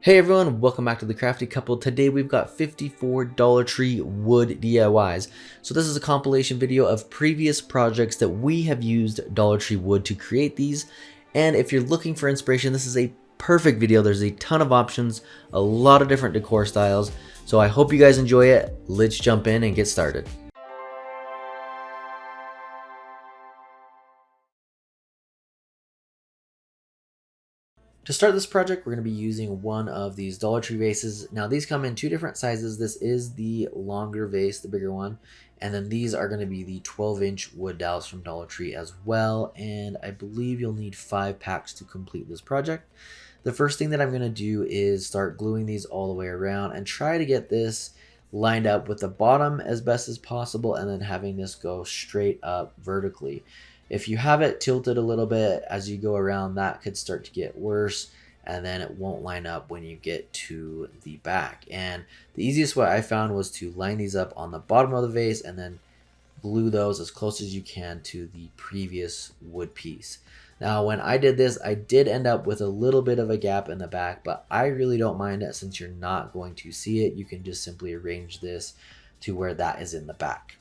Hey everyone, welcome back to The Crafty Couple. Today we've got 54 Dollar Tree wood DIYs. So this is a compilation video of previous projects that we have used Dollar Tree wood to create these. And if you're looking for inspiration, this is a perfect video. There's a ton of options, a lot of different decor styles. So I hope you guys enjoy it. Let's jump in and get started. To start this project, we're going to be using one of these Dollar Tree vases. Now these come in two different sizes. This is the longer vase, the bigger one. And then these are going to be the 12-inch wood dowels from Dollar Tree as well. And I believe you'll need 5 packs to complete this project. The first thing that I'm going to do is start gluing these all the way around and try to get this lined up with the bottom as best as possible, and then having this go straight up vertically. If you have it tilted a little bit as you go around, that could start to get worse, and then it won't line up when you get to the back. And the easiest way I found was to line these up on the bottom of the vase and then glue those as close as you can to the previous wood piece. Now when I did this, I did end up with a little bit of a gap in the back, but I really don't mind it since you're not going to see it. You can just simply arrange this to where that is in the back.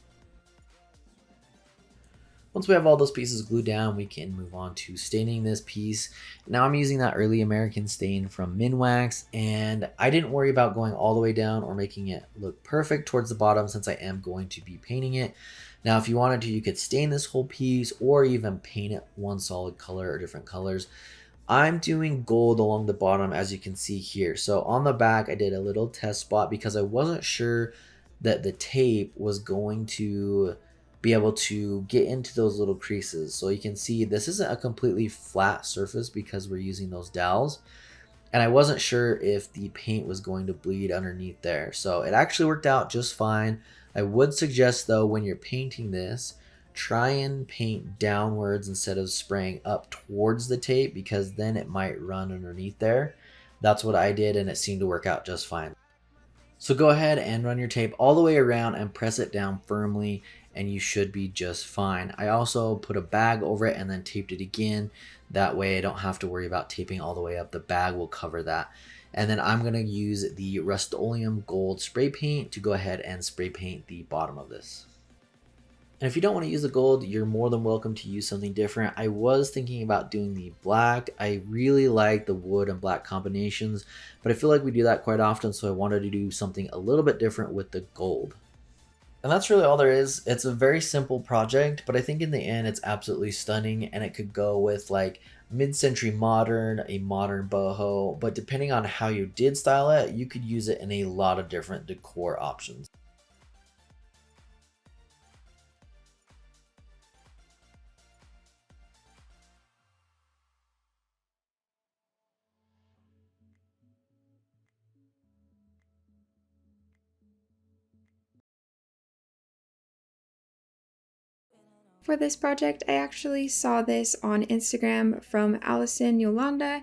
Once we have all those pieces glued down, we can move on to staining this piece. Now I'm using that early American stain from Minwax, and I didn't worry about going all the way down or making it look perfect towards the bottom since I am going to be painting it. Now if you wanted to, you could stain this whole piece or even paint it one solid color or different colors. I'm doing gold along the bottom, as you can see here. So on the back, I did a little test spot because I wasn't sure that the tape was going to be able to get into those little creases. So you can see this isn't a completely flat surface because we're using those dowels, and I wasn't sure if the paint was going to bleed underneath there. So it actually worked out just fine. I would suggest though, when you're painting this, try and paint downwards instead of spraying up towards the tape, because then it might run underneath there. That's what I did, and it seemed to work out just fine. So go ahead and run your tape all the way around and press it down firmly, and you should be just fine. I also put a bag over it and then taped it again. That way I don't have to worry about taping all the way up. The bag will cover that. And then I'm going to use the Rust-Oleum Gold spray paint to go ahead and spray paint the bottom of this. And if you don't want to use the gold, you're more than welcome to use something different. I was thinking about doing the black. I really like the wood and black combinations, but I feel like we do that quite often, so I wanted to do something a little bit different with the gold. And that's really all there is. It's a very simple project, but I think in the end it's absolutely stunning, and it could go with like mid-century modern, a modern boho, but depending on how you did style it, you could use it in a lot of different decor options. For this project, I actually saw this on Instagram from Allison Yolanda,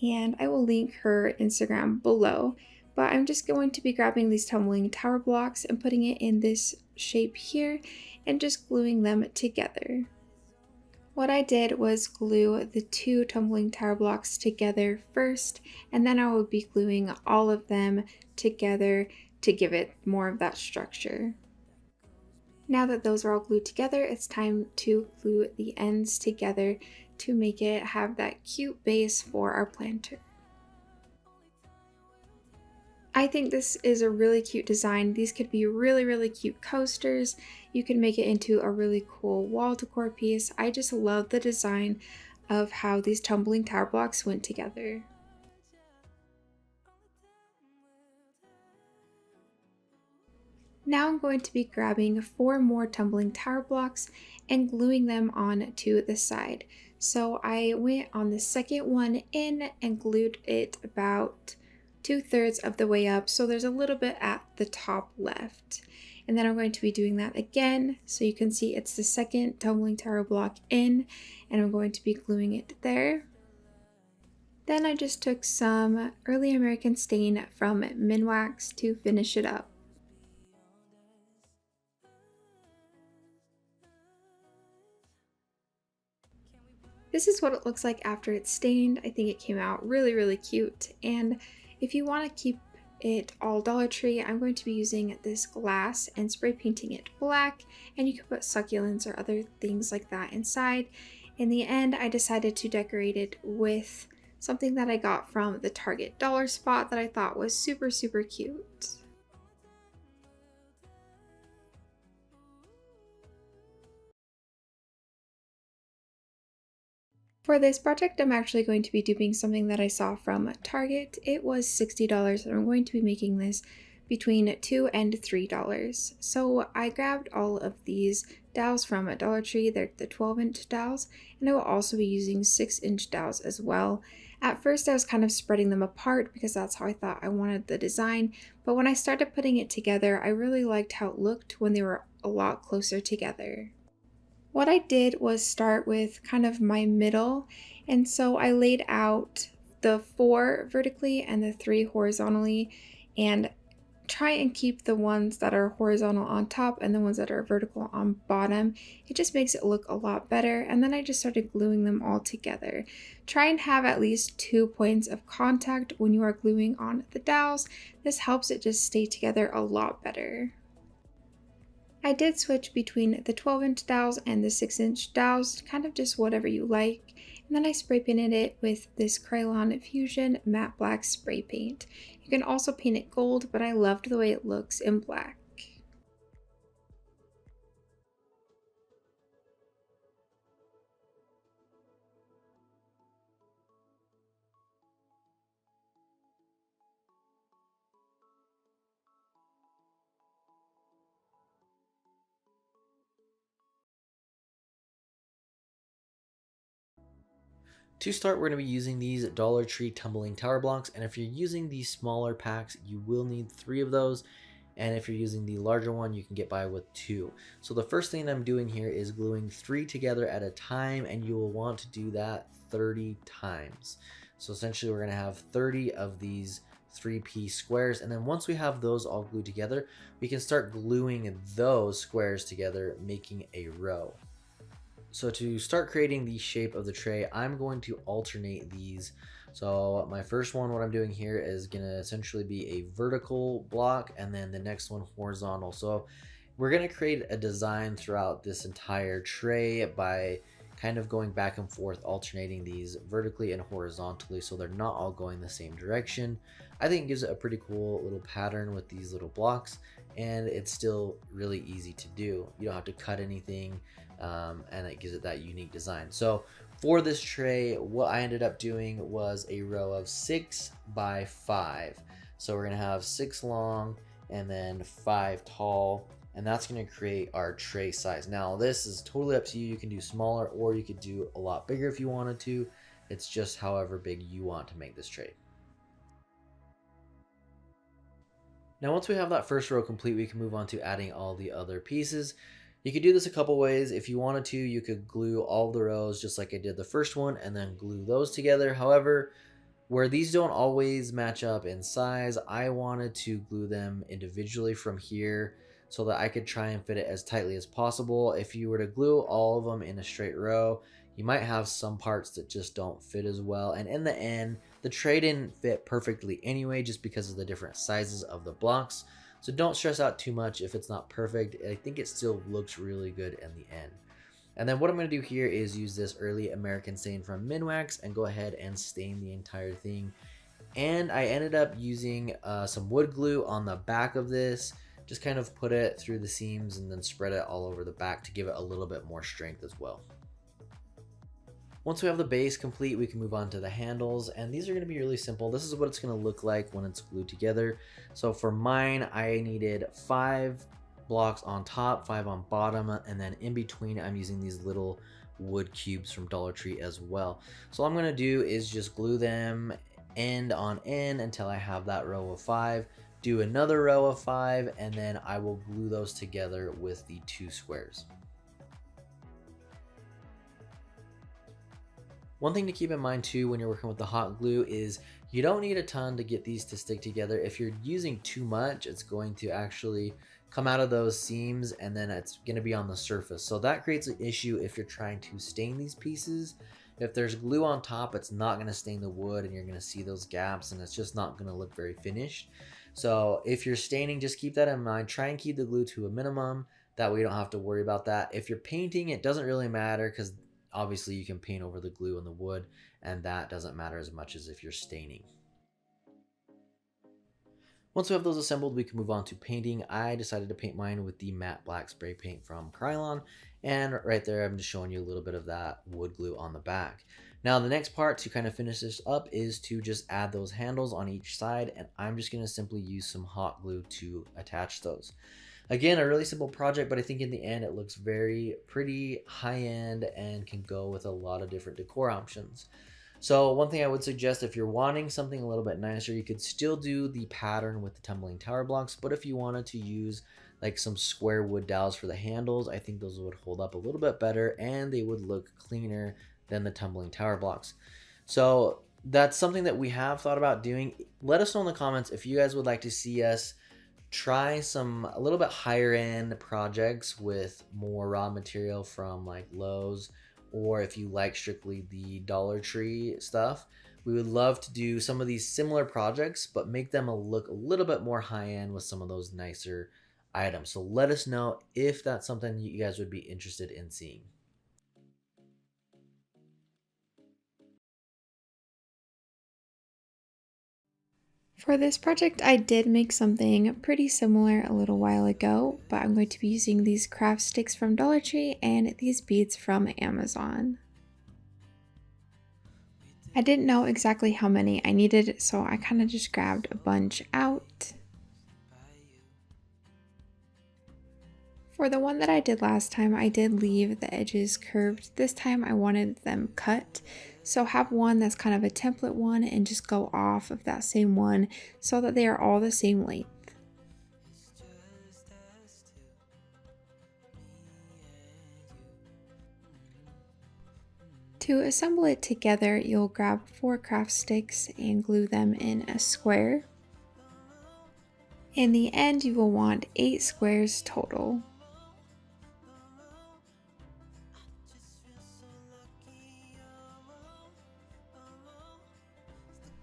and I will link her Instagram below. But I'm just going to be grabbing these tumbling tower blocks and putting it in this shape here and just gluing them together. What I did was glue the 2 tumbling tower blocks together first, and then I will be gluing all of them together to give it more of that structure. Now that those are all glued together, it's time to glue the ends together to make it have that cute base for our planter. I think this is a really cute design. These could be really cute coasters. You can make it into a really cool wall decor piece. I just love the design of how these tumbling tower blocks went together. Now I'm going to be grabbing 4 more tumbling tower blocks and gluing them on to the side. So I went on the second one in and glued it about 2/3 of the way up, so there's a little bit at the top left. And then I'm going to be doing that again, so you can see it's the second tumbling tower block in, and I'm going to be gluing it there. Then I just took some early American stain from Minwax to finish it up. This is what it looks like after it's stained. I think it came out really cute, and If you want to keep it all Dollar Tree, I'm going to be using this glass and spray painting it black, and you can put succulents or other things like that inside. In the end, I decided to decorate it with something that I got from the Target dollar spot that I thought was super cute. For this project, I'm actually going to be duping something that I saw from Target. It was $60 and I'm going to be making this between $2 and $3. So I grabbed all of these dowels from Dollar Tree. They're the 12-inch dowels, and I will also be using 6-inch dowels as well. At first I was kind of spreading them apart because that's how I thought I wanted the design, but when I started putting it together, I really liked how it looked when they were a lot closer together. What I did was start with kind of my middle, and so I laid out the 4 vertically and the 3 horizontally, and try and keep the ones that are horizontal on top and the ones that are vertical on bottom. It just makes it look a lot better. And then I just started gluing them all together. Try and have at least 2 points of contact when you are gluing on the dowels. This helps it just stay together a lot better. I did switch between the 12-inch dowels and the 6-inch dowels, kind of just whatever you like. And then I spray painted it with this Crayon Fusion matte black spray paint. You can also paint it gold, but I loved the way it looks in black. To start, we're going to be using these Dollar Tree tumbling tower blocks, and if you're using these smaller packs, you will need 3 of those, and if you're using the larger one, you can get by with 2. So the first thing I'm doing here is gluing 3 together at a time, and you will want to do that 30 times. So essentially we're going to have 30 of these 3-piece squares, and then once we have those all glued together, we can start gluing those squares together, making a row. So to start creating the shape of the tray, I'm going to alternate these. So my first one, what I'm doing here is going to essentially be a vertical block, and then the next one horizontal. So we're going to create a design throughout this entire tray by kind of going back and forth, alternating these vertically and horizontally so they're not all going the same direction. I think it gives it a pretty cool little pattern with these little blocks, and it's still really easy to do. You don't have to cut anything, and it gives it that unique design. So for this tray, what I ended up doing was a row of 6 by 5. So we're gonna have 6 long and then 5 tall, and that's gonna create our tray size. Now this is totally up to you. You can do smaller or you could do a lot bigger if you wanted to. It's just however big you want to make this tray. Now once we have that first row complete, we can move on to adding all the other pieces. You could do this a couple ways. If you wanted to, you could glue all the rows just like I did the first one and then glue those together. However, where these don't always match up in size, I wanted to glue them individually from here so that I could try and fit it as tightly as possible. If you were to glue all of them in a straight row, you might have some parts that just don't fit as well. And in the end, the tray didn't fit perfectly anyway, just because of the different sizes of the blocks. So don't stress out too much if it's not perfect. I think it still looks really good in the end. And then what I'm going to do here is use this early American stain from Minwax and go ahead and stain the entire thing. And I ended up using some wood glue on the back of this. Just kind of put it through the seams and then spread it all over the back to give it a little bit more strength as well. Once we have the base complete, we can move on to the handles, and these are going to be really simple. This is what it's going to look like when it's glued together. So for mine, I needed 5 blocks on top, 5 on bottom, and then in between I'm using these little wood cubes from Dollar Tree as well. So all I'm going to do is just glue them end on end until I have that row of 5, do another row of 5, and then I will glue those together with the 2 squares. One thing to keep in mind too when you're working with the hot glue is you don't need a ton to get these to stick together. If you're using too much, it's going to actually come out of those seams and then it's going to be on the surface. So that creates an issue if you're trying to stain these pieces. If there's glue on top, it's not going to stain the wood and you're going to see those gaps and it's just not going to look very finished. So if you're staining, just keep that in mind. Try and keep the glue to a minimum. That way you don't have to worry about that. If you're painting, it doesn't really matter because obviously you can paint over the glue on the wood and that doesn't matter as much as if you're staining. Once we have those assembled, we can move on to painting. I decided to paint mine with the matte black spray paint from Krylon, and right there I'm just showing you a little bit of that wood glue on the back. Now the next part to kind of finish this up is to just add those handles on each side, and I'm just going to simply use some hot glue to attach those. Again, a really simple project, but I think in the end it looks very pretty, high-end, and can go with a lot of different decor options. So one thing I would suggest, if you're wanting something a little bit nicer, you could still do the pattern with the tumbling tower blocks, but if you wanted to use like some square wood dowels for the handles, I think those would hold up a little bit better and they would look cleaner than the tumbling tower blocks. So that's something that we have thought about doing. Let us know in the comments if you guys would like to see us try some a little bit higher end projects with more raw material from like Lowe's, or if you like strictly the Dollar Tree stuff. We would love to do some of these similar projects, but make them look a little bit more high end with some of those nicer items. So let us know if that's something you guys would be interested in seeing. For this project, I did make something pretty similar a little while ago, but I'm going to be using these craft sticks from Dollar Tree and these beads from Amazon. I didn't know exactly how many I needed, so I kind of just grabbed a bunch out. For the one that I did last time, I did leave the edges curved. This time I wanted them cut. So have one that's kind of a template one and just go off of that same one so that they are all the same length. To assemble it together, you'll grab 4 craft sticks and glue them in a square. In the end, you will want 8 squares total.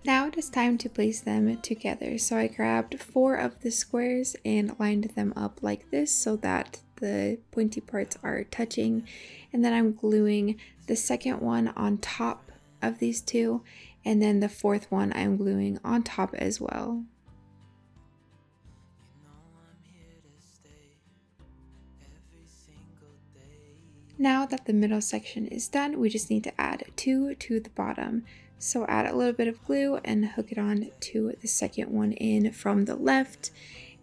Now it is time to place them together. So I grabbed 4 of the squares and lined them up like this so that the pointy parts are touching. And then I'm gluing the second one on top of these 2, and then the 4th one I'm gluing on top as well. Now that the middle section is done, we just need to add 2 to the bottom. So add a little bit of glue and hook it on to the second one in from the left.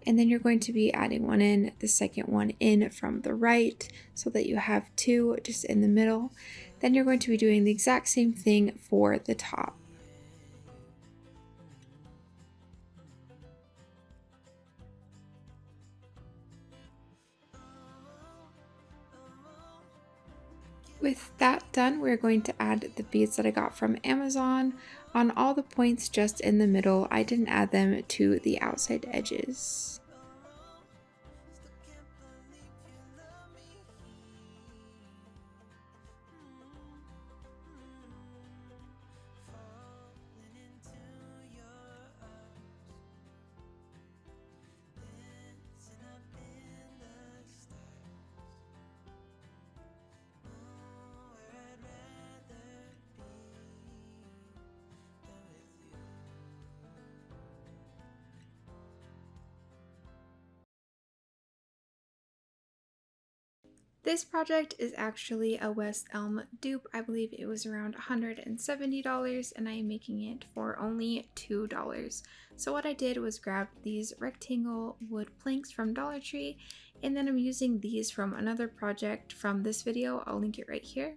And then you're going to be adding one in, the second one in from the right, so that you have 2 just in the middle. Then you're going to be doing the exact same thing for the top. With that done, we're going to add the beads that I got from Amazon on all the points just in the middle. I didn't add them to the outside edges. This project is actually a West Elm dupe. I believe it was around $170 and I am making it for only $2. So what I did was grab these rectangle wood planks from Dollar Tree, and then I'm using these from another project from this video. I'll link it right here.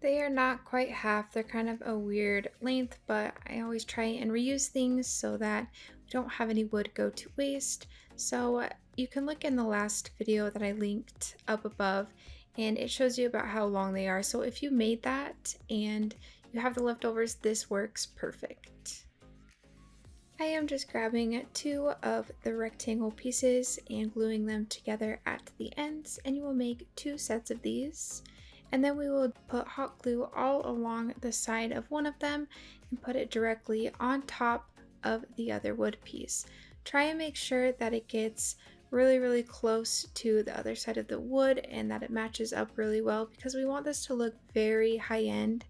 They are not quite half, they're kind of a weird length, but I always try and reuse things so that we don't have any wood go to waste. So you can look in the last video that I linked up above and it shows you about how long they are. So if you made that and you have the leftovers, this works perfect. I am just grabbing 2 of the rectangle pieces and gluing them together at the ends, and you will make 2 sets of these. And then we will put hot glue all along the side of one of them and put it directly on top of the other wood piece. Try and make sure that it gets really close to the other side of the wood and that it matches up really well, because we want this to look very high end.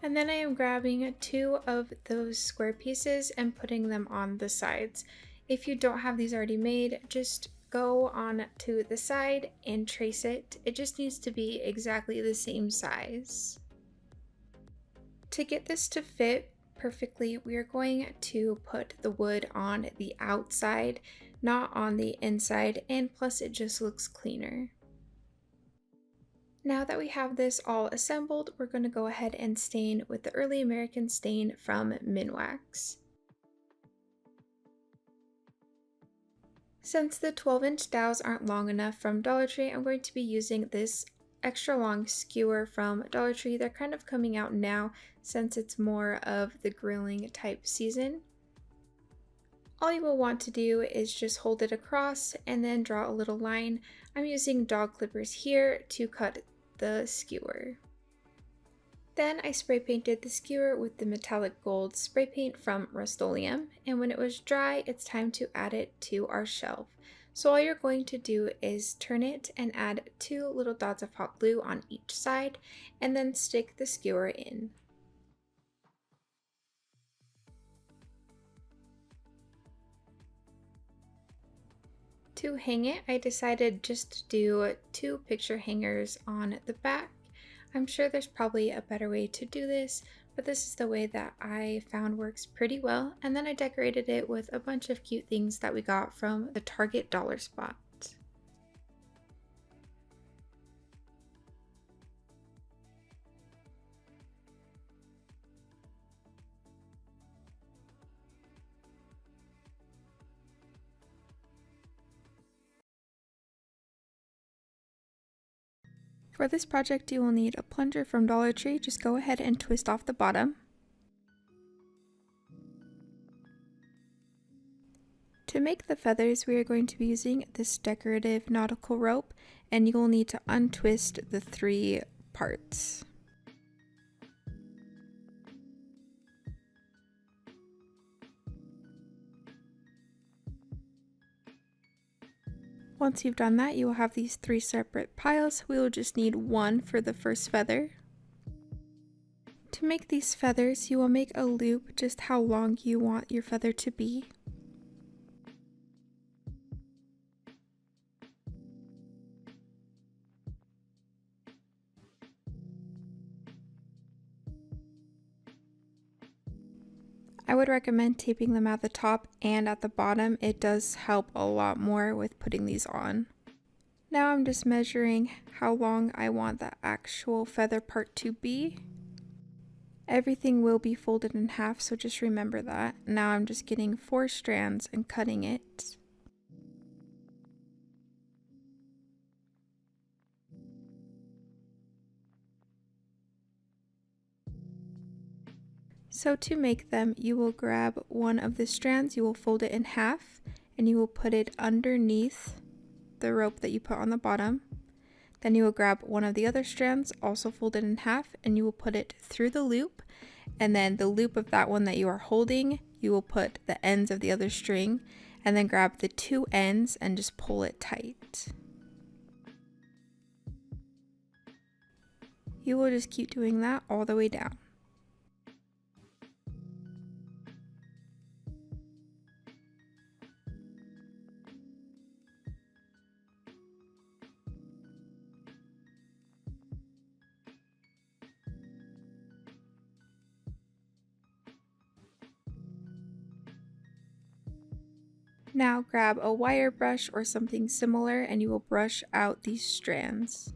And then I am grabbing 2 of those square pieces and putting them on the sides. If you don't have these already made, just go on to the side and trace it. It just needs to be exactly the same size. To get this to fit perfectly, we are going to put the wood on the outside, not on the inside, and plus it just looks cleaner. Now that we have this all assembled, we're going to go ahead and stain with the Early American stain from Minwax. Since the 12-inch dowels aren't long enough from Dollar Tree, I'm going to be using this extra long skewer from Dollar Tree. They're kind of coming out now since it's more of the grilling type season. All you will want to do is just hold it across and then draw a little line. I'm using dog clippers here to cut the skewer. Then I spray painted the skewer with the metallic gold spray paint from Rust-Oleum, and when it was dry, it's time to add it to our shelf. So all you're going to do is turn it and add 2 little dots of hot glue on each side, and then stick the skewer in. To hang it, I decided just to do 2 picture hangers on the back. I'm sure there's probably a better way to do this, but this is the way that I found works pretty well. And then I decorated it with a bunch of cute things that we got from the Target dollar spot. For this project, you will need a plunger from Dollar Tree. Just go ahead and twist off the bottom. To make the feathers, we are going to be using this decorative nautical rope, and you will need to untwist the 3 parts. Once you've done that, you will have these 3 separate piles. We will just need 1 for the first feather. To make these feathers, you will make a loop just how long you want your feather to be. I would recommend taping them at the top and at the bottom. It does help a lot more with putting these on. Now I'm just measuring how long I want the actual feather part to be. Everything will be folded in half, so just remember that. Now I'm just getting 4 strands and cutting it. So to make them, you will grab one of the strands, you will fold it in half, and you will put it underneath the rope that you put on the bottom. Then you will grab one of the other strands, also fold it in half, and you will put it through the loop. And then the loop of that one that you are holding, you will put the ends of the other string, and then grab the 2 ends and just pull it tight. You will just keep doing that all the way down. Now grab a wire brush or something similar and you will brush out these strands.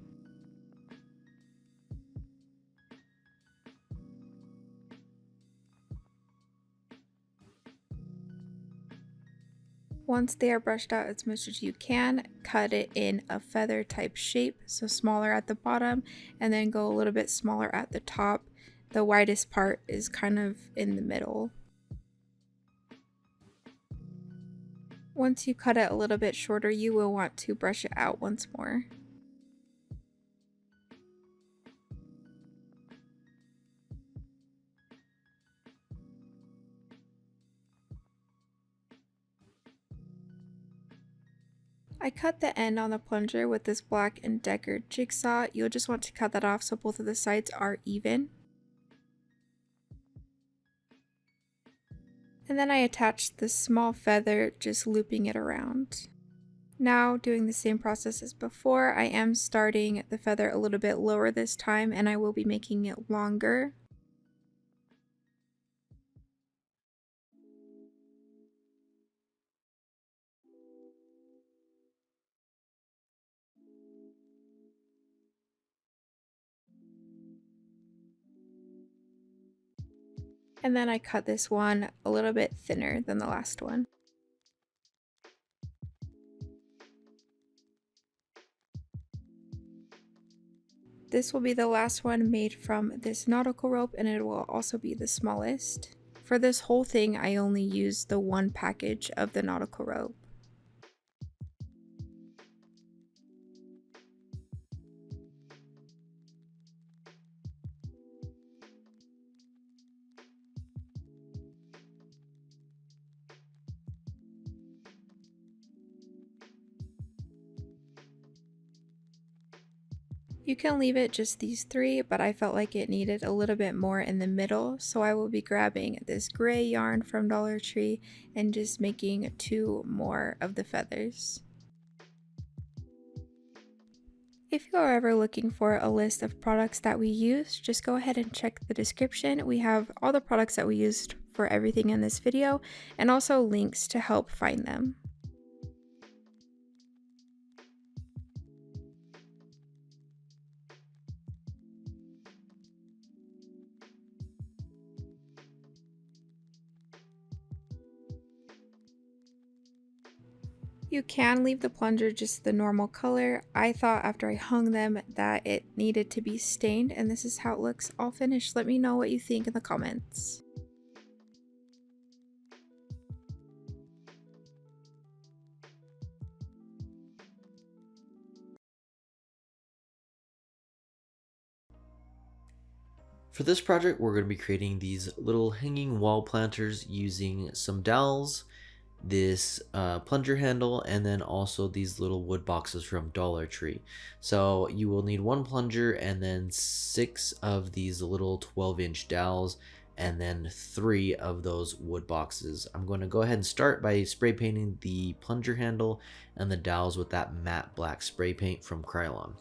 Once they are brushed out as much as you can, cut it in a feather type shape, so smaller at the bottom and then go a little bit smaller at the top. The widest part is kind of in the middle. Once you cut it a little bit shorter, you will want to brush it out once more. I cut the end on the plunger with this Black & Decker jigsaw. You'll just want to cut that off so both of the sides are even. And then I attached this small feather, just looping it around. Now, doing the same process as before, I am starting the feather a little bit lower this time, and I will be making it longer. And then I cut this one a little bit thinner than the last one. This will be the last one made from this nautical rope, and it will also be the smallest. For this whole thing, I only used the one package of the nautical rope. You can leave it just these three, but I felt like it needed a little bit more in the middle, so I will be grabbing this gray yarn from Dollar Tree and just making 2 more of the feathers. If you are ever looking for a list of products that we use, just go ahead and check the description. We have all the products that we used for everything in this video, and also links to help find them. You can leave the plunger just the normal color. I thought after I hung them that it needed to be stained, and this is how it looks all finished. Let me know what you think in the comments. For this project, we're going to be creating these little hanging wall planters using some dowels, this plunger handle, and then also these little wood boxes from Dollar Tree. So you will need 1 plunger and then 6 of these little 12-inch dowels, and then 3 of those wood boxes. I'm going to go ahead and start by spray painting the plunger handle and the dowels with that matte black spray paint from Krylon.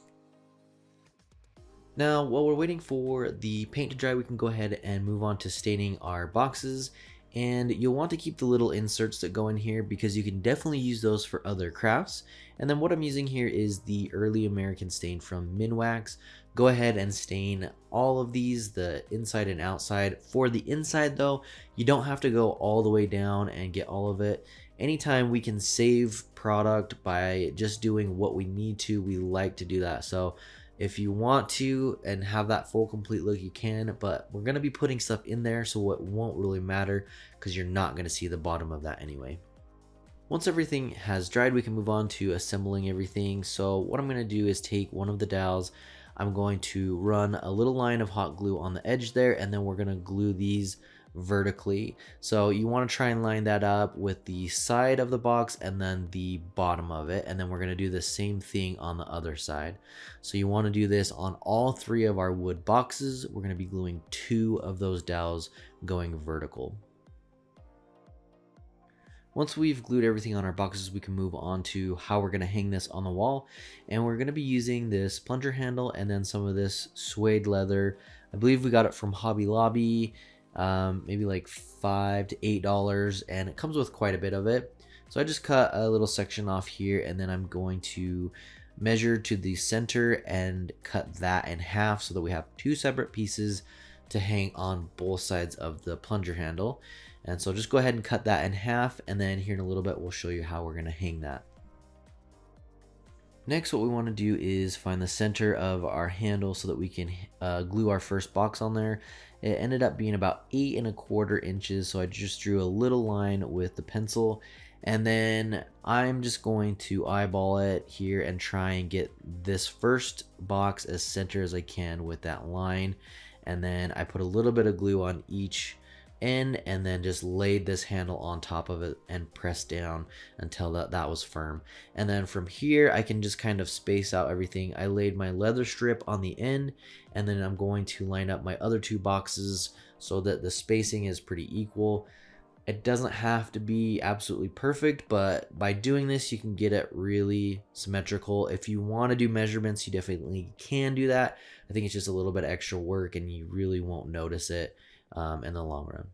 Now, while we're waiting for the paint to dry, we can go ahead and move on to staining our boxes. And you'll want to keep the little inserts that go in here because you can definitely use those for other crafts. And then what I'm using here is the early American stain from Minwax. Go ahead and stain all of these, the inside and outside. For the inside though, you don't have to go all the way down and get all of it. Anytime we can save product by just doing what we need to, we like to do that. So if you want to and have that full complete look, you can, but we're going to be putting stuff in there, so it won't really matter because you're not going to see the bottom of that anyway. Once everything has dried, we can move on to assembling everything. So what I'm going to do is take one of the dowels. I'm going to run a little line of hot glue on the edge there, and then we're going to glue these vertically. So you want to try and line that up with the side of the box and then the bottom of it, and then we're going to do the same thing on the other side. So you want to do this on all 3 of our wood boxes. We're going to be gluing 2 of those dowels going vertical. Once we've glued everything on our boxes, we can move on to how we're going to hang this on the wall. And we're going to be using this plunger handle and then some of this suede leather. I believe we got it from Hobby Lobby, maybe like $5 to $8, and it comes with quite a bit of it. So I just cut a little section off here, and then I'm going to measure to the center and cut that in half so that we have 2 separate pieces to hang on both sides of the plunger handle. And so just go ahead and cut that in half, and then here in a little bit we'll show you how we're going to hang that. Next, what we want to do is find the center of our handle so that we can glue our first box on there. It ended up being about 8 1/4 inches, so I just drew a little line with the pencil, and then I'm just going to eyeball it here and try and get this first box as center as I can with that line. And then I put a little bit of glue on each end and then just laid this handle on top of it and pressed down until that was firm. And then from here I can just kind of space out everything. I laid my leather strip on the end, and then I'm going to line up my other two boxes so that the spacing is pretty equal. It doesn't have to be absolutely perfect, but by doing this you can get it really symmetrical. If you want to do measurements, you definitely can do that. I think it's just a little bit extra work and you really won't notice it in the long run.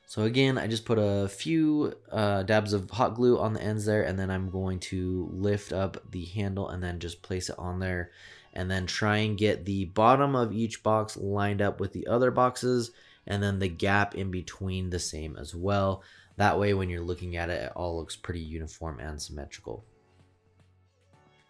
So again, I just put a few dabs of hot glue on the ends there, and then I'm going to lift up the handle and then just place it on there, and then try and get the bottom of each box lined up with the other boxes, and then the gap in between the same as well. That way when you're looking at it, it all looks pretty uniform and symmetrical.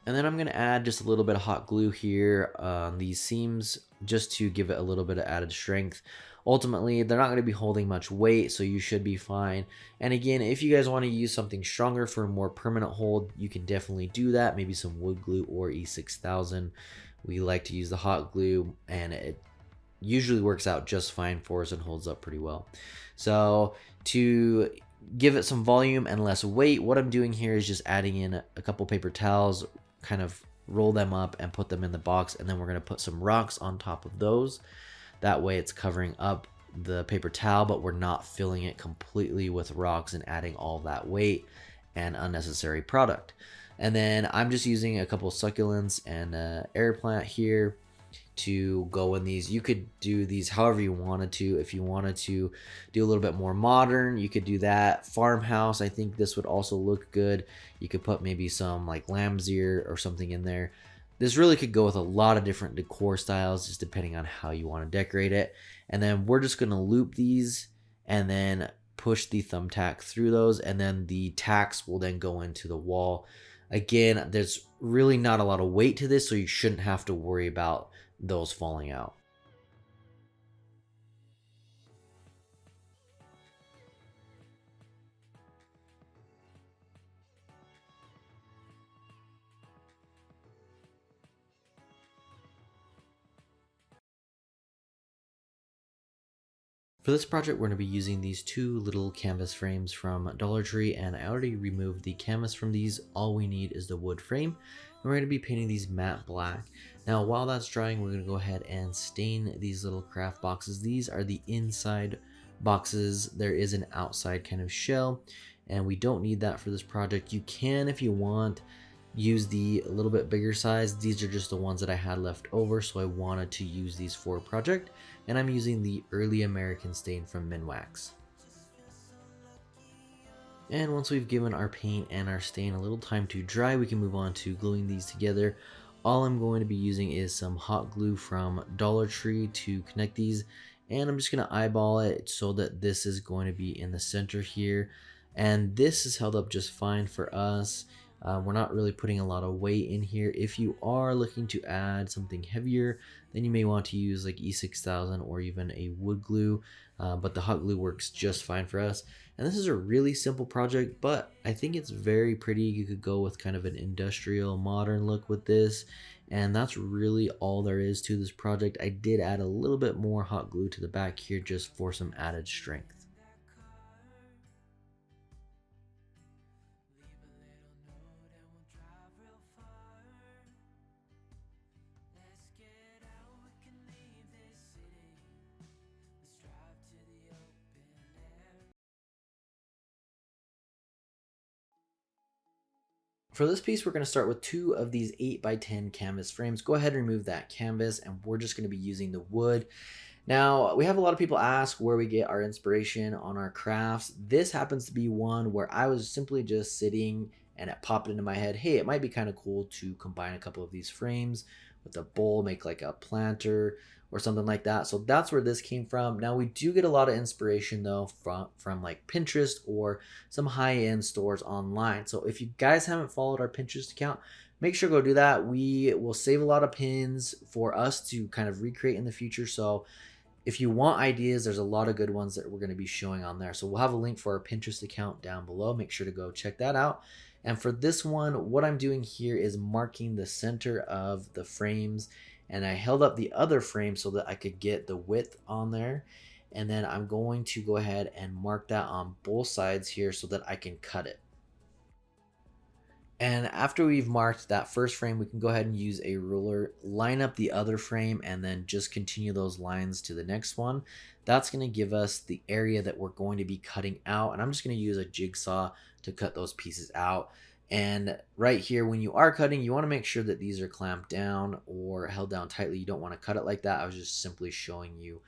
And then I'm going to add just a little bit of hot glue here on these seams just to give it a little bit of added strength. Ultimately, they're not going to be holding much weight, so you should be fine. And again, if you guys want to use something stronger for a more permanent hold, you can definitely do that. Maybe some wood glue or E6000. We like to use the hot glue, and it usually works out just fine for us and holds up pretty well. So to give it some volume and less weight, what I'm doing here is just adding in a couple paper towels, kind of roll them up and put them in the box, and then we're going to put some rocks on top of those. That way it's covering up the paper towel, but we're not filling it completely with rocks and adding all that weight and unnecessary product. And then I'm just using a couple succulents and air plant here to go in these. You could do these however you wanted to. If you wanted to do a little bit more modern, you could do that. Farmhouse, I think this would also look good. You could put maybe some like lamb's ear or something in there. This really could go with a lot of different decor styles, just depending on how you want to decorate it. And then we're just going to loop these and then push the thumbtack through those, and then the tacks will then go into the wall. Again, there's really not a lot of weight to this, so you shouldn't have to worry about those falling out. For this project, we're going to be using these two little canvas frames from Dollar Tree, and I already removed the canvas from these. All we need is the wood frame, and we're going to be painting these matte black. Now, while that's drying, we're going to go ahead and stain these little craft boxes. These are the inside boxes. There is an outside kind of shell, and we don't need that for this project. You can, if you want, use the a little bit bigger size. These are just the ones that I had left over, so I wanted to use these for a project, and I'm using the Early American stain from Minwax. And once we've given our paint and our stain a little time to dry, we can move on to gluing these together. All I'm going to be using is some hot glue from Dollar Tree to connect these, and I'm just going to eyeball it so that this is going to be in the center here, and this is held up just fine for us. We're not really putting a lot of weight in here. If you are looking to add something heavier, then you may want to use like E6000 or even a wood glue, but the hot glue works just fine for us. And this is a really simple project, but I think it's very pretty. You could go with kind of an industrial modern look with this, and that's really all there is to this project. I did add a little bit more hot glue to the back here just for some added strength. For this piece, we're going to start with two of these 8x10 canvas frames. Go ahead and remove that canvas, and we're just going to be using the wood. Now, we have a lot of people ask where we get our inspiration on our crafts. This happens to be one where I was simply just sitting and it popped into my head, hey, it might be kind of cool to combine a couple of these frames with a bowl, make like a planter or something like that. So that's where this came from. Now, we do get a lot of inspiration though from like Pinterest or some high-end stores online. So if you guys haven't followed our Pinterest account, make sure to go do that. We will save a lot of pins for us to kind of recreate in the future. So if you want ideas, there's a lot of good ones that we're going to be showing on there. So we'll have a link for our Pinterest account down below. Make sure to go check that out. And for this one, what I'm doing here is marking the center of the frames, and I held up the other frame so that I could get the width on there. And then I'm going to go ahead and mark that on both sides here so that I can cut it. And after we've marked that first frame, we can go ahead and use a ruler, line up the other frame, and then just continue those lines to the next one. That's going to give us the area that we're going to be cutting out. And I'm just going to use a jigsaw to cut those pieces out. And right here, when you are cutting, you want to make sure that these are clamped down or held down tightly. You don't want to cut it like that. I was just simply showing you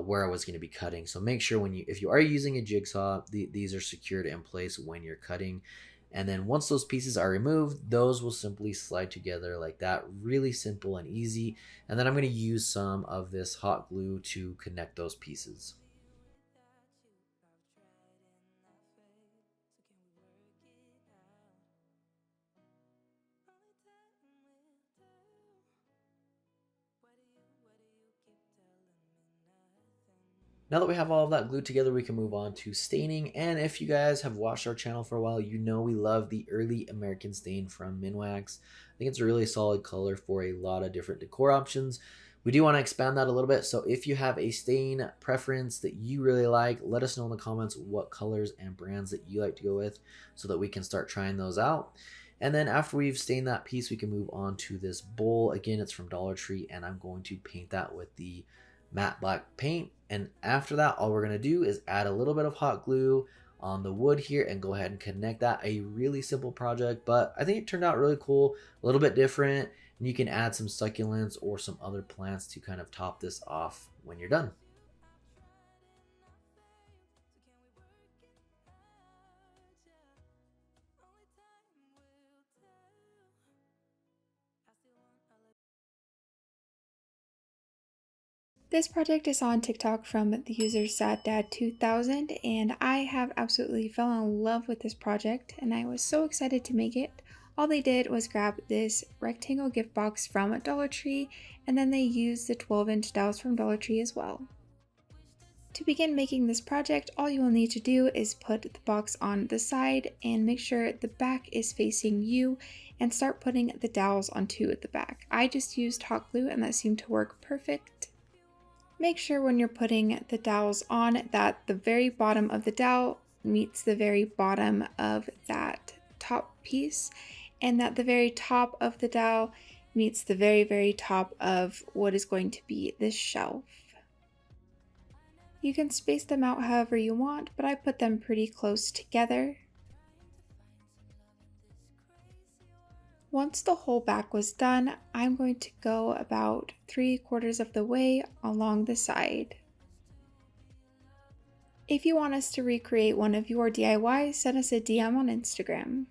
where I was going to be cutting. So make sure if you are using a jigsaw, these are secured in place when you're cutting. And then once those pieces are removed, those will simply slide together like that. Really simple and easy. And then I'm going to use some of this hot glue to connect those pieces. Now that we have all of that glued together, we can move on to staining. And if you guys have watched our channel for a while, you know we love the early American stain from Minwax. I think it's a really solid color for a lot of different decor options. We do want to expand that a little bit. So if you have a stain preference that you really like, let us know in the comments what colors and brands that you like to go with so that we can start trying those out. And then after we've stained that piece, we can move on to this bowl. Again, it's from Dollar Tree, and I'm going to paint that with the matte black paint. And after that, all we're going to do is add a little bit of hot glue on the wood here and go ahead and connect that. A really simple project, but I think it turned out really cool, a little bit different, and you can add some succulents or some other plants to kind of top this off when you're done. This project is on TikTok from the user SadDad2000, and I have absolutely fell in love with this project, and I was so excited to make it. All they did was grab this rectangle gift box from Dollar Tree, and then they used the 12-inch dowels from Dollar Tree as well. To begin making this project, all you will need to do is put the box on the side and make sure the back is facing you and start putting the dowels onto the back. I just used hot glue and that seemed to work perfect. Make sure when you're putting the dowels on that the very bottom of the dowel meets the very bottom of that top piece, and that the very top of the dowel meets the very top of what is going to be this shelf. You can space them out however you want, but I put them pretty close together. Once the whole back was done, I'm going to go about 3/4 of the way along the side. If you want us to recreate one of your DIYs, send us a DM on Instagram.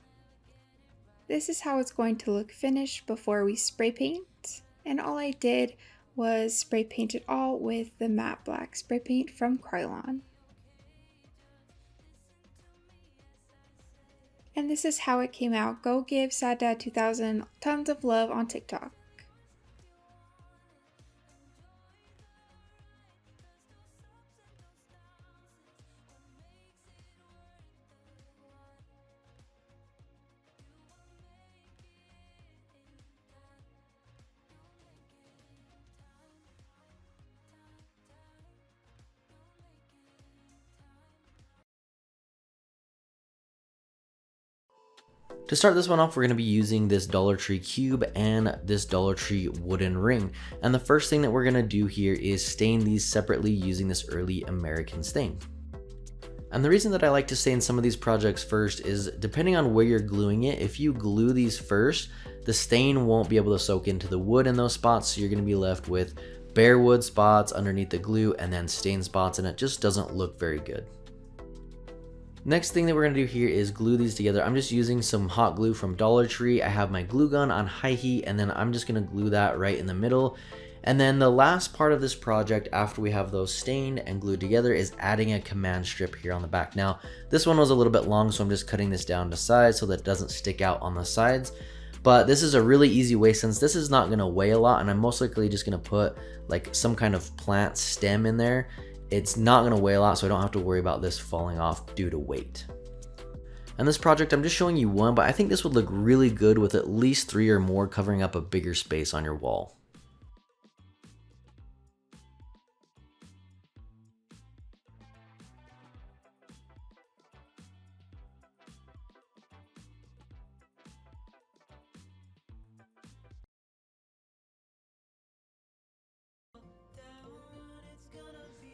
This is how it's going to look finished before we spray paint, and all I did was spray paint it all with the matte black spray paint from Krylon. And this is how it came out. Go give SadDad2000 tons of love on TikTok. To start this one off, we're going to be using this Dollar Tree cube and this Dollar Tree wooden ring. And the first thing that we're going to do here is stain these separately using this early American stain. And the reason that I like to stain some of these projects first is depending on where you're gluing it, if you glue these first, the stain won't be able to soak into the wood in those spots, so you're going to be left with bare wood spots underneath the glue and then stain spots, and it just doesn't look very good. Next thing that we're going to do here is glue these together. I'm just using some hot glue from Dollar Tree. I have my glue gun on high heat, and then I'm just going to glue that right in the middle. And then the last part of this project after we have those stained and glued together is adding a command strip here on the back. Now this one was a little bit long, so I'm just cutting this down to size so that it doesn't stick out on the sides. But this is a really easy way, since this is not going to weigh a lot and I'm most likely just going to put like some kind of plant stem in there. It's not going to weigh a lot, so I don't have to worry about this falling off due to weight. And this project, I'm just showing you one, but I think this would look really good with at least 3 or more covering up a bigger space on your wall.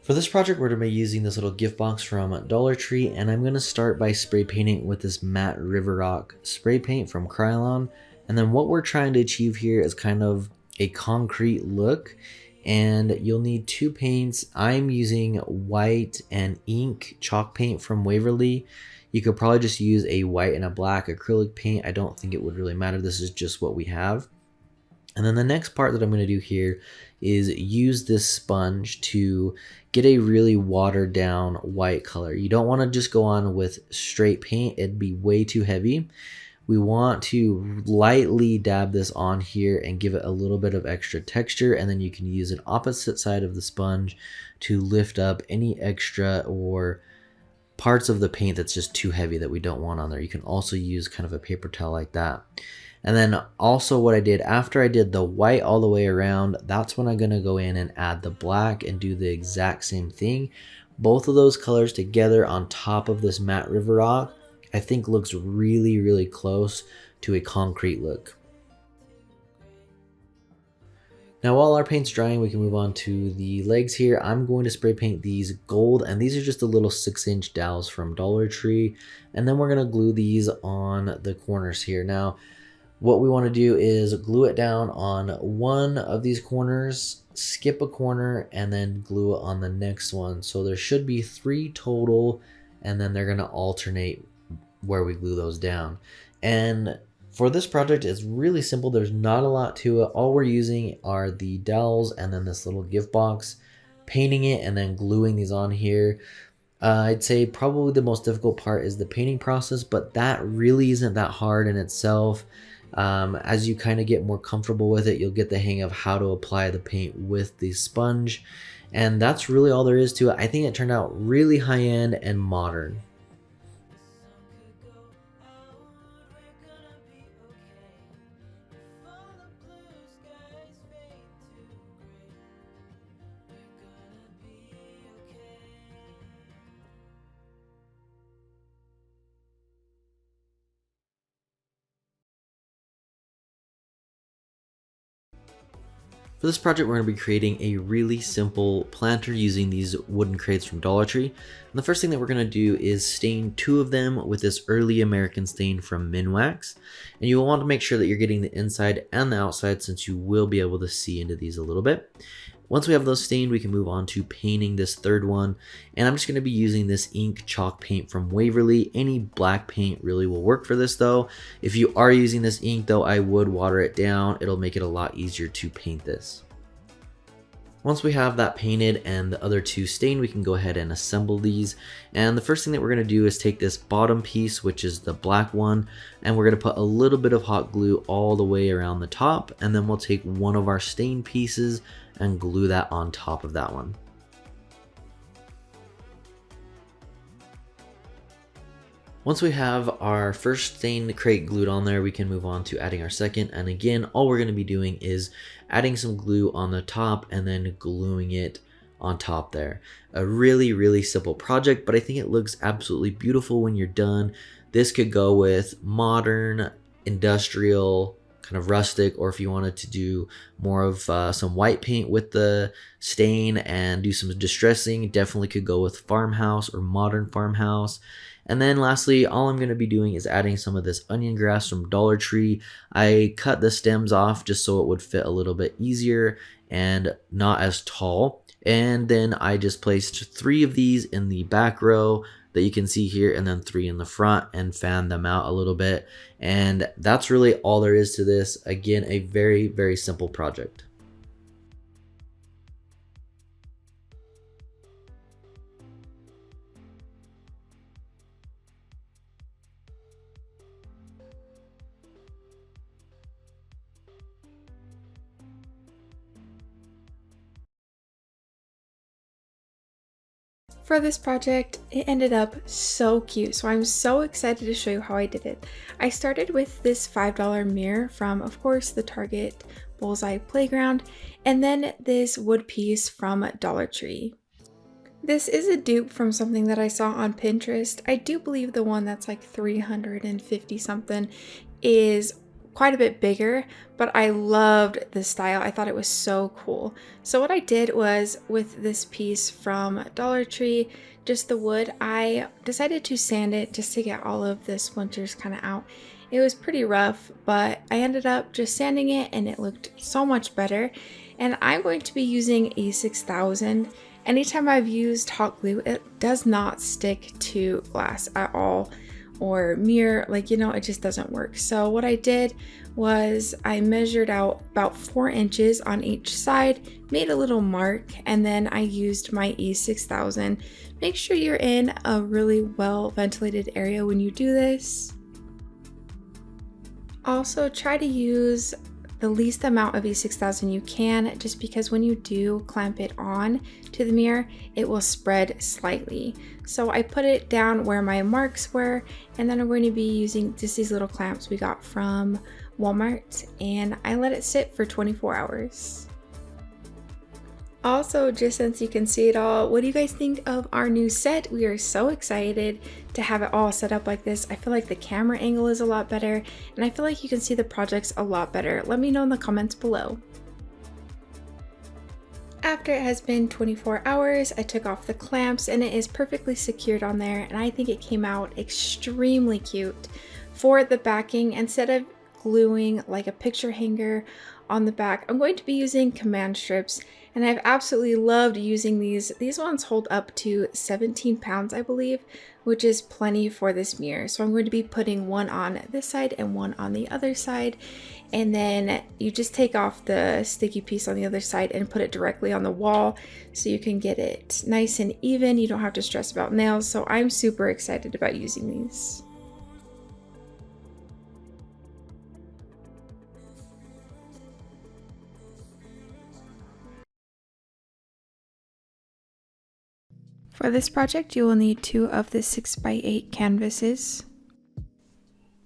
For this project, we're going to be using this little gift box from Dollar Tree, and I'm going to start by spray painting with this matte River Rock spray paint from Krylon. And then what we're trying to achieve here is kind of a concrete look, and you'll need two paints. I'm using white and ink chalk paint from Waverly. You could probably just use a white and a black acrylic paint. I don't think it would really matter. This is just what we have. And then the next part that I'm going to do here is use this sponge to get a really watered down white color. You don't want to just go on with straight paint. It'd be way too heavy. We want to lightly dab this on here and give it a little bit of extra texture, and then you can use an opposite side of the sponge to lift up any extra or parts of the paint that's just too heavy that we don't want on there. You can also use kind of a paper towel like that. And then also what I did after I did the white all the way around, that's when I'm going to go in and add the black and do the exact same thing. Both of those colors together on top of this matte River Rock, I think looks really, really close to a concrete look. Now while our paint's drying, we can move on to the legs here. I'm going to spray paint these gold, and these are just the little 6-inch dowels from Dollar Tree. And then we're going to glue these on the corners here. Now, what we want to do is glue it down on one of these corners, skip a corner, and then glue it on the next one. So there should be 3 total, and then they're going to alternate where we glue those down. And for this project, it's really simple. There's not a lot to it. All we're using are the dowels and then this little gift box, painting it and then gluing these on here. I'd say probably the most difficult part is the painting process, but that really isn't that hard in itself. As you kind of get more comfortable with it, you'll get the hang of how to apply the paint with the sponge. And that's really all there is to it. I think it turned out really high end and modern. For this project, we're going to be creating a really simple planter using these wooden crates from Dollar Tree. And the first thing that we're going to do is stain 2 of them with this early American stain from Minwax. And you will want to make sure that you're getting the inside and the outside, since you will be able to see into these a little bit. Once we have those stained, we can move on to painting this third one. And I'm just going to be using this ink chalk paint from Waverly. Any black paint really will work for this though. If you are using this ink though, I would water it down. It'll make it a lot easier to paint this. Once we have that painted and the other 2 stained, we can go ahead and assemble these. And the first thing that we're going to do is take this bottom piece, which is the black one, and we're going to put a little bit of hot glue all the way around the top, and then we'll take one of our stained pieces and glue that on top of that one. Once we have our first stained crate glued on there, we can move on to adding our second. And again, all we're going to be doing is adding some glue on the top and then gluing it on top there. A really, really simple project, but I think it looks absolutely beautiful when you're done. This could go with modern, industrial, kind of rustic, or if you wanted to do more of some white paint with the stain and do some distressing, definitely could go with farmhouse or modern farmhouse. And then lastly, all I'm going to be doing is adding some of this onion grass from Dollar Tree. I cut the stems off just so it would fit a little bit easier and not as tall. And then I just placed 3 of these in the back row that you can see here, and then 3 in the front, and fan them out a little bit. And that's really all there is to this. Again, a very, very simple project. For this project, it ended up so cute, so I'm so excited to show you how I did it. I started with this $5 mirror from, of course, the Target Bullseye Playground, and then this wood piece from Dollar Tree. This is a dupe from something that I saw on Pinterest. I do believe the one that's like 350 something is quite a bit bigger, but I loved this style. I thought it was so cool. So what I did was, with this piece from Dollar Tree, just the wood, I decided to sand it just to get all of the splinters kind of out. It was pretty rough, but I ended up just sanding it and it looked so much better. And I'm going to be using a 6000. Anytime I've used hot glue, it does not stick to glass at all, or mirror, like, you know, it just doesn't work. So what I did was I measured out about 4 inches on each side, made a little mark, and then I used my E6000. Make sure you're in a really well ventilated area when you do this. Also, try to use the least amount of E6000 you can, just because when you do clamp it on to the mirror, it will spread slightly. So I put it down where my marks were, and then I'm going to be using just these little clamps we got from Walmart, and I let it sit for 24 hours. Also, just since you can see it all, what do you guys think of our new set? We are so excited to have it all set up like this. I feel like the camera angle is a lot better, and I feel like you can see the projects a lot better. Let me know in the comments below. After it has been 24 hours, I took off the clamps and it is perfectly secured on there, and I think it came out extremely cute. For the backing, instead of gluing like a picture hanger on the back, I'm going to be using command strips, and I've absolutely loved using these. These ones hold up to 17 pounds, I believe, which is plenty for this mirror. So I'm going to be putting one on this side and one on the other side, and then you just take off the sticky piece on the other side and put it directly on the wall so you can get it nice and even. You don't have to stress about nails, so I'm super excited about using these. For this project, you will need 2 of the 6x8 canvases.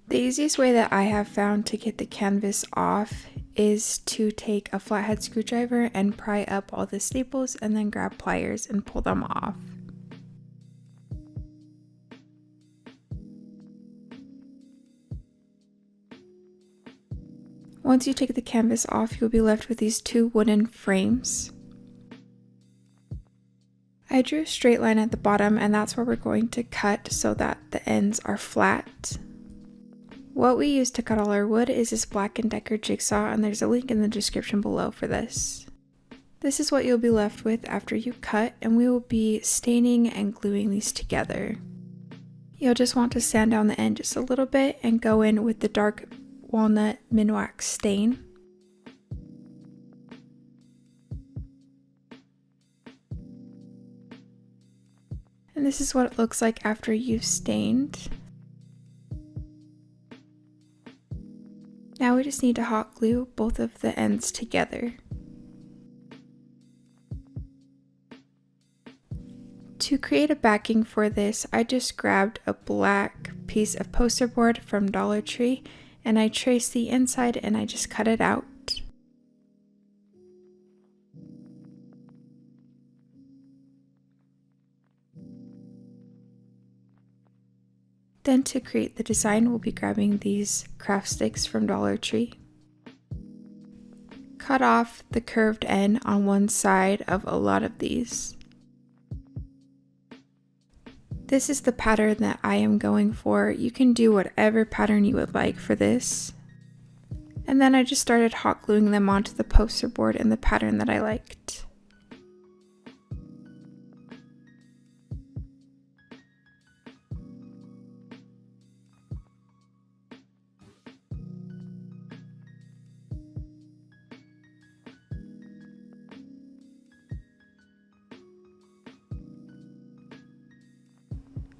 The easiest way that I have found to get the canvas off is to take a flathead screwdriver and pry up all the staples, and then grab pliers and pull them off. Once you take the canvas off, you'll be left with these 2 wooden frames. I drew a straight line at the bottom, and that's where we're going to cut so that the ends are flat. What we use to cut all our wood is this Black & Decker jigsaw, and there's a link in the description below for this. This is what you'll be left with after you cut, and we will be staining and gluing these together. You'll just want to sand down the end just a little bit and go in with the dark walnut minwax stain. And this is what it looks like after you've stained. Now we just need to hot glue both of the ends together. To create a backing for this, I just grabbed a black piece of poster board from Dollar Tree, and I traced the inside and I just cut it out. Then to create the design, we'll be grabbing these craft sticks from Dollar Tree. Cut off the curved end on one side of a lot of these. This is the pattern that I am going for. You can do whatever pattern you would like for this. And then I just started hot gluing them onto the poster board in the pattern that I liked.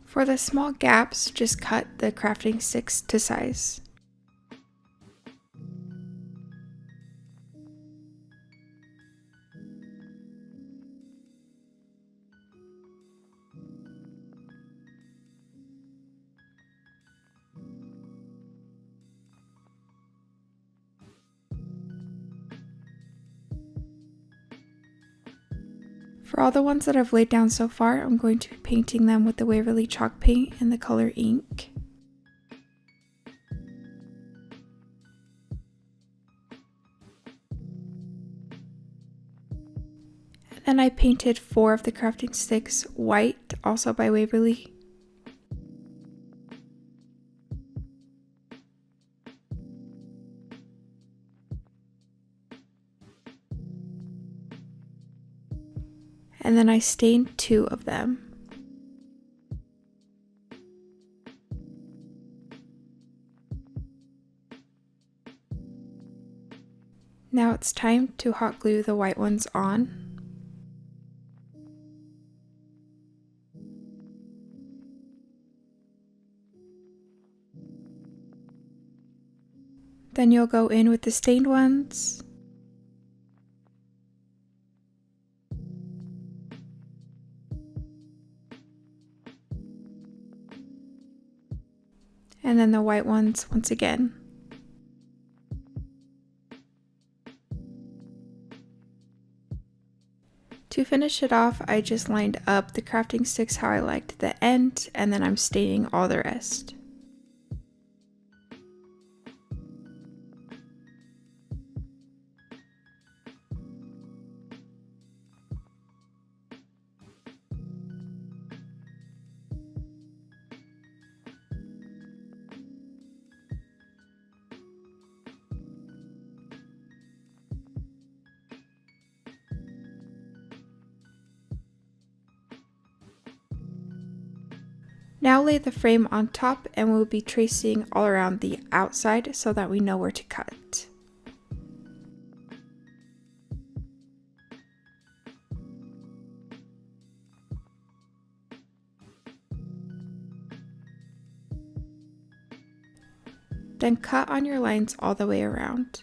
For the small gaps, just cut the crafting sticks to size. For all the ones that I've laid down so far, I'm going to be painting them with the Waverly chalk paint in the color ink. Then I painted 4 of the crafting sticks white, also by Waverly. And then I stained 2 of them. Now it's time to hot glue the white ones on. Then you'll go in with the stained ones. And then the white ones once again. To finish it off, I just lined up the crafting sticks how I liked the end, and then I'm staining all the rest. Now lay the frame on top and we'll be tracing all around the outside so that we know where to cut. Then cut on your lines all the way around.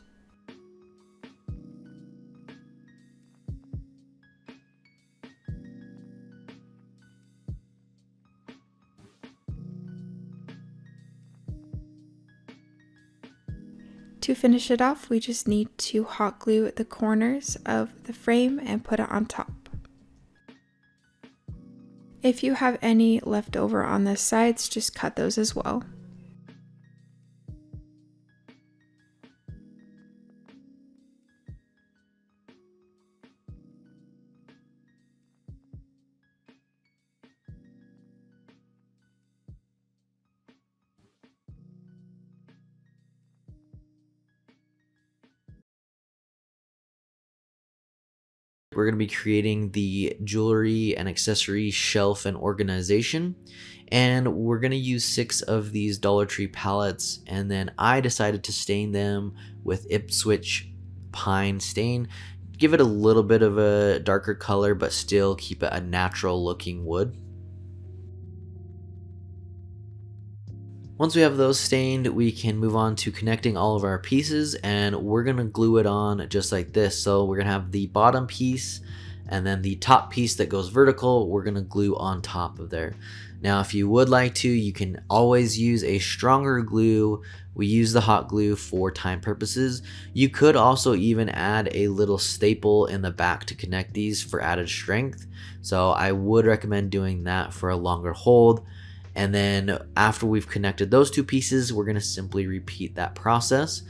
To finish it off, we just need to hot glue the corners of the frame and put it on top. If you have any left over on the sides, just cut those as well. We're going to be creating the jewelry and accessory shelf and organization, and we're going to use 6 of these Dollar Tree palettes, and then I decided to stain them with Ipswich pine stain. Give it a little bit of a darker color but still keep it a natural looking wood. Once we have those stained, we can move on to connecting all of our pieces, and we're going to glue it on just like this. So we're going to have the bottom piece and then the top piece that goes vertical, we're going to glue on top of there. Now, if you would like to, you can always use a stronger glue. We use the hot glue for time purposes. You could also even add a little staple in the back to connect these for added strength. So I would recommend doing that for a longer hold. And then after we've connected those 2 pieces, we're going to simply repeat that process.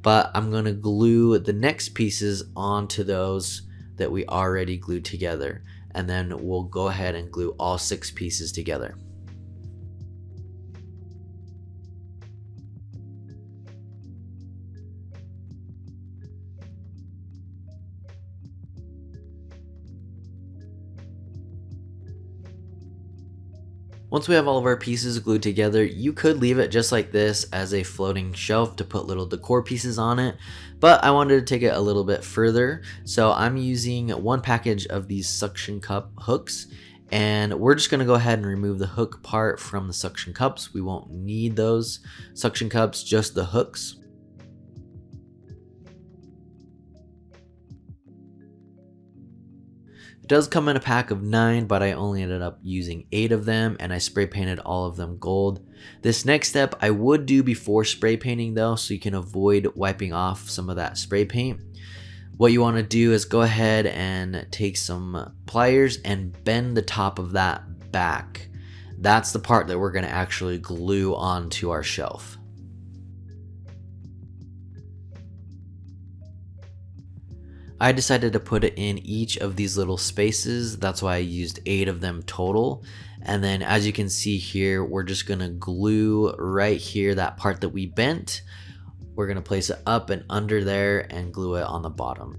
But I'm going to glue the next pieces onto those that we already glued together. And then we'll go ahead and glue all 6 pieces together. Once we have all of our pieces glued together, you could leave it just like this as a floating shelf to put little decor pieces on it, but I wanted to take it a little bit further, so I'm using 1 package of these suction cup hooks, and we're just going to go ahead and remove the hook part from the suction cups. We won't need those suction cups, just the hooks. It does come in a pack of 9, but I only ended up using 8 of them, and I spray painted all of them gold. This next step I would do before spray painting though, so you can avoid wiping off some of that spray paint. What you want to do is go ahead and take some pliers and bend the top of that back. That's the part that we're going to actually glue onto our shelf. I decided to put it in each of these little spaces. That's why I used 8 of them total. And then as you can see here, we're just gonna glue right here, that part that we bent. We're gonna place it up and under there and glue it on the bottom.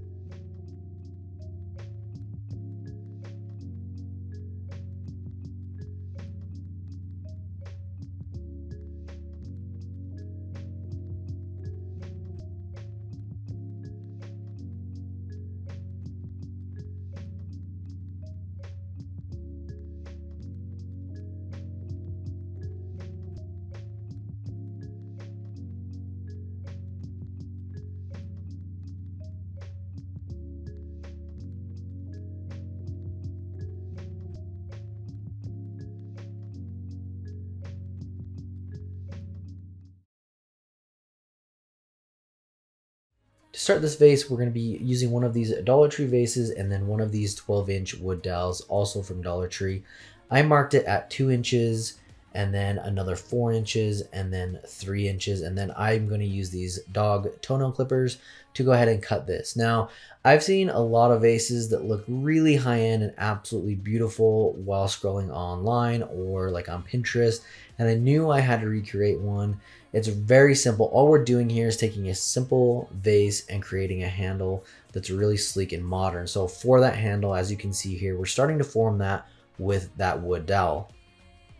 To start this vase, we're going to be using one of these Dollar Tree vases and then one of these 12-inch wood dowels, also from Dollar Tree. I marked it at 2 inches and then another 4 inches and then 3 inches. And then I'm going to use these dog toenail clippers to go ahead and cut this. Now, I've seen a lot of vases that look really high-end and absolutely beautiful while scrolling online or like on Pinterest, and I knew I had to recreate one. It's very simple. All we're doing here is taking a simple vase and creating a handle that's really sleek and modern. So for that handle, as you can see here, we're starting to form that with that wood dowel.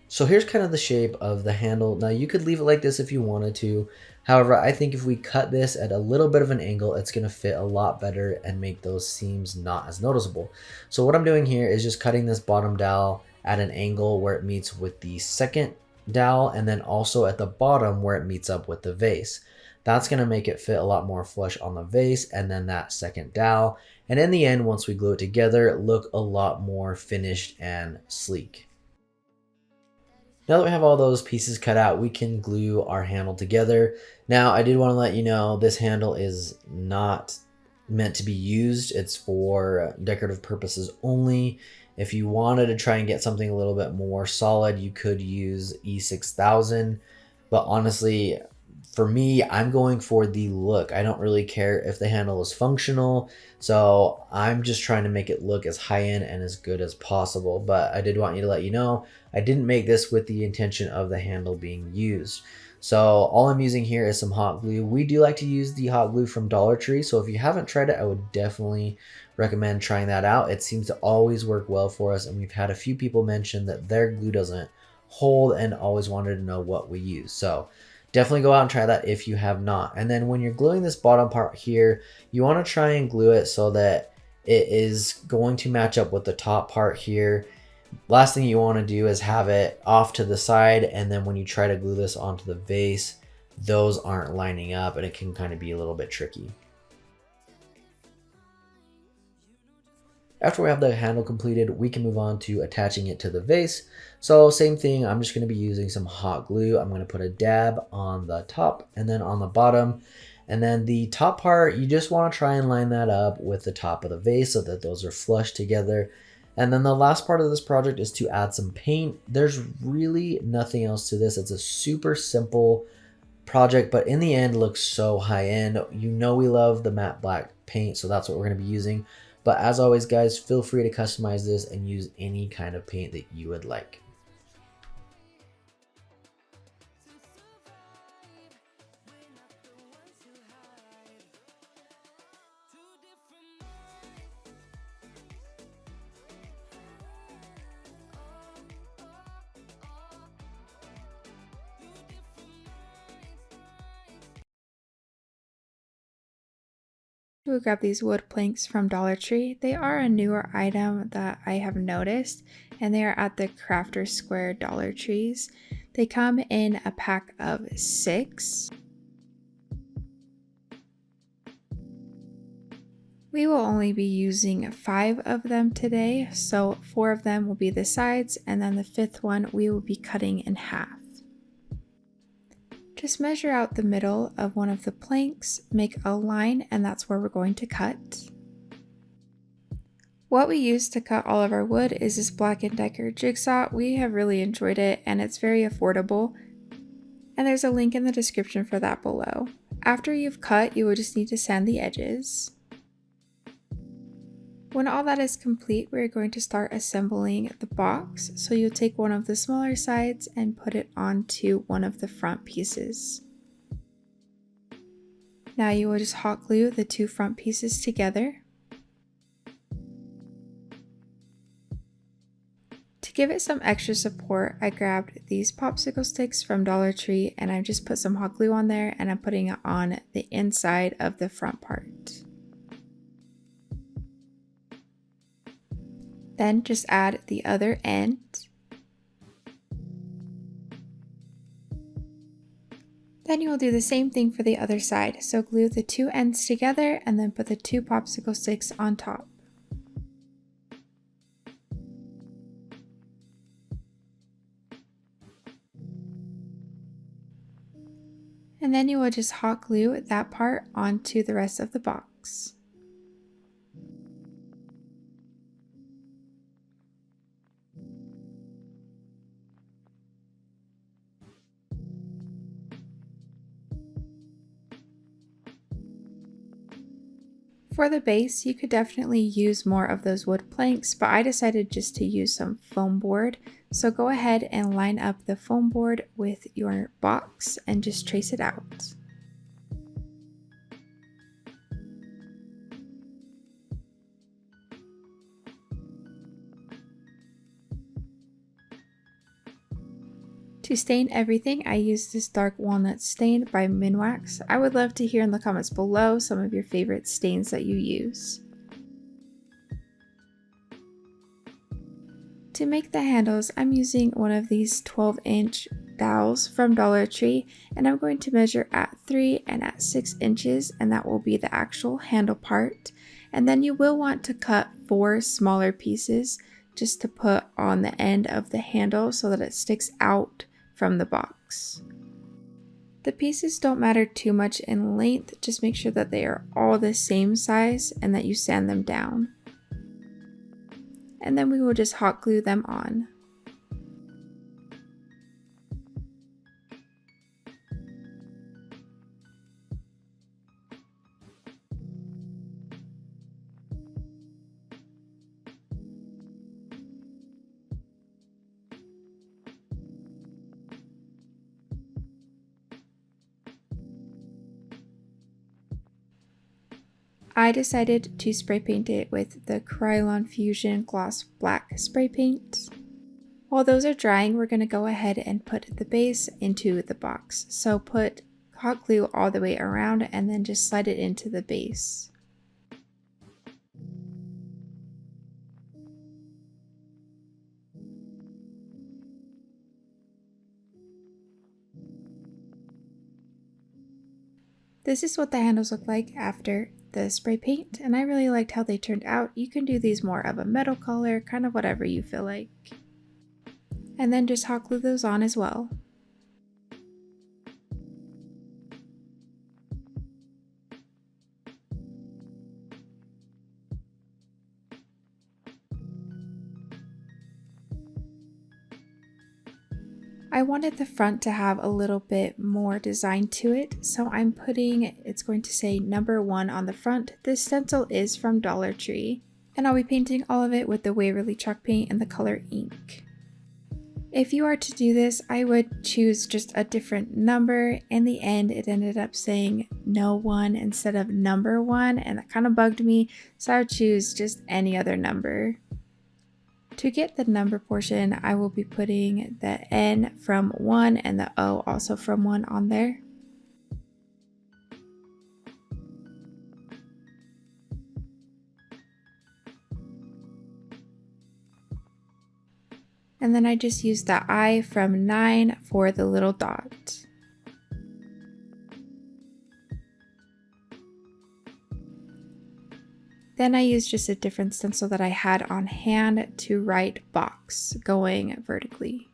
So here's kind of the shape of the handle. Now you could leave it like this if you wanted to. However, I think if we cut this at a little bit of an angle, it's going to fit a lot better and make those seams not as noticeable. So what I'm doing here is just cutting this bottom dowel at an angle where it meets with the second dowel, and then also at the bottom where it meets up with the vase. That's going to make it fit a lot more flush on the vase and then that second dowel. And in the end, once we glue it together, look a lot more finished and sleek. Now that we have all those pieces cut out, we can glue our handle together. Now, I did want to let you know this handle is not meant to be used. It's for decorative purposes only. If you wanted to try and get something a little bit more solid, you could use E6000. But honestly, for me, I'm going for the look. I don't really care if the handle is functional. So I'm just trying to make it look as high-end and as good as possible. But I did want you to let you know, I didn't make this with the intention of the handle being used. So all I'm using here is some hot glue. We do like to use the hot glue from Dollar Tree. So if you haven't tried it, I would definitely recommend trying that out. It seems to always work well for us. And we've had a few people mention that their glue doesn't hold and always wanted to know what we use. So definitely go out and try that if you have not. And then when you're gluing this bottom part here, you want to try and glue it so that it is going to match up with the top part here. Last thing you want to do is have it off to the side, and then when you try to glue this onto the vase, those aren't lining up and it can kind of be a little bit tricky. After we have the handle completed, we can move on to attaching it to the vase. So same thing, I'm just going to be using some hot glue. I'm going to put a dab on the top and then on the bottom. And then the top part, you just want to try and line that up with the top of the vase so that those are flush together. And then the last part of this project is to add some paint. There's really nothing else to this. It's a super simple project, but in the end looks so high end. You know we love the matte black paint, so that's what we're going to be using. But as always, guys, feel free to customize this and use any kind of paint that you would like. We grab these wood planks from Dollar Tree. They are a newer item that I have noticed, and they are at the Crafter Square Dollar Trees. They come in a pack of 6. We will only be using 5 of them today, so 4 of them will be the sides, and then the 5th one we will be cutting in half. Just measure out the middle of one of the planks, make a line, and that's where we're going to cut. What we use to cut all of our wood is this Black & Decker jigsaw. We have really enjoyed it and it's very affordable. And there's a link in the description for that below. After you've cut, you will just need to sand the edges. When all that is complete, we're going to start assembling the box. So you'll take one of the smaller sides and put it onto one of the front pieces. Now you will just hot glue the two front pieces together. To give it some extra support, I grabbed these popsicle sticks from Dollar Tree and I just put some hot glue on there and I'm putting it on the inside of the front part. Then just add the other end. Then you will do the same thing for the other side. So glue the two ends together and then put the two popsicle sticks on top. And then you will just hot glue that part onto the rest of the box. For the base, you could definitely use more of those wood planks, but I decided just to use some foam board. So go ahead and line up the foam board with your box and just trace it out. To stain everything, I used this dark walnut stain by Minwax. I would love to hear in the comments below some of your favorite stains that you use. To make the handles, I'm using one of these 12-inch dowels from Dollar Tree, and I'm going to measure at 3 and at 6 inches, and that will be the actual handle part. And then you will want to cut 4 smaller pieces just to put on the end of the handle so that it sticks out from the box. The pieces don't matter too much in length, just make sure that they are all the same size and that you sand them down. And then we will just hot glue them on. I decided to spray paint it with the Krylon Fusion Gloss Black spray paint. While those are drying, we're going to go ahead and put the base into the box. So put hot glue all the way around and then just slide it into the base. This is what the handles look like after the spray paint, and I really liked how they turned out. You can do these more of a metal color, kind of whatever you feel like. And then just hot glue those on as well. I wanted the front to have a little bit more design to it, so I'm putting, it's going to say number 1 on the front. This stencil is from Dollar Tree, and I'll be painting all of it with the Waverly chalk paint and the color ink. If you are to do this, I would choose just a different number. In the end, it ended up saying no 1 instead of number 1, and that kind of bugged me, so I would choose just any other number. To get the number portion, I will be putting the N from 1 and the O also from 1 on there. And then I just used the I from 9 for the little dot. Then I used just a different stencil that I had on hand to write box going vertically.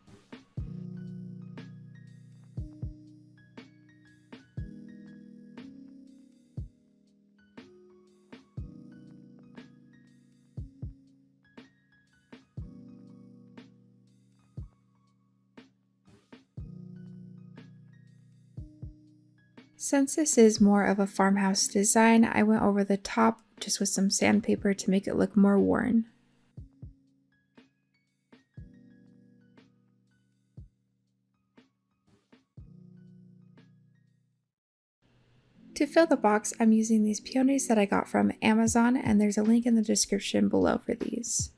Since this is more of a farmhouse design, I went over the top just with some sandpaper to make it look more worn. To fill the box, I'm using these peonies that I got from Amazon, and there's a link in the description below for these.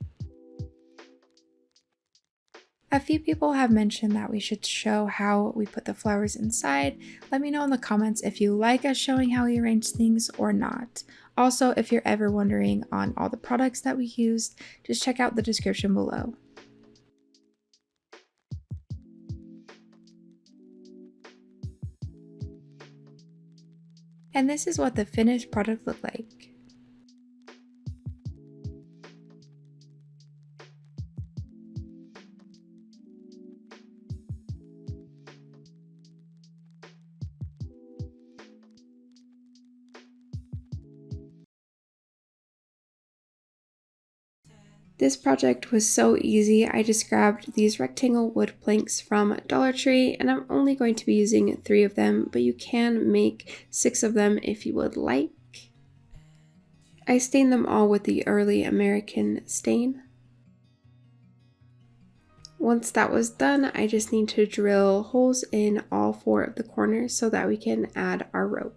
A few people have mentioned that we should show how we put the flowers inside. Let me know in the comments if you like us showing how we arrange things or not. Also, if you're ever wondering on all the products that we used, just check out the description below. And this is what the finished product looked like. This project was so easy. I just grabbed these rectangle wood planks from Dollar Tree, and I'm only going to be using 3 of them, but you can make 6 of them if you would like. I stained them all with the early American stain. Once that was done, I just need to drill holes in all 4 of the corners so that we can add our rope.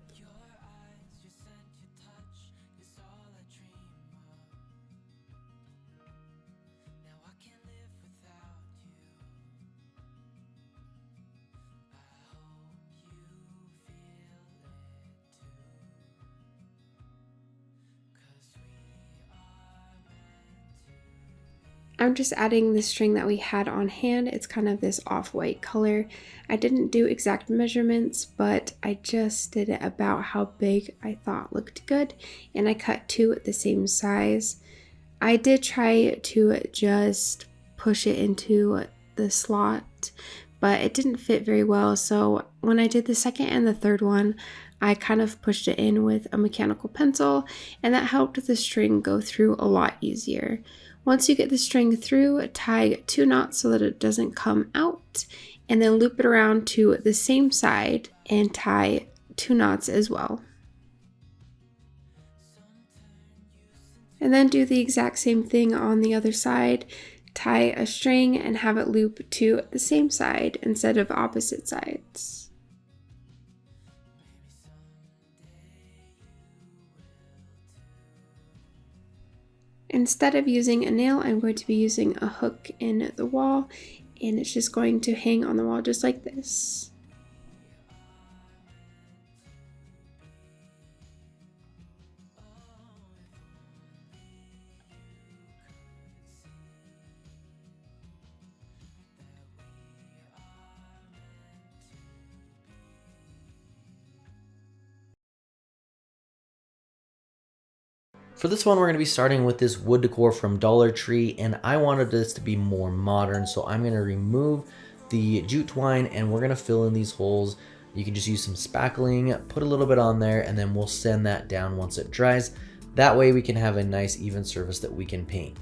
I'm just adding the string that we had on hand. It's kind of this off-white color. I didn't do exact measurements, but I just did it about how big I thought looked good, and I cut 2 the same size. I did try to just push it into the slot, but it didn't fit very well, so when I did the second and the third one, I kind of pushed it in with a mechanical pencil, and that helped the string go through a lot easier. Once you get the string through, tie 2 knots so that it doesn't come out, and then loop it around to the same side and tie 2 knots as well. And then do the exact same thing on the other side. Tie a string and have it loop to the same side instead of opposite sides. Instead of using a nail, I'm going to be using a hook in the wall, and it's just going to hang on the wall just like this. For this one, we're going to be starting with this wood decor from Dollar Tree, and I wanted this to be more modern, so I'm going to remove the jute twine and we're going to fill in these holes. You can just use some spackling, put a little bit on there, and then we'll sand that down once it dries. That way we can have a nice even surface that we can paint.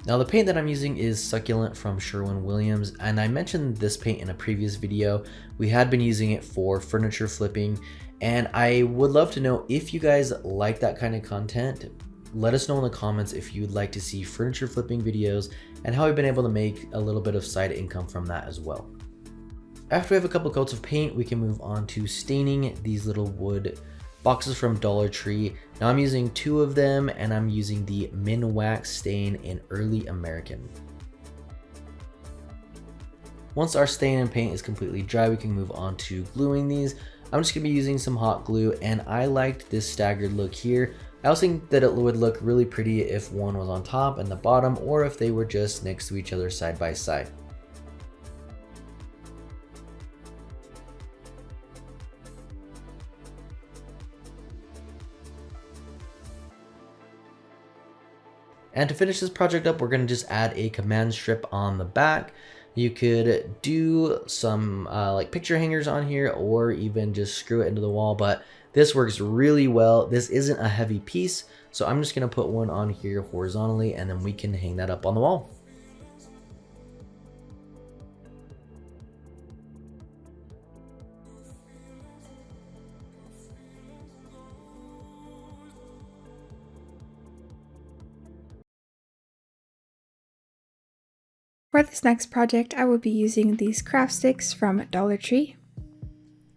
Now the paint that I'm using is Succulent from Sherwin-Williams, and I mentioned this paint in a previous video. We had been using it for furniture flipping, and I would love to know if you guys like that kind of content. Let us know in the comments if you'd like to see furniture flipping videos and how we've been able to make a little bit of side income from that as well. After we have a couple coats of paint, we can move on to staining these little wood boxes from Dollar Tree. Now I'm using 2 of them, and I'm using the Min Wax stain in Early American. Once our stain and paint is completely dry, we can move on to gluing these. I'm just going to be using some hot glue, and I liked this staggered look here. I also think that it would look really pretty if one was on top and the bottom, or if they were just next to each other side by side. And to finish this project up, we're going to just add a command strip on the back. You could do some like picture hangers on here, or even just screw it into the wall, but this works really well. This isn't a heavy piece, so I'm just going to put one on here horizontally, and then we can hang that up on the wall. For this next project, I will be using these craft sticks from Dollar Tree.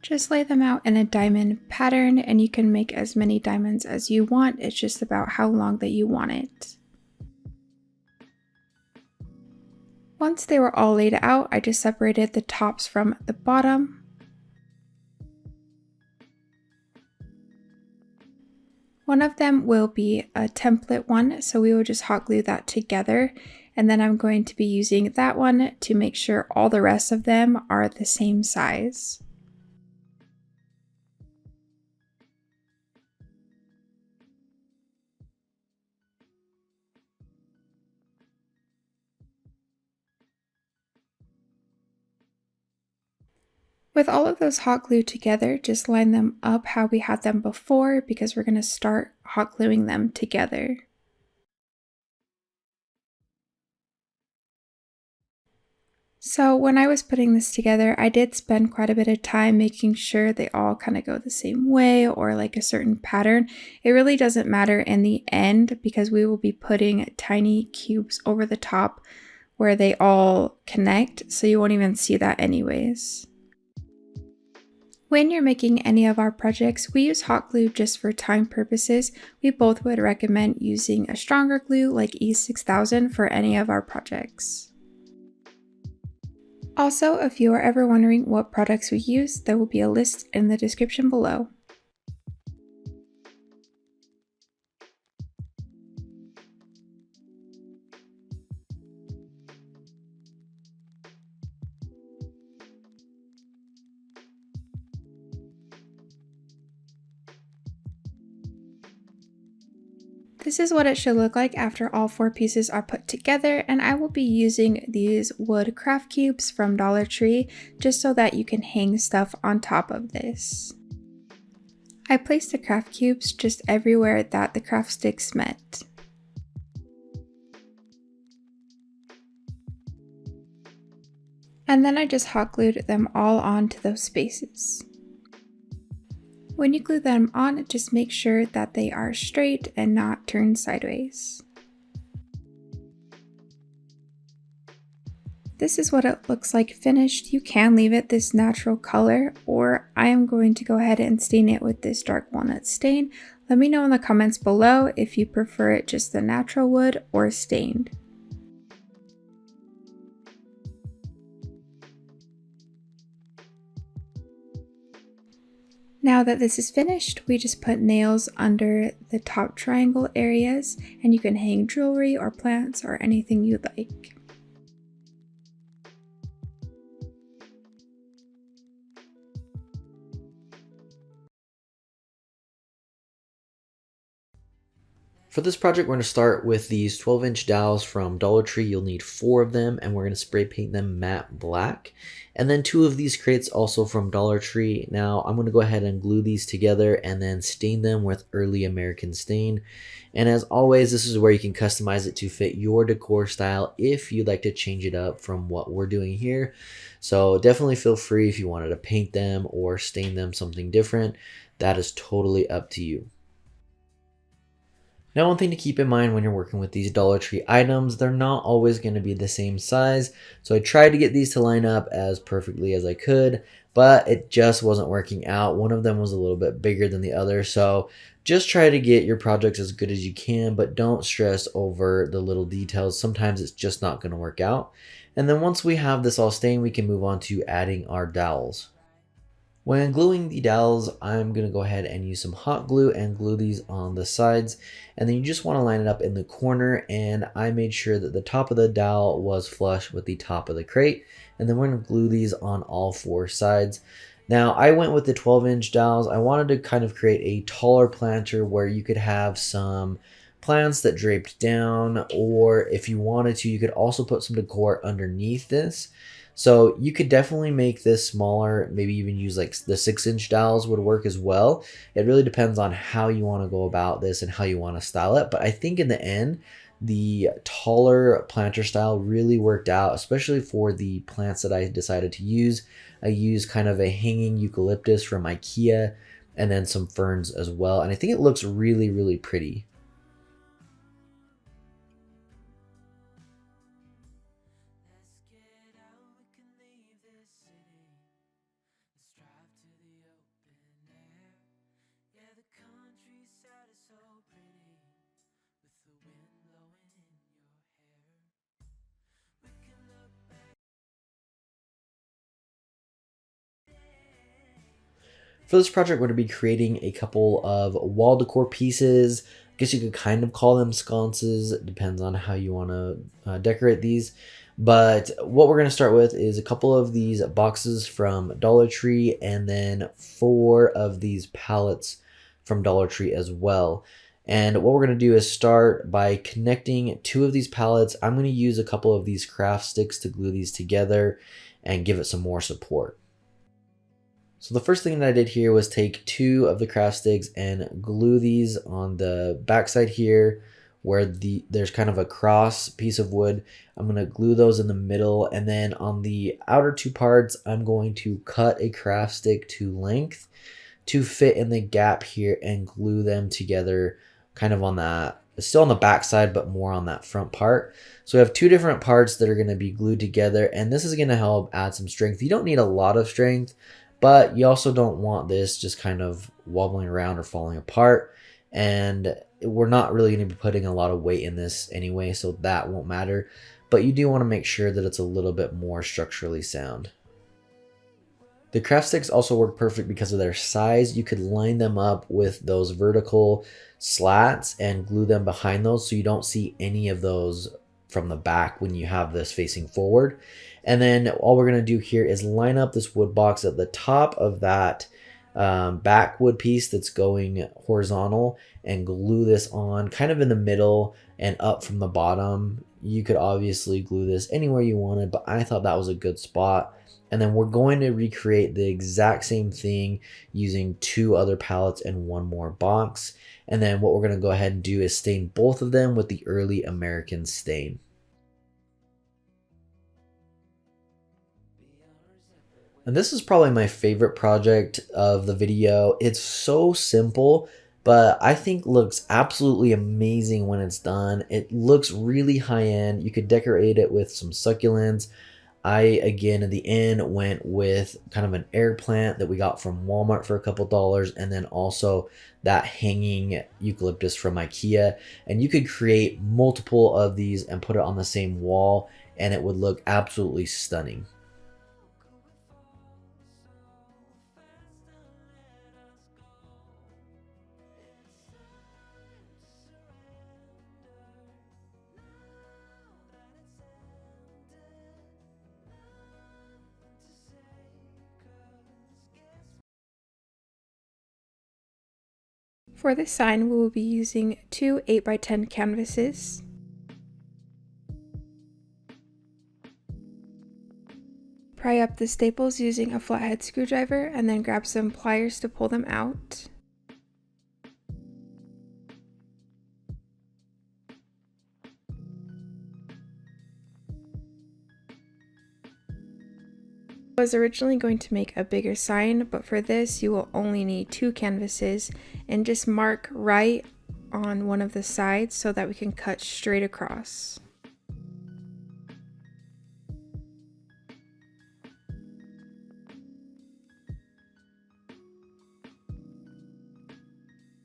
Just lay them out in a diamond pattern and you can make as many diamonds as you want. It's just about how long that you want it. Once they were all laid out, I just separated the tops from the bottom. One of them will be a template one, so we will just hot glue that together. And then I'm going to be using that one to make sure all the rest of them are the same size. With all of those hot glued together, just line them up how we had them before because we're going to start hot gluing them together. So when I was putting this together, I did spend quite a bit of time making sure they all kind of go the same way or like a certain pattern. It really doesn't matter in the end because we will be putting tiny cubes over the top where they all connect, so you won't even see that anyways. When you're making any of our projects, we use hot glue just for time purposes. We both would recommend using a stronger glue like E6000 for any of our projects. Also, if you are ever wondering what products we use, there will be a list in the description below. This is what it should look like after all 4 pieces are put together, and I will be using these wood craft cubes from Dollar Tree just so that you can hang stuff on top of this. I placed the craft cubes just everywhere that the craft sticks met. And then I just hot glued them all onto those spaces. When you glue them on, just make sure that they are straight and not turned sideways. This is what it looks like finished. You can leave it this natural color, or I am going to go ahead and stain it with this dark walnut stain. Let me know in the comments below if you prefer it just the natural wood or stained. Now that this is finished, we just put nails under the top triangle areas, and you can hang jewelry or plants or anything you like. For this project, we're going to start with these 12-inch dowels from Dollar Tree. You'll need 4 of them, and we're going to spray paint them matte black. And then 2 of these crates also from Dollar Tree. Now, I'm going to go ahead and glue these together and then stain them with early American stain. And as always, this is where you can customize it to fit your decor style if you'd like to change it up from what we're doing here. So definitely feel free if you wanted to paint them or stain them something different. That is totally up to you. Now, one thing to keep in mind when you're working with these Dollar Tree items, they're not always going to be the same size. So I tried to get these to line up as perfectly as I could, but it just wasn't working out. One of them was a little bit bigger than the other. So just try to get your projects as good as you can, but don't stress over the little details. Sometimes it's just not going to work out. And then once we have this all stained, we can move on to adding our dowels. When gluing the dowels, I'm going to go ahead and use some hot glue and glue these on the sides. And then you just want to line it up in the corner, and I made sure that the top of the dowel was flush with the top of the crate. And then we're going to glue these on all 4 sides. Now, I went with the 12-inch dowels. I wanted to kind of create a taller planter where you could have some plants that draped down, or if you wanted to, you could also put some decor underneath this. So you could definitely make this smaller, maybe even use like the 6-inch dowels would work as well. It really depends on how you want to go about this and how you want to style it. But I think in the end, the taller planter style really worked out, especially for the plants that I decided to use. I used kind of a hanging eucalyptus from IKEA and then some ferns as well. And I think it looks really, really pretty. For this project, we're going to be creating a couple of wall decor pieces. I guess you could kind of call them sconces. It depends on how you want to decorate these. But what we're going to start with is a couple of these boxes from Dollar Tree and then 4 of these pallets from Dollar Tree as well. And what we're going to do is start by connecting 2 of these pallets. I'm going to use a couple of these craft sticks to glue these together and give it some more support. So the first thing that I did here was take 2 of the craft sticks and glue these on the backside here where there's kind of a cross piece of wood. I'm going to glue those in the middle, and then on the outer 2 parts I'm going to cut a craft stick to length to fit in the gap here and glue them together kind of on that, still on the back side but more on that front part. So we have 2 different parts that are going to be glued together, and this is going to help add some strength. You don't need a lot of strength, but you also don't want this just kind of wobbling around or falling apart. And we're not really going to be putting a lot of weight in this anyway, so that won't matter. But you do want to make sure that it's a little bit more structurally sound. The craft sticks also work perfect because of their size. You could line them up with those vertical slats and glue them behind those so you don't see any of those from the back when you have this facing forward. And then all we're going to do here is line up this wood box at the top of that back wood piece that's going horizontal and glue this on kind of in the middle and up from the bottom. You could obviously glue this anywhere you wanted, but I thought that was a good spot. And then we're going to recreate the exact same thing using 2 other pallets and 1 more box. And then what we're going to go ahead and do is stain both of them with the early American stain. And this is probably my favorite project of the video. It's so simple, but I think looks absolutely amazing when it's done. It looks really high end. You could decorate it with some succulents. I, again, at the end, went with kind of an air plant that we got from Walmart for a couple dollars, and then also that hanging eucalyptus from IKEA. And you could create multiple of these and put it on the same wall, and it would look absolutely stunning. For this sign, we will be using 2 8x10 canvases. Pry up the staples using a flathead screwdriver and then grab some pliers to pull them out. I was originally going to make a bigger sign, but for this you will only need 2 canvases, and just mark right on one of the sides so that we can cut straight across.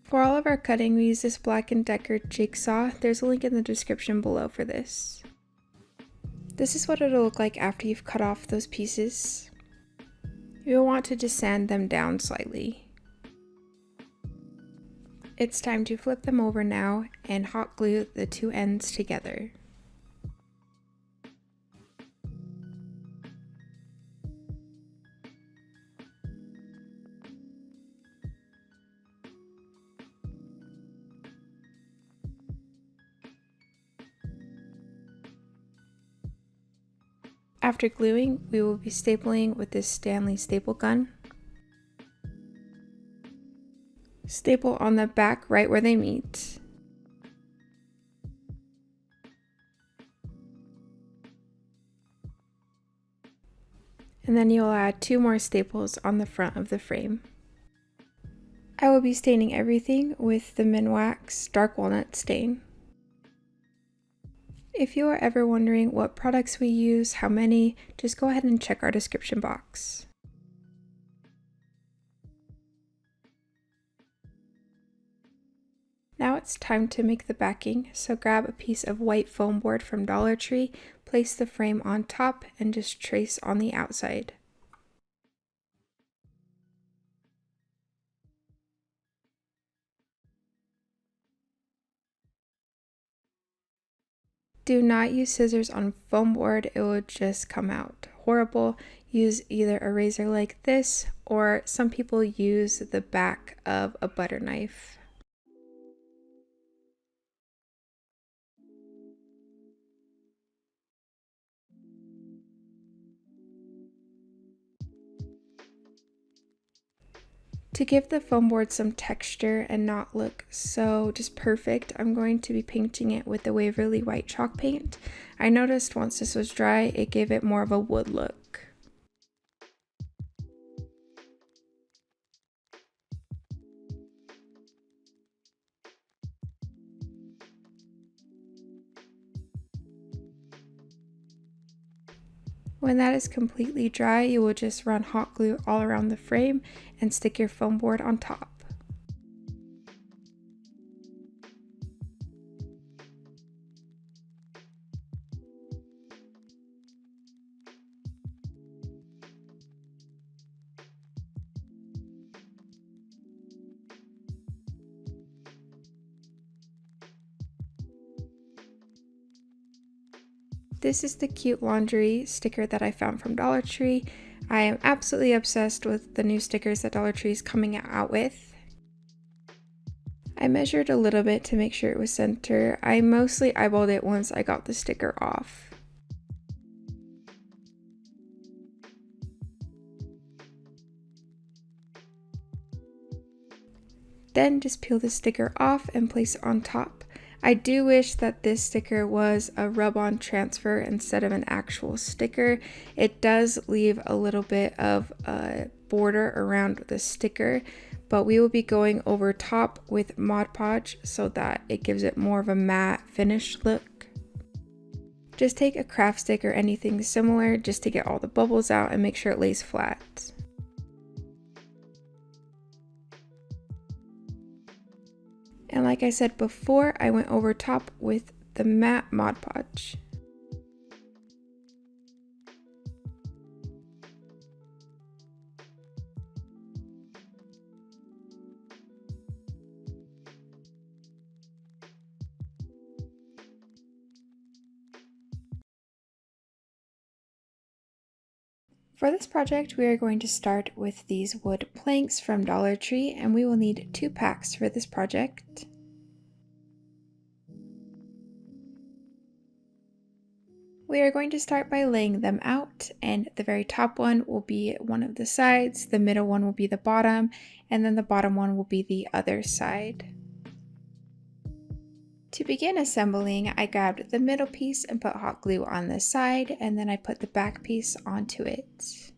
For all of our cutting, we use this Black & Decker jigsaw. There's a link in the description below for this. This is what it'll look like after you've cut off those pieces. You'll want to just sand them down slightly. It's time to flip them over now and hot glue the 2 ends together. After gluing, we will be stapling with this Stanley staple gun. Staple on the back right where they meet. And then you'll add 2 more staples on the front of the frame. I will be staining everything with the Minwax Dark Walnut stain. If you are ever wondering what products we use, how many, just go ahead and check our description box. Now it's time to make the backing, so grab a piece of white foam board from Dollar Tree, place the frame on top, and just trace on the outside. Do not use scissors on foam board, it will just come out horrible. Use either a razor like this, or some people use the back of a butter knife. To give the foam board some texture and not look so just perfect, I'm going to be painting it with the Waverly White chalk paint. I noticed once this was dry, it gave it more of a wood look. When that is completely dry, you will just run hot glue all around the frame and stick your foam board on top. This is the cute laundry sticker that I found from Dollar Tree. I am absolutely obsessed with the new stickers that Dollar Tree is coming out with. I measured a little bit to make sure it was center. I mostly eyeballed it once I got the sticker off. Then just peel the sticker off and place it on top. I do wish that this sticker was a rub-on transfer instead of an actual sticker. It does leave a little bit of a border around the sticker, but we will be going over top with Mod Podge so that it gives it more of a matte finished look. Just take a craft stick or anything similar just to get all the bubbles out and make sure it lays flat. And like I said before, I went over top with the matte Mod Podge. For this project, we are going to start with these wood planks from Dollar Tree, and we will need 2 packs for this project. We are going to start by laying them out, and the very top one will be one of the sides, the middle one will be the bottom, and then the bottom one will be the other side. To begin assembling, I grabbed the middle piece and put hot glue on the side, and then I put the back piece onto it.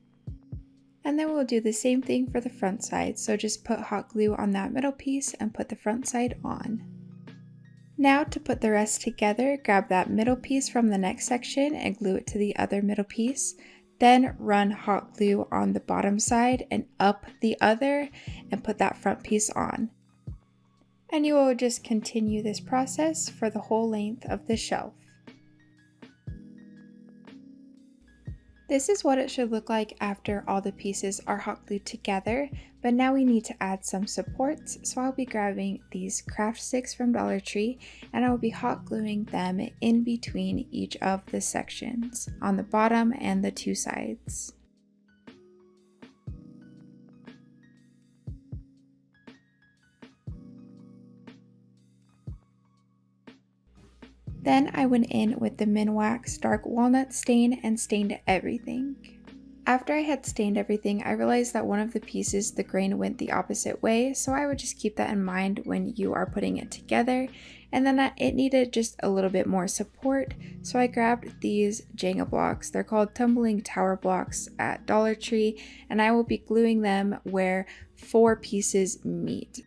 And then we'll do the same thing for the front side, so just put hot glue on that middle piece and put the front side on. Now to put the rest together, grab that middle piece from the next section and glue it to the other middle piece. Then run hot glue on the bottom side and up the other and put that front piece on. And you will just continue this process for the whole length of the shelf. This is what it should look like after all the pieces are hot glued together, but now we need to add some supports, so I'll be grabbing these craft sticks from Dollar Tree and I will be hot gluing them in between each of the sections, on the bottom and the 2 sides. Then I went in with the Minwax Dark Walnut stain and stained everything. After I had stained everything, I realized that one of the pieces, the grain went the opposite way, so I would just keep that in mind when you are putting it together. And then it needed just a little bit more support, so I grabbed these Jenga blocks. They're called tumbling tower blocks at Dollar Tree, and I will be gluing them where 4 pieces meet.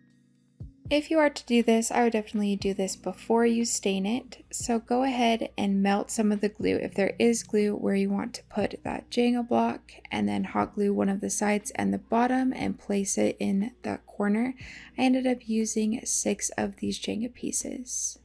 If you are to do this, I would definitely do this before you stain it. So go ahead and melt some of the glue if there is glue where you want to put that Jenga block, and then hot glue one of the sides and the bottom and place it in that corner. I ended up using 6 of these Jenga pieces.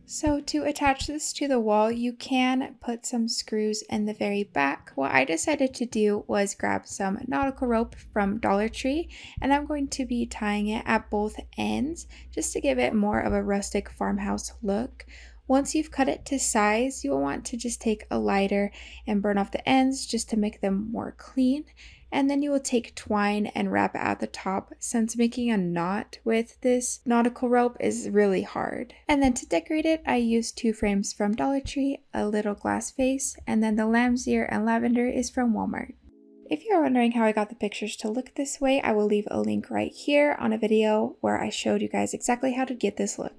So to attach this to the wall, you can put some screws in the very back. What I decided to do was grab some nautical rope from Dollar Tree, and I'm going to be tying it at both ends just to give it more of a rustic farmhouse look. Once you've cut it to size, you will want to just take a lighter and burn off the ends just to make them more clean. And then you will take twine and wrap it at the top, since making a knot with this nautical rope is really hard. And then to decorate it, I used 2 frames from Dollar Tree, a little glass vase, and then the lamb's ear and lavender is from Walmart. If you're wondering how I got the pictures to look this way, I will leave a link right here on a video where I showed you guys exactly how to get this look.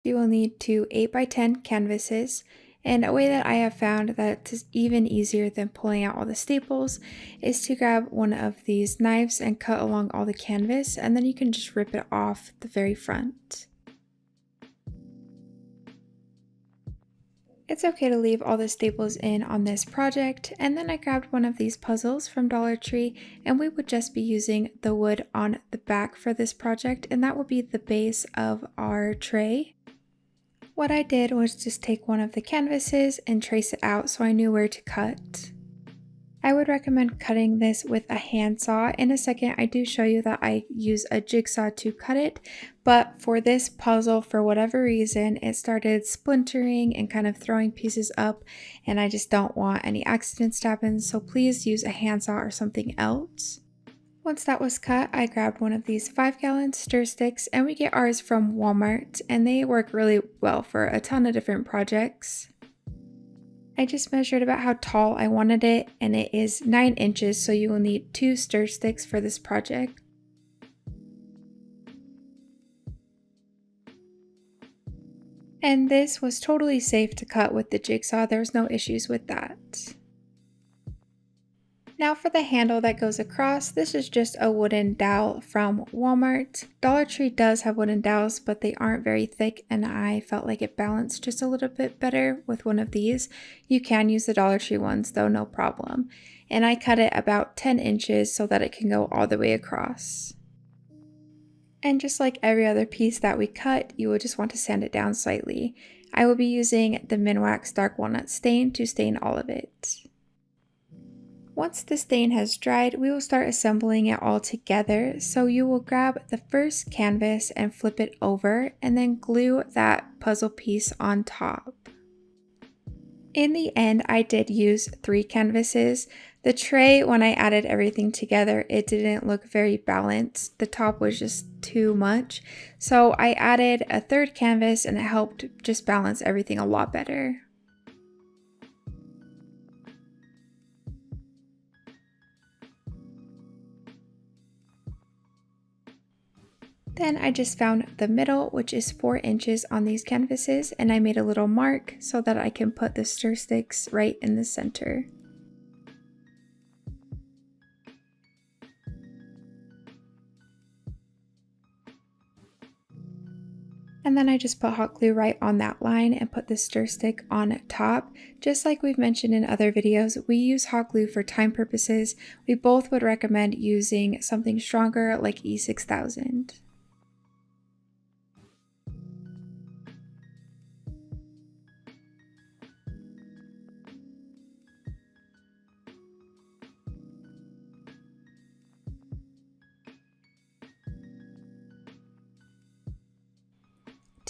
You will need 2 8x10 canvases, and a way that I have found that is even easier than pulling out all the staples is to grab one of these knives and cut along all the canvas, and then you can just rip it off the very front. It's okay to leave all the staples in on this project, and then I grabbed one of these puzzles from Dollar Tree, and we would just be using the wood on the back for this project, and that will be the base of our tray. What I did was just take one of the canvases and trace it out so I knew where to cut. I would recommend cutting this with a handsaw. In a second, I do show you that I use a jigsaw to cut it, but for this puzzle, for whatever reason, it started splintering and kind of throwing pieces up, and I just don't want any accidents to happen, so please use a handsaw or something else. Once that was cut, I grabbed one of these 5-gallon stir sticks, and we get ours from Walmart, and they work really well for a ton of different projects. I just measured about how tall I wanted it, and it is 9 inches, so you will need 2 stir sticks for this project. And this was totally safe to cut with the jigsaw, there was no issues with that. Now for the handle that goes across, this is just a wooden dowel from Walmart. Dollar Tree does have wooden dowels, but they aren't very thick, and I felt like it balanced just a little bit better with one of these. You can use the Dollar Tree ones though, no problem. And I cut it about 10 inches so that it can go all the way across. And just like every other piece that we cut, you will just want to sand it down slightly. I will be using the Minwax Dark Walnut stain to stain all of it. Once the stain has dried, we will start assembling it all together. So you will grab the first canvas and flip it over, and then glue that puzzle piece on top. In the end, I did use 3 canvases. The tray, when I added everything together, it didn't look very balanced. The top was just too much. So I added a 3rd canvas, and it helped just balance everything a lot better. Then I just found the middle, which is 4 inches on these canvases, and I made a little mark so that I can put the stir sticks right in the center. And then I just put hot glue right on that line and put the stir stick on top. Just like we've mentioned in other videos, we use hot glue for time purposes. We both would recommend using something stronger like E6000.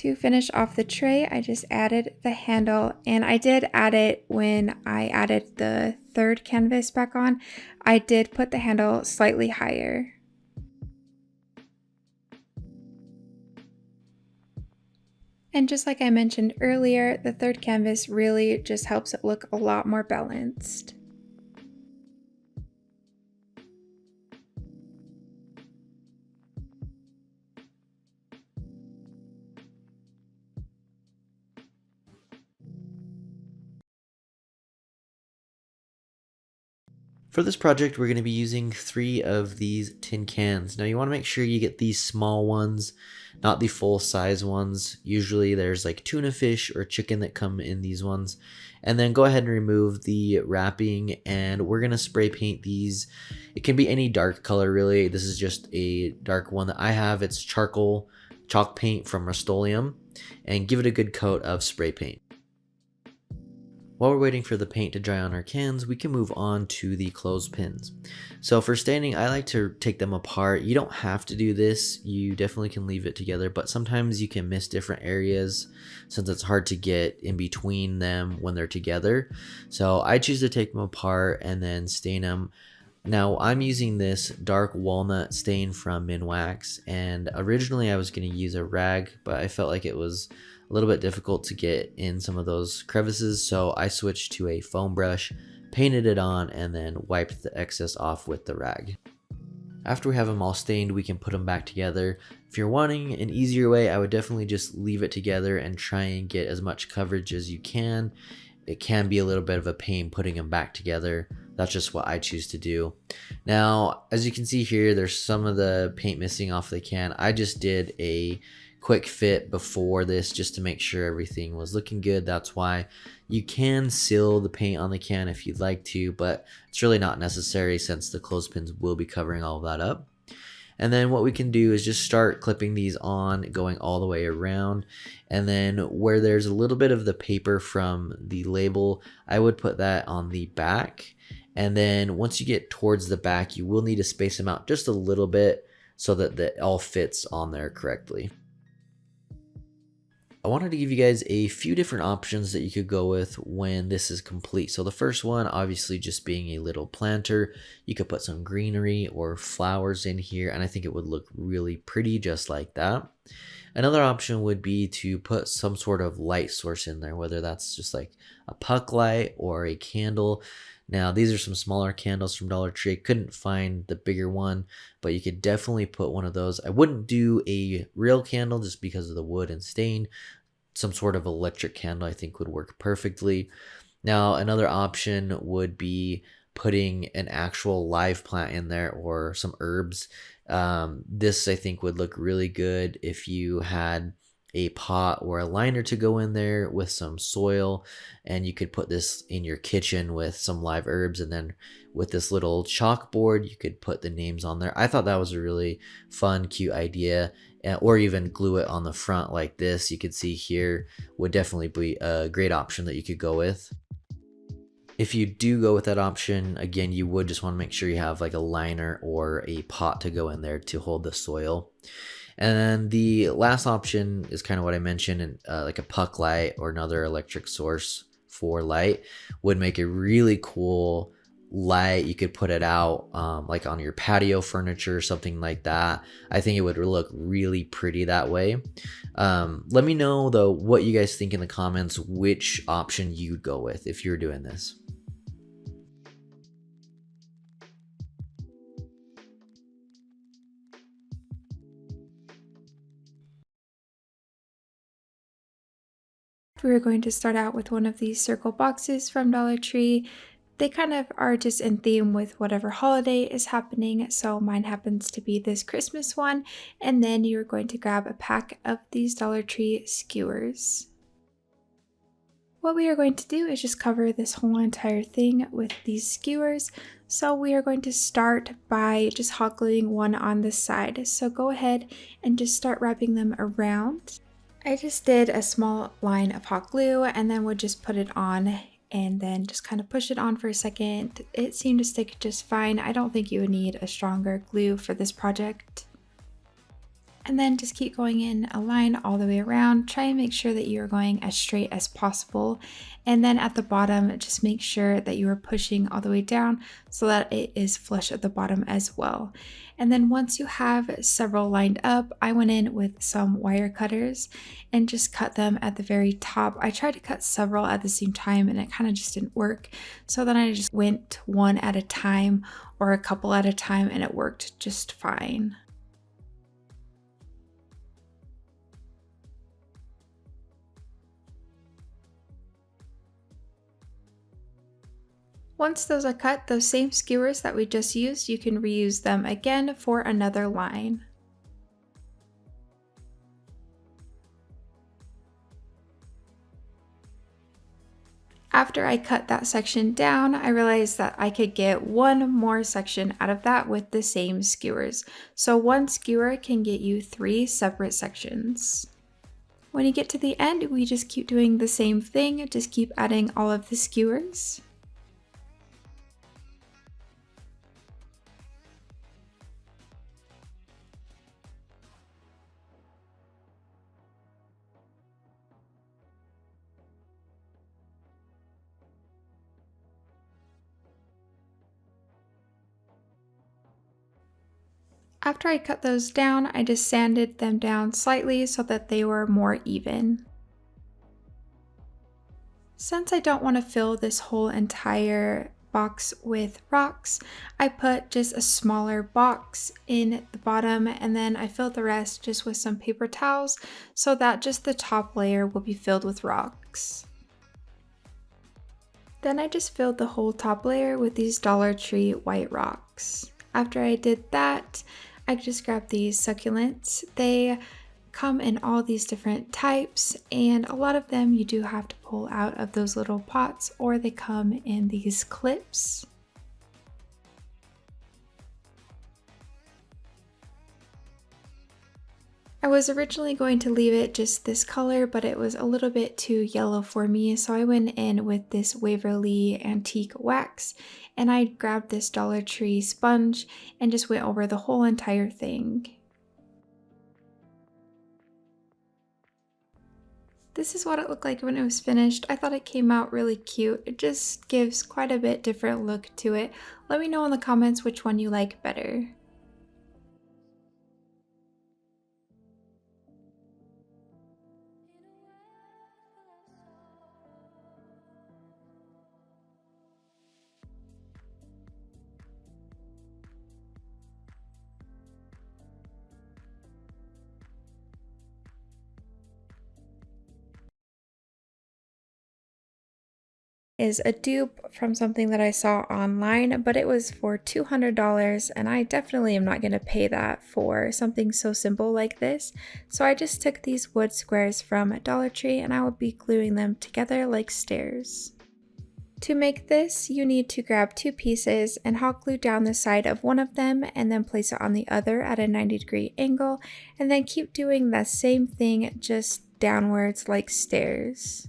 To finish off the tray, I just added the handle, and I did add it when I added the 3rd canvas back on. I did put the handle slightly higher. And just like I mentioned earlier, the 3rd canvas really just helps it look a lot more balanced. For this project, we're going to be using 3 of these tin cans. Now you want to make sure you get these small ones, not the full size ones. Usually there's like tuna fish or chicken that come in these ones. And then go ahead and remove the wrapping, and we're going to spray paint these. It can be any dark color really. This is just a dark one that I have. It's charcoal chalk paint from Rust-Oleum, and give it a good coat of spray paint. While we're waiting for the paint to dry on our cans, we can move on to the clothespins. So for staining, I like to take them apart. You don't have to do this, you definitely can leave it together, but sometimes you can miss different areas since it's hard to get in between them when they're together. So I choose to take them apart and then stain them. Now I'm using this dark walnut stain from Minwax, and originally I was going to use a rag, but I felt like it was a little bit difficult to get in some of those crevices, so I switched to a foam brush, painted it on, and then wiped the excess off with the rag. After we have them all stained, we can put them back together. If you're wanting an easier way, I would definitely just leave it together and try and get as much coverage as you can. It can be a little bit of a pain putting them back together. That's just what I choose to do. Now, as you can see here, there's some of the paint missing off the can. I just did a quick fit before this just to make sure everything was looking good. That's why you can seal the paint on the can if you'd like to, but it's really not necessary since the clothespins will be covering all of that up. And then what we can do is just start clipping these on, going all the way around. And then where there's a little bit of the paper from the label, I would put that on the back. And then once you get towards the back, you will need to space them out just a little bit so that it all fits on there correctly. I wanted to give you guys a few different options that you could go with when this is complete. So the first one, obviously just being a little planter. You could put some greenery or flowers in here, and I think it would look really pretty just like that. Another option would be to put some sort of light source in there, whether that's just like a puck light or a candle. Now, these are some smaller candles from Dollar Tree. I couldn't find the bigger one, but you could definitely put one of those. I wouldn't do a real candle just because of the wood and stain. Some sort of electric candle I think would work perfectly. Now, another option would be putting an actual live plant in there or some herbs. This I think would look really good if you had a pot or a liner to go in there with some soil, and you could put this in your kitchen with some live herbs, and then with this little chalkboard you could put the names on there. I thought that was a really fun, cute idea. Or even glue it on the front like this. You could see here would definitely be a great option that you could go with. If you do go with that option, again, you would just want to make sure you have like a liner or a pot to go in there to hold the soil. And then the last option is kind of what I mentioned, and like a puck light or another electric source for light would make a really cool light. You could put it out like on your patio furniture or something like that. I think it would look really pretty that way. Let me know though what you guys think in the comments, which option you'd go with if you're doing this. We're going to start out with one of these circle boxes from Dollar Tree. They kind of are just in theme with whatever holiday is happening, so mine happens to be this Christmas one. And then you're going to grab a pack of these Dollar Tree skewers. What we are going to do is just cover this whole entire thing with these skewers. So we are going to start by just hot gluing one on the side. So go ahead and just start wrapping them around. I just did a small line of hot glue and then would just put it on and then just kind of push it on for a second. It seemed to stick just fine. I don't think you would need a stronger glue for this project. And then just keep going in a line all the way around. Try and make sure that you are going as straight as possible. And then at the bottom, just make sure that you are pushing all the way down so that it is flush at the bottom as well. And then once you have several lined up, I went in with some wire cutters and just cut them at the very top. I tried to cut several at the same time and it kind of just didn't work. So then I just went one at a time or a couple at a time and it worked just fine. Once those are cut, those same skewers that we just used, you can reuse them again for another line. After I cut that section down, I realized that I could get one more section out of that with the same skewers. So one skewer can get you 3 separate sections. When you get to the end, we just keep doing the same thing, just keep adding all of the skewers. After I cut those down, I just sanded them down slightly so that they were more even. Since I don't want to fill this whole entire box with rocks, I put just a smaller box in the bottom and then I filled the rest just with some paper towels so that just the top layer will be filled with rocks. Then I just filled the whole top layer with these Dollar Tree white rocks. After I did that, I just grabbed these succulents. They come in all these different types, and a lot of them you do have to pull out of those little pots, or they come in these clips. I was originally going to leave it just this color, but it was a little bit too yellow for me, so I went in with this Waverly Antique Wax, and I grabbed this Dollar Tree sponge and just went over the whole entire thing. This is what it looked like when it was finished. I thought it came out really cute. It just gives quite a bit different look to it. Let me know in the comments which one you like better. Is a dupe from something that I saw online, but it was for $200 and I definitely am not going to pay that for something so simple like this. So I just took these wood squares from Dollar Tree and I will be gluing them together like stairs. To make this, you need to grab two pieces and hot glue down the side of one of them and then place it on the other at a 90-degree angle, and then keep doing that same thing just downwards like stairs.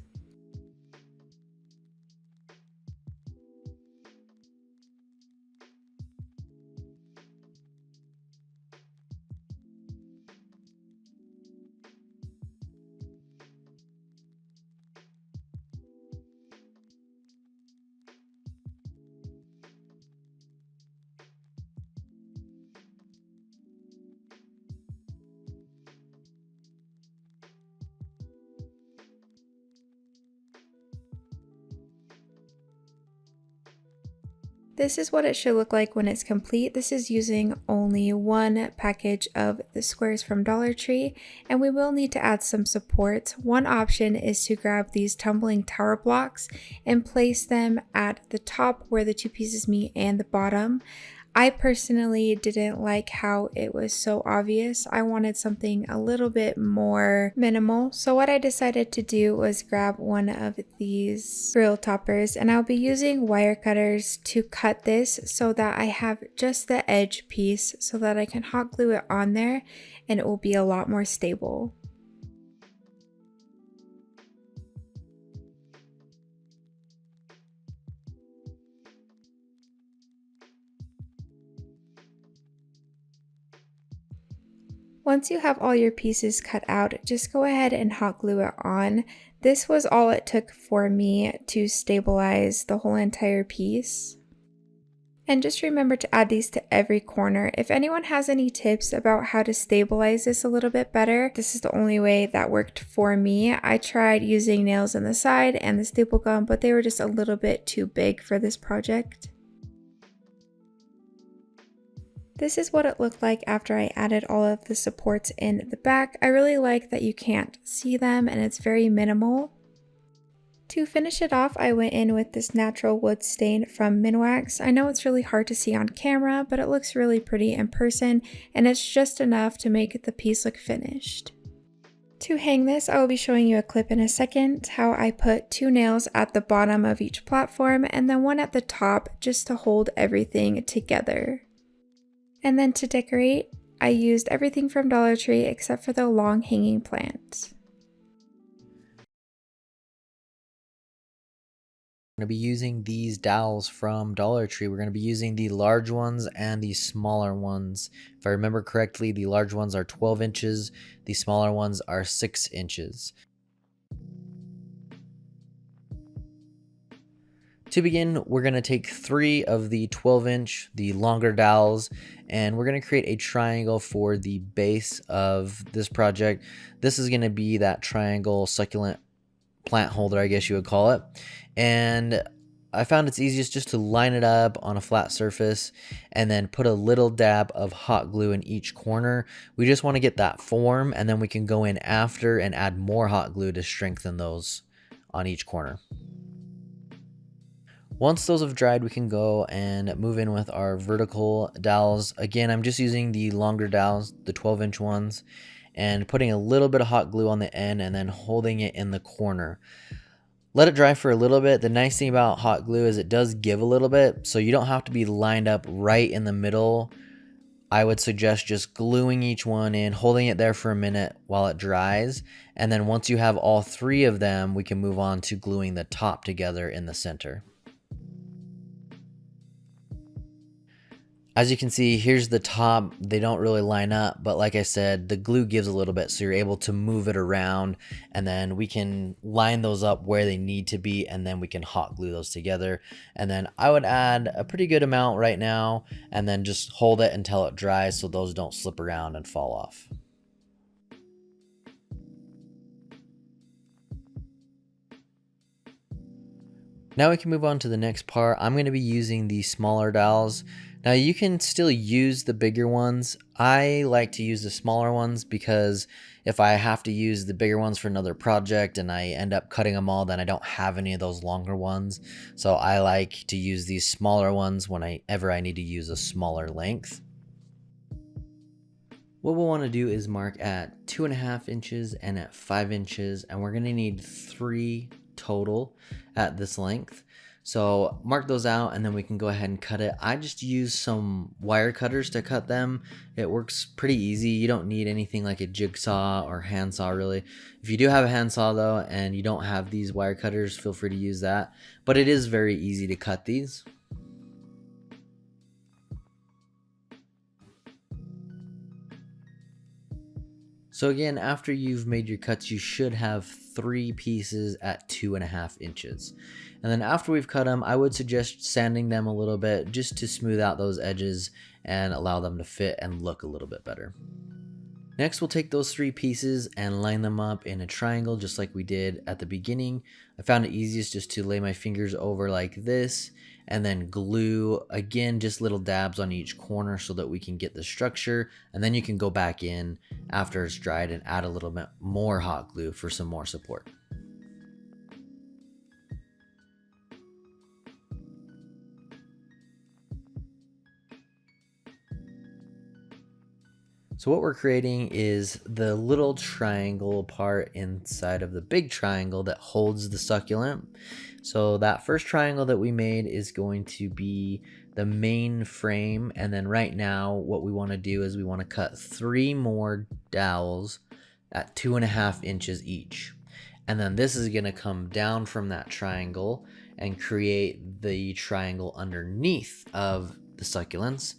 This is what it should look like when it's complete. This is using only one package of the squares from Dollar Tree, and we will need to add some supports. One option is to grab these tumbling tower blocks and place them at the top where the two pieces meet and the bottom. I personally didn't like how it was so obvious. I wanted something a little bit more minimal. So what I decided to do was grab one of these grill toppers, and I'll be using wire cutters to cut this so that I have just the edge piece so that I can hot glue it on there and it will be a lot more stable. Once you have all your pieces cut out, just go ahead and hot glue it on. This was all it took for me to stabilize the whole entire piece. And just remember to add these to every corner. If anyone has any tips about how to stabilize this a little bit better, this is the only way that worked for me. I tried using nails on the side and the staple gun, but they were just a little bit too big for this project. This is what it looked like after I added all of the supports in the back. I really like that you can't see them and it's very minimal. To finish it off, I went in with this natural wood stain from Minwax. I know it's really hard to see on camera, but it looks really pretty in person, and it's just enough to make the piece look finished. To hang this, I will be showing you a clip in a second, how I put two nails at the bottom of each platform and then one at the top just to hold everything together. And then to decorate, I used everything from Dollar Tree except for the long hanging plant. Going to be using these dowels from Dollar Tree. We're going to be using the large ones and the smaller ones. If I remember correctly, the large ones are 12 inches, the smaller ones are 6 inches. To begin, we're going to take 3 of the 12-inch, the longer dowels, and we're going to create a triangle for the base of this project. This is going to be that triangle succulent plant holder, I guess you would call it. And I found it's easiest just to line it up on a flat surface and then put a little dab of hot glue in each corner. We just want to get that form, and then we can go in after and add more hot glue to strengthen those on each corner. Once those have dried, we can go and move in with our vertical dowels. Again, I'm just using the longer dowels, the 12-inch ones, and putting a little bit of hot glue on the end and then holding it in the corner. Let it dry for a little bit. The nice thing about hot glue is it does give a little bit, so you don't have to be lined up right in the middle. I would suggest just gluing each one in, holding it there for a minute while it dries, and then once you have all 3 of them, we can move on to gluing the top together in the center. As you can see, here's the top. They don't really line up, but like I said, the glue gives a little bit, so you're able to move it around, and then we can line those up where they need to be, and then we can hot glue those together. And then I would add a pretty good amount right now, and then just hold it until it dries so those don't slip around and fall off. Now we can move on to the next part. I'm going to be using the smaller dowels. Now you can still use the bigger ones. I like to use the smaller ones because if I have to use the bigger ones for another project and I end up cutting them all, then I don't have any of those longer ones. So I like to use these smaller ones whenever I need to use a smaller length. What we'll want to do is mark at 2.5 inches and at 5 inches, and we're going to need 3 total at this length. So mark those out and then we can go ahead and cut it. I just use some wire cutters to cut them. It works pretty easy. You don't need anything like a jigsaw or handsaw really. If you do have a handsaw though and you don't have these wire cutters, feel free to use that. But it is very easy to cut these. So again, after you've made your cuts, you should have 3 pieces at 2.5 inches. And then after we've cut them, I would suggest sanding them a little bit just to smooth out those edges and allow them to fit and look a little bit better. Next, we'll take those 3 pieces and line them up in a triangle just like we did at the beginning. I found it easiest just to lay my fingers over like this and then glue, again, just little dabs on each corner so that we can get the structure. And then you can go back in after it's dried and add a little bit more hot glue for some more support. So what we're creating is the little triangle part inside of the big triangle that holds the succulent. So that first triangle that we made is going to be the main frame. And then right now what we want to do is we want to cut 3 more dowels at 2.5 inches each. And then this is going to come down from that triangle and create the triangle underneath of the succulents.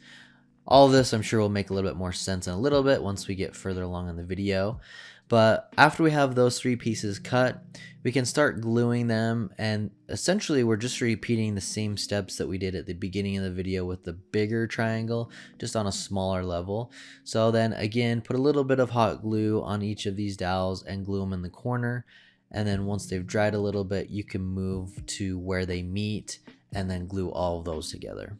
All of this I'm sure will make a little bit more sense in a little bit once we get further along in the video. But after we have those 3 pieces cut, we can start gluing them, and essentially we're just repeating the same steps that we did at the beginning of the video with the bigger triangle, just on a smaller level. So then again, put a little bit of hot glue on each of these dowels and glue them in the corner. And then once they've dried a little bit, you can move to where they meet and then glue all of those together.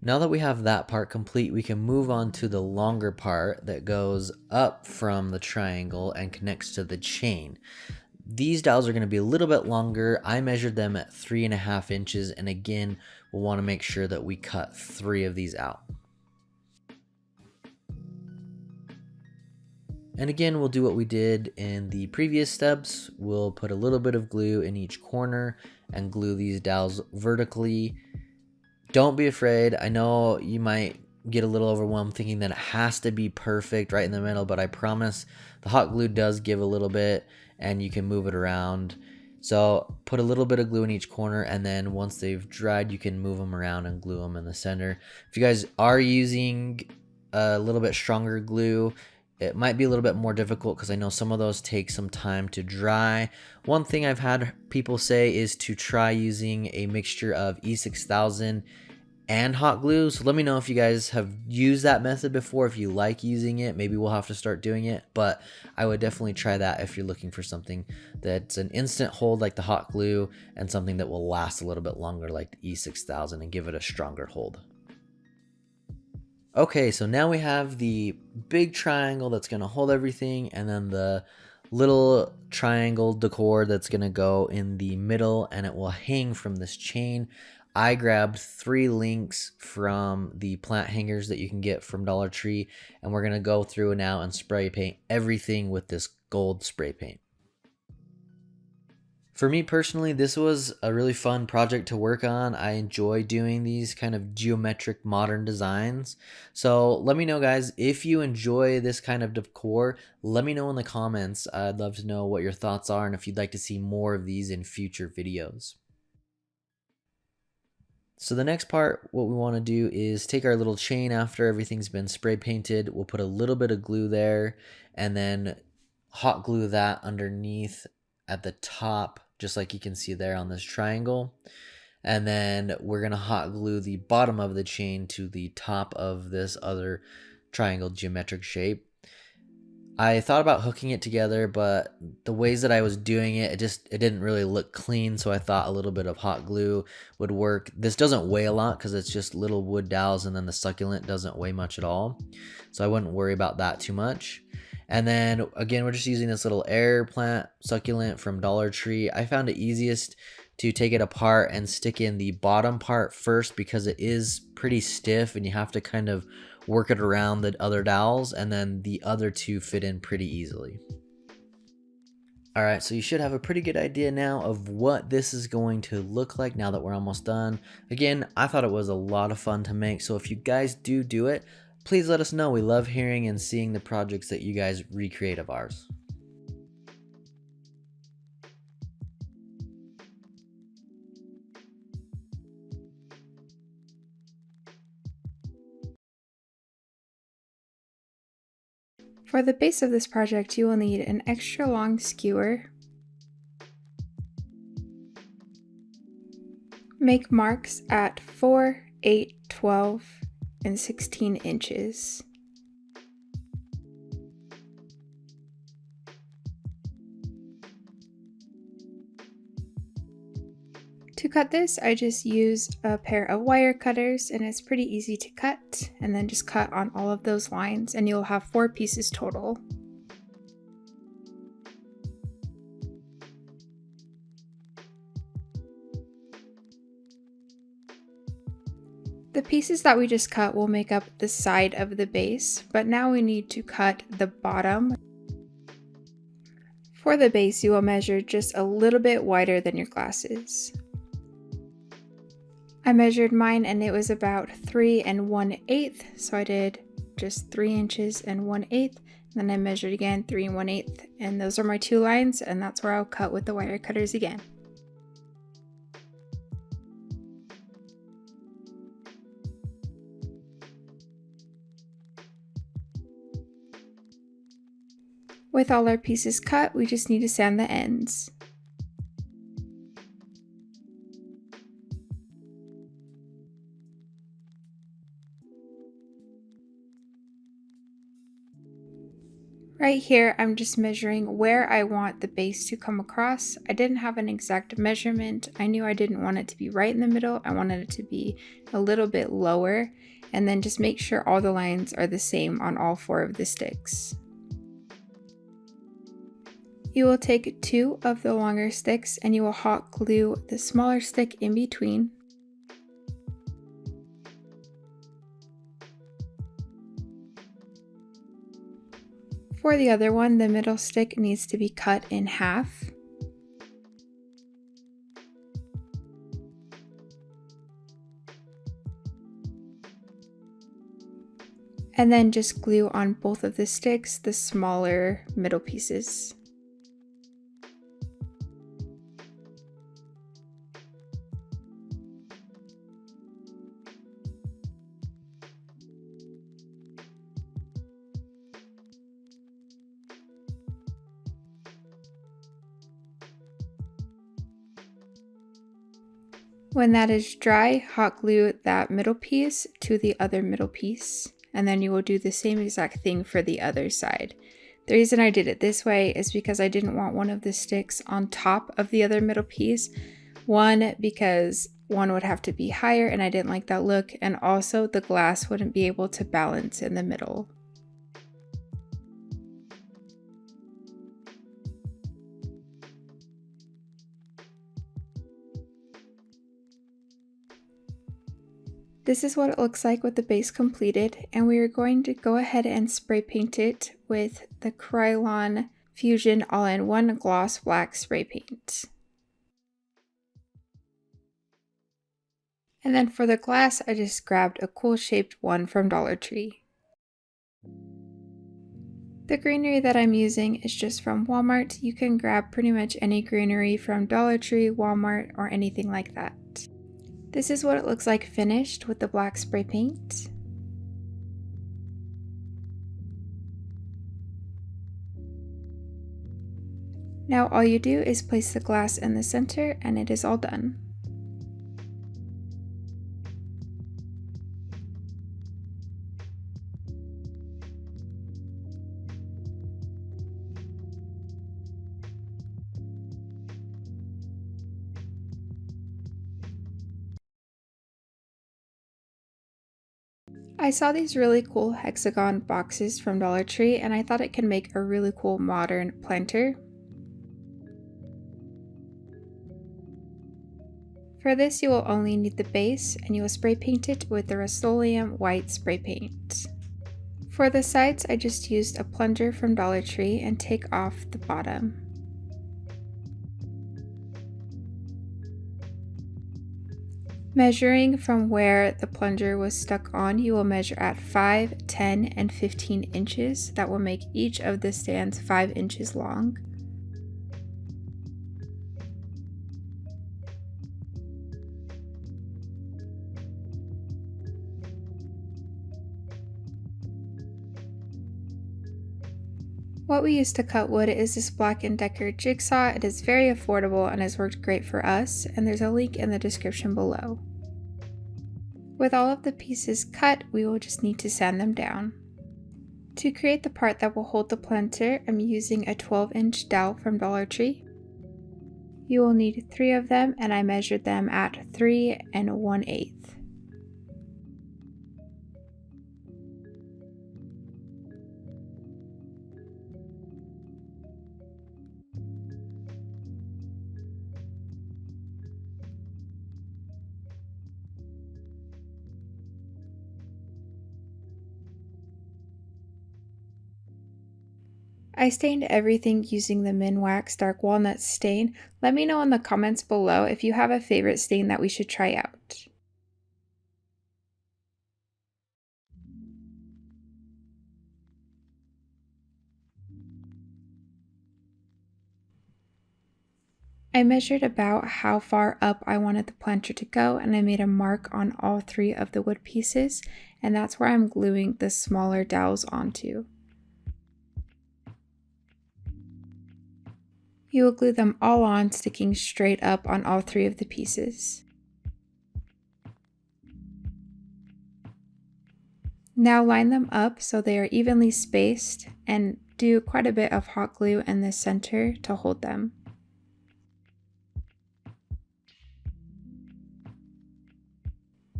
Now that we have that part complete, we can move on to the longer part that goes up from the triangle and connects to the chain. These dowels are going to be a little bit longer. I measured them at 3.5 inches, and again, we'll want to make sure that we cut 3 of these out. And again, we'll do what we did in the previous steps. We'll put a little bit of glue in each corner and glue these dowels vertically. Don't be afraid. I know you might get a little overwhelmed thinking that it has to be perfect right in the middle, but I promise the hot glue does give a little bit and you can move it around. So put a little bit of glue in each corner, and then once they've dried, you can move them around and glue them in the center. If you guys are using a little bit stronger glue, it might be a little bit more difficult because I know some of those take some time to dry. One thing I've had people say is to try using a mixture of E6000 and hot glue. So let me know if you guys have used that method before, if you like using it. Maybe we'll have to start doing it, but I would definitely try that if you're looking for something that's an instant hold like the hot glue and something that will last a little bit longer like the E6000 and give it a stronger hold. Okay, so now we have the big triangle that's going to hold everything, and then the little triangle decor that's going to go in the middle, and it will hang from this chain. I grabbed 3 links from the plant hangers that you can get from Dollar Tree, and we're going to go through now and spray paint everything with this gold spray paint. For me personally, this was a really fun project to work on. I enjoy doing these kind of geometric modern designs. So let me know, guys, if you enjoy this kind of decor, let me know in the comments. I'd love to know what your thoughts are and if you'd like to see more of these in future videos. So the next part, what we want to do is take our little chain after everything's been spray painted. We'll put a little bit of glue there and then hot glue that underneath at the top, just like you can see there on this triangle. And then we're going to hot glue the bottom of the chain to the top of this other triangle geometric shape. I thought about hooking it together, but the ways that I was doing it, it didn't really look clean, so I thought a little bit of hot glue would work. This doesn't weigh a lot because it's just little wood dowels, and then the succulent doesn't weigh much at all, so I wouldn't worry about that too much. And then again, we're just using this little air plant succulent from Dollar Tree. I found it easiest to take it apart and stick in the bottom part first because it is pretty stiff and you have to kind of work it around the other dowels, and then the other 2 fit in pretty easily. Alright, so you should have a pretty good idea now of what this is going to look like now that we're almost done. Again, I thought it was a lot of fun to make, so if you guys do it, please let us know. We love hearing and seeing the projects that you guys recreate of ours. For the base of this project, you will need an extra long skewer. Make marks at 4, 8, 12, and 16 inches. To cut this, I just used a pair of wire cutters, and it's pretty easy to cut, and then just cut on all of those lines, and you'll have 4 pieces total. The pieces that we just cut will make up the side of the base, but now we need to cut the bottom. For the base, you will measure just a little bit wider than your glasses. I measured mine and it was about 3 1/8, so I did just 3 inches and 1/8. Then I measured again 3 1/8, and those are my 2 lines, and that's where I'll cut with the wire cutters again. With all our pieces cut, we just need to sand the ends. Right here, I'm just measuring where I want the base to come across. I didn't have an exact measurement. I knew I didn't want it to be right in the middle. I wanted it to be a little bit lower, and then just make sure all the lines are the same on all 4 of the sticks. You will take 2 of the longer sticks and you will hot glue the smaller stick in between. For the other one, the middle stick needs to be cut in half. And then just glue on both of the sticks the smaller middle pieces. When that is dry, hot glue that middle piece to the other middle piece, and then you will do the same exact thing for the other side. The reason I did it this way is because I didn't want one of the sticks on top of the other middle piece. One, because one would have to be higher and I didn't like that look, and also the glass wouldn't be able to balance in the middle. This is what it looks like with the base completed, and we are going to go ahead and spray paint it with the Krylon Fusion All-in-One Gloss Black Spray Paint. And then for the glass, I just grabbed a cool shaped one from Dollar Tree. The greenery that I'm using is just from Walmart. You can grab pretty much any greenery from Dollar Tree, Walmart, or anything like that. This is what it looks like finished with the black spray paint. Now all you do is place the glass in the center and it is all done. I saw these really cool hexagon boxes from Dollar Tree and I thought it could make a really cool modern planter. For this you will only need the base and you will spray paint it with the Rust-Oleum white spray paint. For the sides I just used a plunger from Dollar Tree and take off the bottom. Measuring from where the plunger was stuck on, you will measure at 5, 10, and 15 inches. That will make each of the stands 5 inches long. What we use to cut wood is this Black & Decker jigsaw. It is very affordable and has worked great for us, and there's a link in the description below. With all of the pieces cut, we will just need to sand them down. To create the part that will hold the planter, I'm using a 12-inch dowel from Dollar Tree. You will need 3 of them, and I measured them at 3 1/8. I stained everything using the Minwax Dark Walnut stain. Let me know in the comments below if you have a favorite stain that we should try out. I measured about how far up I wanted the planter to go and I made a mark on all 3 of the wood pieces, and that's where I'm gluing the smaller dowels onto. You will glue them all on, sticking straight up on all 3 of the pieces. Now line them up so they are evenly spaced and do quite a bit of hot glue in the center to hold them.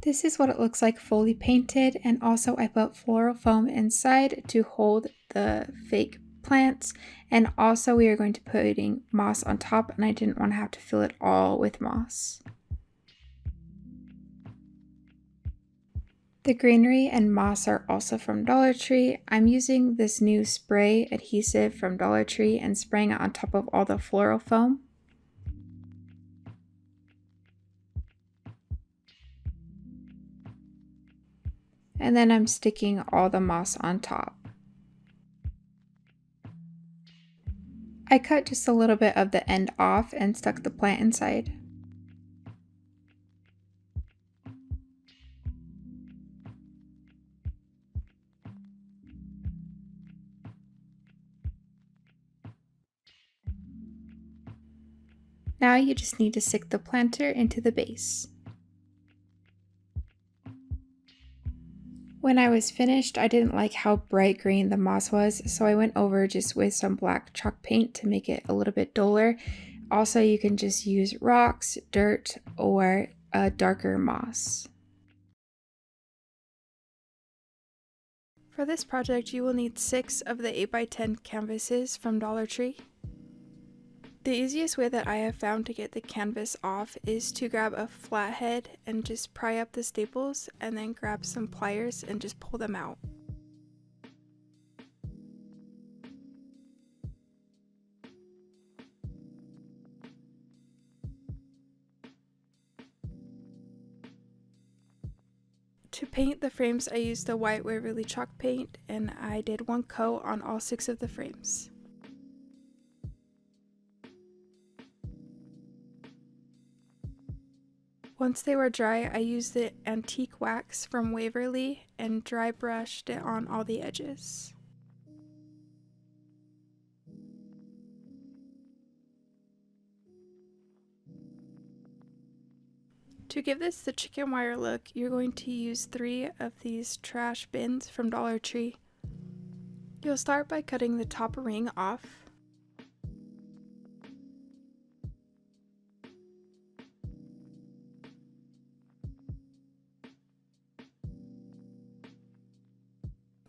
This is what it looks like fully painted, and also I put floral foam inside to hold the fake plants, and also we are going to be putting moss on top, and I didn't want to have to fill it all with moss. The greenery and moss are also from Dollar Tree. I'm using this new spray adhesive from Dollar Tree and spraying it on top of all the floral foam. And then I'm sticking all the moss on top. I cut just a little bit of the end off and stuck the plant inside. Now you just need to stick the planter into the base. When I was finished, I didn't like how bright green the moss was, so I went over just with some black chalk paint to make it a little bit duller. Also, you can just use rocks, dirt, or a darker moss. For this project, you will need 6 of the 8x10 canvases from Dollar Tree. The easiest way that I have found to get the canvas off is to grab a flathead and just pry up the staples, and then grab some pliers and just pull them out. To paint the frames, I used the white Waverly chalk paint, and I did 1 coat on all 6 of the frames. Once they were dry, I used the antique wax from Waverly and dry brushed it on all the edges. To give this the chicken wire look, you're going to use 3 of these trash bins from Dollar Tree. You'll start by cutting the top ring off.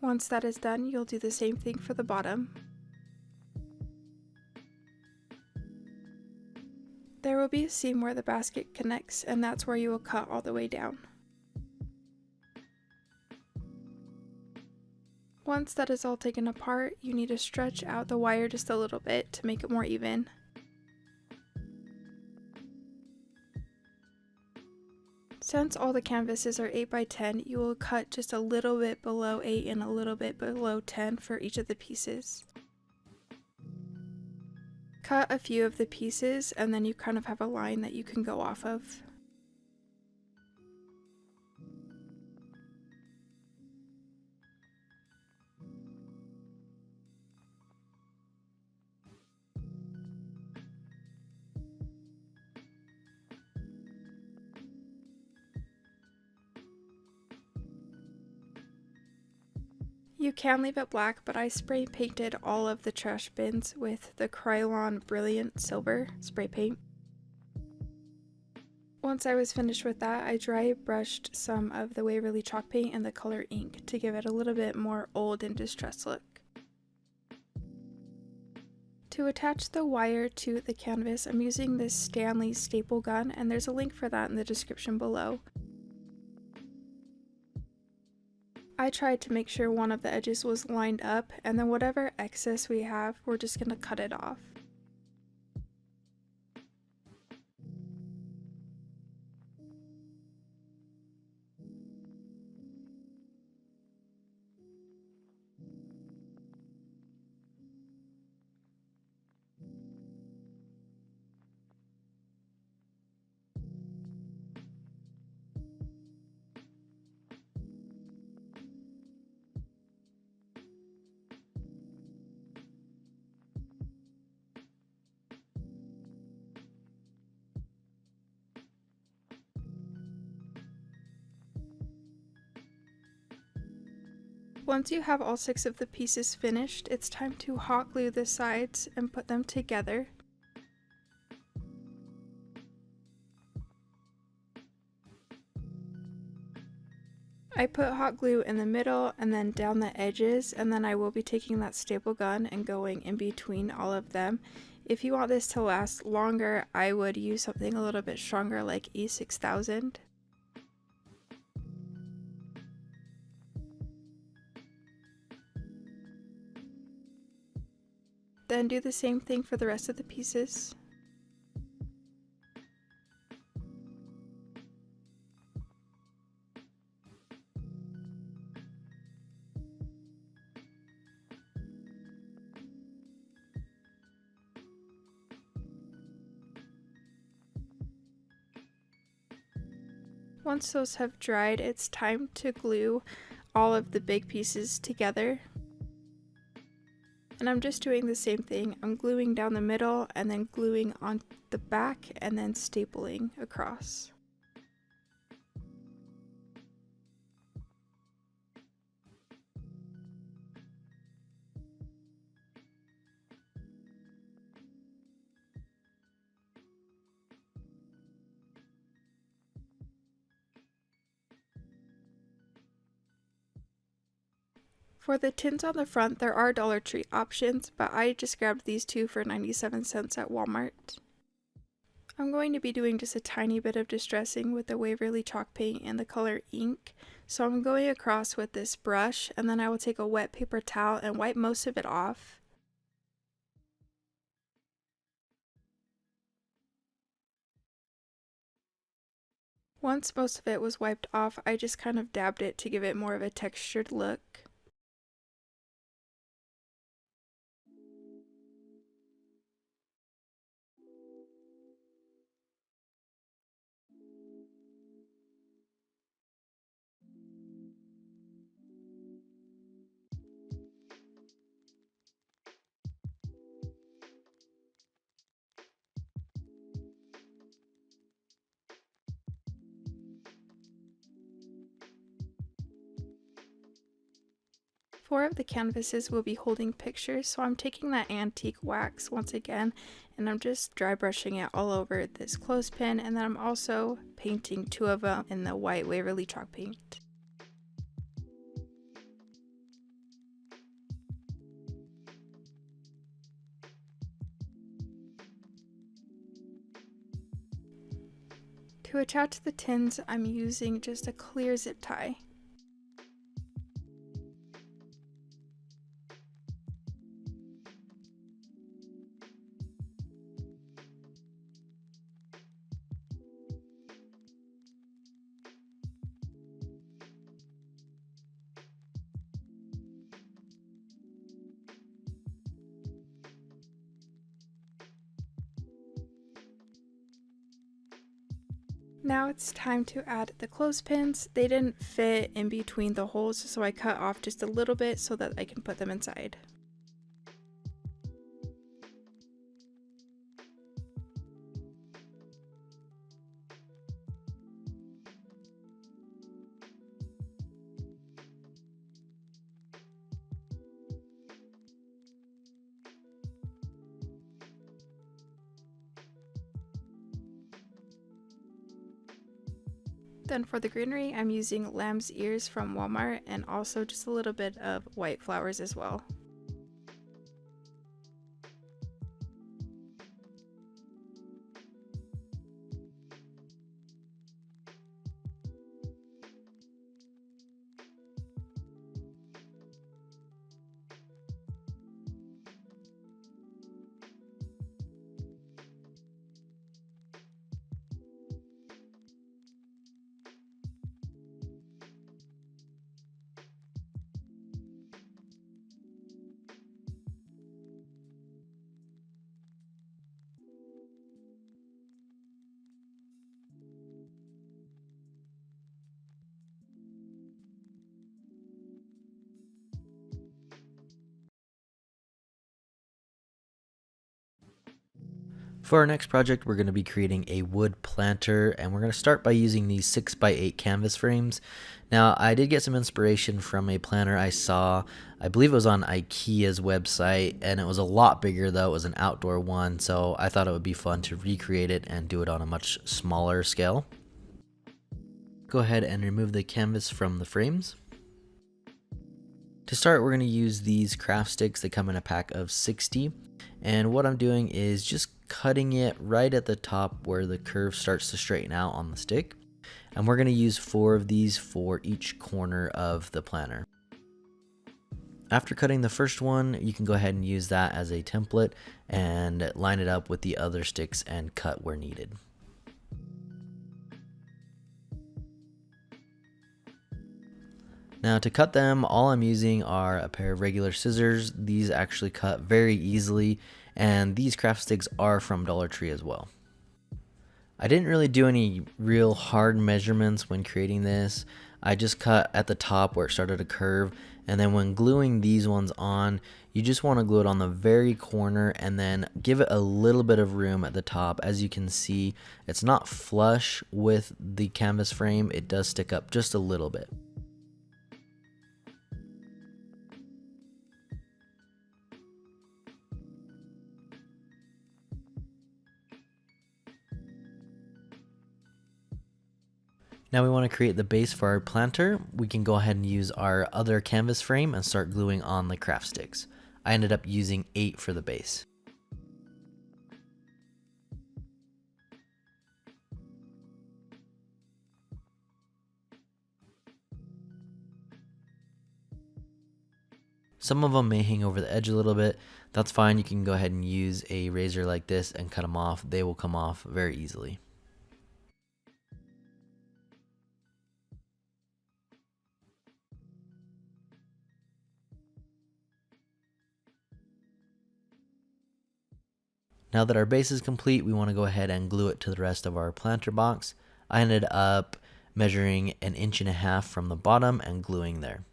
Once that is done, you'll do the same thing for the bottom. There will be a seam where the basket connects, and that's where you will cut all the way down. Once that is all taken apart, you need to stretch out the wire just a little bit to make it more even. Since all the canvases are 8x10, you will cut just a little bit below 8 and a little bit below 10 for each of the pieces. Cut a few of the pieces, and then you kind of have a line that you can go off of. You can leave it black, but I spray painted all of the trash bins with the Krylon Brilliant Silver spray paint. Once I was finished with that, I dry brushed some of the Waverly chalk paint and the color ink to give it a little bit more old and distressed look. To attach the wire to the canvas, I'm using this Stanley staple gun, and there's a link for that in the description below. I tried to make sure one of the edges was lined up, and then whatever excess we have, we're just going to cut it off. Once you have all 6 of the pieces finished, it's time to hot glue the sides and put them together. I put hot glue in the middle and then down the edges, and then I will be taking that staple gun and going in between all of them. If you want this to last longer, I would use something a little bit stronger like E6000. Then do the same thing for the rest of the pieces. Once those have dried, it's time to glue all of the big pieces together. And I'm just doing the same thing. I'm gluing down the middle and then gluing on the back and then stapling across. For the tins on the front, there are Dollar Tree options, but I just grabbed these two for 97 cents at Walmart. I'm going to be doing just a tiny bit of distressing with the Waverly chalk paint and the color ink. So I'm going across with this brush, and then I will take a wet paper towel and wipe most of it off. Once most of it was wiped off, I just kind of dabbed it to give it more of a textured look. Four of the canvases will be holding pictures, so I'm taking that antique wax once again and I'm just dry brushing it all over this clothespin, and then I'm also painting two of them in the white Waverly chalk paint. To attach the tins, I'm using just a clear zip tie. Now it's time to add the clothespins. They didn't fit in between the holes, so I cut off just a little bit so that I can put them inside. Then for the greenery, I'm using lamb's ears from Walmart and also just a little bit of white flowers as well. For our next project, we're going to be creating a wood planter, and we're going to start by using these 6x8 canvas frames. Now, I did get some inspiration from a planter I saw, I believe it was on IKEA's website, and it was a lot bigger though. It was an outdoor one, so I thought it would be fun to recreate it and do it on a much smaller scale. Go ahead and remove the canvas from the frames. To start, we're going to use these craft sticks that come in a pack of 60, and what I'm doing is just cutting it right at the top where the curve starts to straighten out on the stick, and we're going to use 4 of these for each corner of the planter. After cutting the first one, you can go ahead and use that as a template and line it up with the other sticks and cut where needed. Now to cut them, all I'm using are a pair of regular scissors. These actually cut very easily, and these craft sticks are from Dollar Tree as well. I didn't really do any real hard measurements when creating this. I just cut at the top where it started to curve, and then when gluing these ones on, you just want to glue it on the very corner and then give it a little bit of room at the top. As you can see, it's not flush with the canvas frame, it does stick up just a little bit. Now we want to create the base for our planter. We can go ahead and use our other canvas frame and start gluing on the craft sticks. I ended up using 8 for the base. Some of them may hang over the edge a little bit. That's fine. You can go ahead and use a razor like this and cut them off. They will come off very easily. Now that our base is complete, we want to go ahead and glue it to the rest of our planter box. I ended up measuring 1.5 inches from the bottom and gluing there.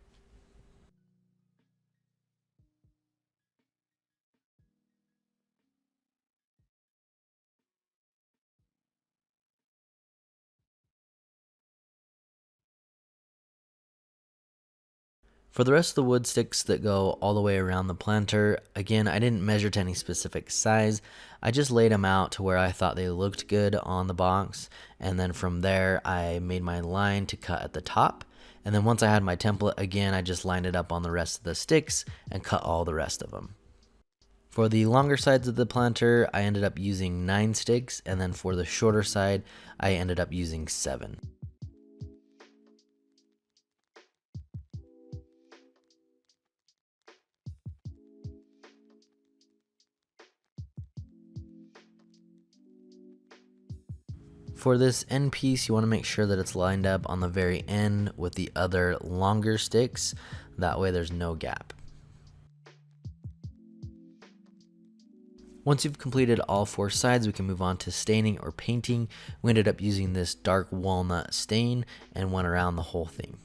For the rest of the wood sticks that go all the way around the planter, again, I didn't measure to any specific size. I just laid them out to where I thought they looked good on the box. And then from there, I made my line to cut at the top. And then once I had my template, again, I just lined it up on the rest of the sticks and cut all the rest of them. For the longer sides of the planter, I ended up using 9 sticks. And then for the shorter side, I ended up using 7. For this end piece, you want to make sure that it's lined up on the very end with the other longer sticks. That way there's no gap. Once you've completed all 4 sides, we can move on to staining or painting. We ended up using this dark walnut stain and went around the whole thing.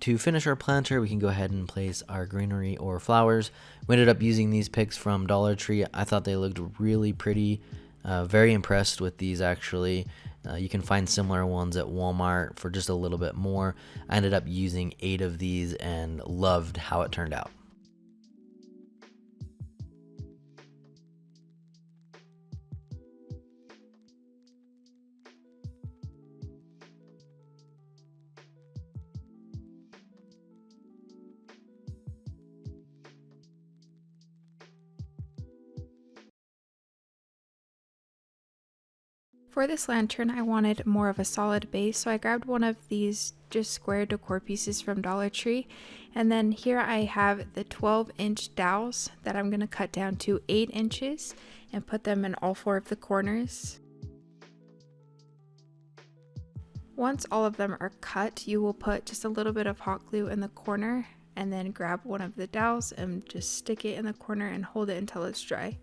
To finish our planter, we can go ahead and place our greenery or flowers. We ended up using these picks from Dollar Tree. I thought they looked really pretty. Very impressed with these actually. You can find similar ones at Walmart for just a little bit more. I ended up using 8 of these and loved how it turned out. For this lantern, I wanted more of a solid base, so I grabbed one of these just square decor pieces from Dollar Tree. And then here I have the 12-inch dowels that I'm going to cut down to 8 inches and put them in all 4 of the corners. Once all of them are cut, you will put just a little bit of hot glue in the corner and then grab one of the dowels and just stick it in the corner and hold it until it's dry.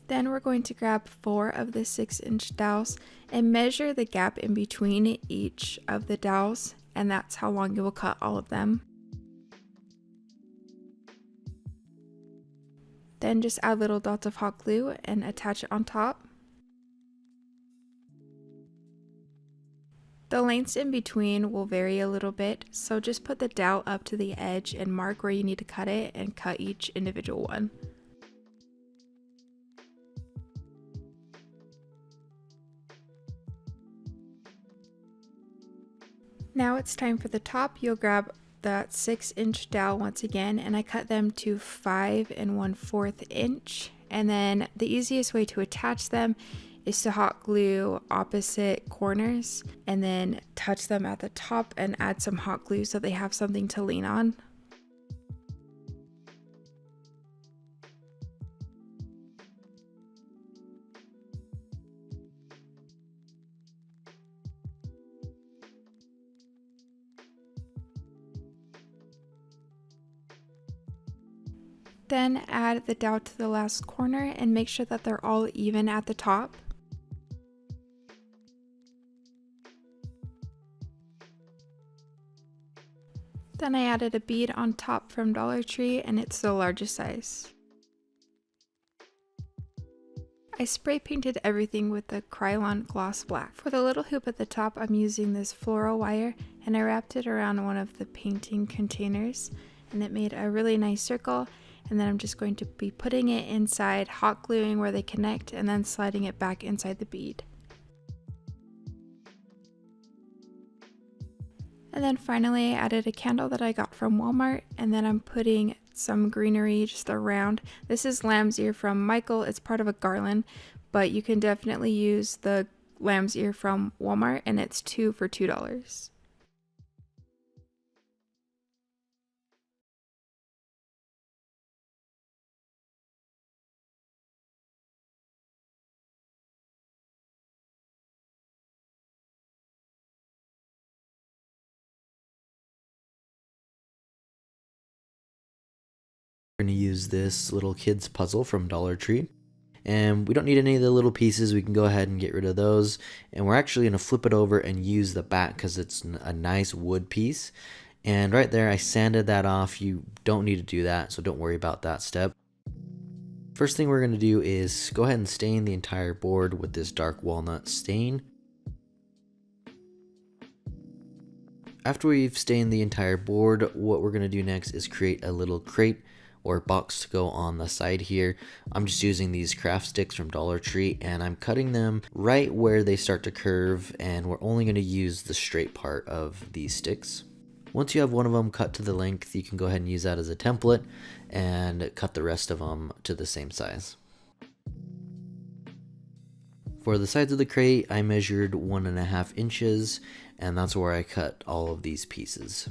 Then we're going to grab 4 of the 6-inch dowels and measure the gap in between each of the dowels, and that's how long you will cut all of them. Then just add little dots of hot glue and attach it on top. The lengths in between will vary a little bit, so just put the dowel up to the edge and mark where you need to cut it and cut each individual one. Now it's time for the top. You'll grab that 6-inch dowel once again, and I cut them to 5 1/4 inch. And then the easiest way to attach them is to hot glue opposite corners and then touch them at the top and add some hot glue so they have something to lean on. Then add the dowel to the last corner and make sure that they're all even at the top. Then I added a bead on top from Dollar Tree, and it's the largest size. I spray painted everything with the Krylon Gloss Black. For the little hoop at the top, I'm using this floral wire, and I wrapped it around one of the painting containers, and it made a really nice circle. And then I'm just going to be putting it inside, hot gluing where they connect, and then sliding it back inside the bead. And then finally I added a candle that I got from Walmart, and then I'm putting some greenery just around. This is lamb's ear from Michael. It's part of a garland, but you can definitely use the lamb's ear from Walmart, and it's 2 for $2. We're going to use this little kid's puzzle from Dollar Tree, and we don't need any of the little pieces. We can go ahead and get rid of those, and we're actually going to flip it over and use the back because it's a nice wood piece. And right there I sanded that off. You don't need to do that, so don't worry about that step. First thing we're going to do is go ahead and stain the entire board with this dark walnut stain. After we've stained the entire board, what we're going to do next is create a little crate or box to go on the side here. I'm just using these craft sticks from Dollar Tree, and I'm cutting them right where they start to curve, and we're only going to use the straight part of these sticks. Once you have one of them cut to the length, you can go ahead and use that as a template and cut the rest of them to the same size. For the sides of the crate, I measured 1.5 inches, and that's where I cut all of these pieces.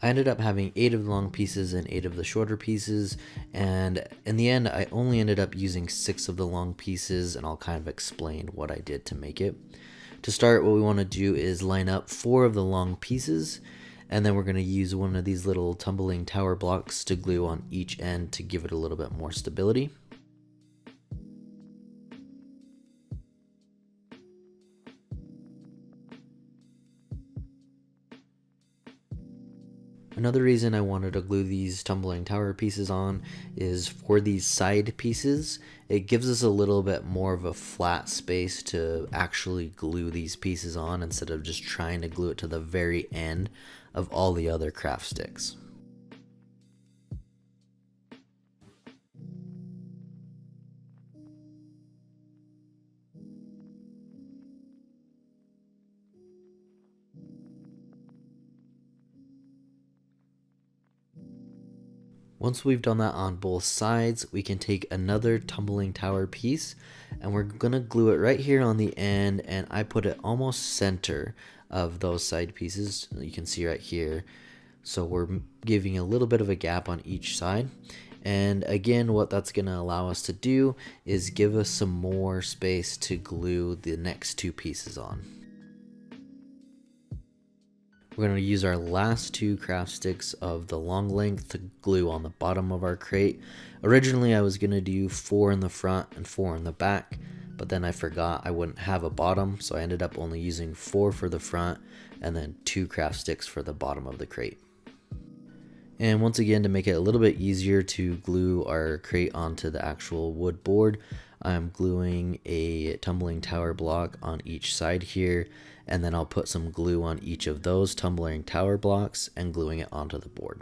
I ended up having 8 of the long pieces and 8 of the shorter pieces, and in the end I only ended up using 6 of the long pieces, and I'll kind of explain what I did to make it. To start, what we want to do is line up 4 of the long pieces, and then we're going to use one of these little tumbling tower blocks to glue on each end to give it a little bit more stability. Another reason I wanted to glue these tumbling tower pieces on is for these side pieces. It gives us a little bit more of a flat space to actually glue these pieces on instead of just trying to glue it to the very end of all the other craft sticks. Once we've done that on both sides, we can take another tumbling tower piece and we're gonna glue it right here on the end, and I put it almost center of those side pieces. You can see right here. So we're giving a little bit of a gap on each side. And again, what that's gonna allow us to do is give us some more space to glue the next 2 pieces on. We're going to use our last 2 craft sticks of the long length to glue on the bottom of our crate. Originally I was going to do 4 in the front and 4 in the back, but then I forgot I wouldn't have a bottom, so I ended up only using 4 for the front and then 2 craft sticks for the bottom of the crate. And once again, to make it a little bit easier to glue our crate onto the actual wood board, I'm gluing a tumbling tower block on each side here, and then I'll put some glue on each of those tumbling tower blocks and gluing it onto the board.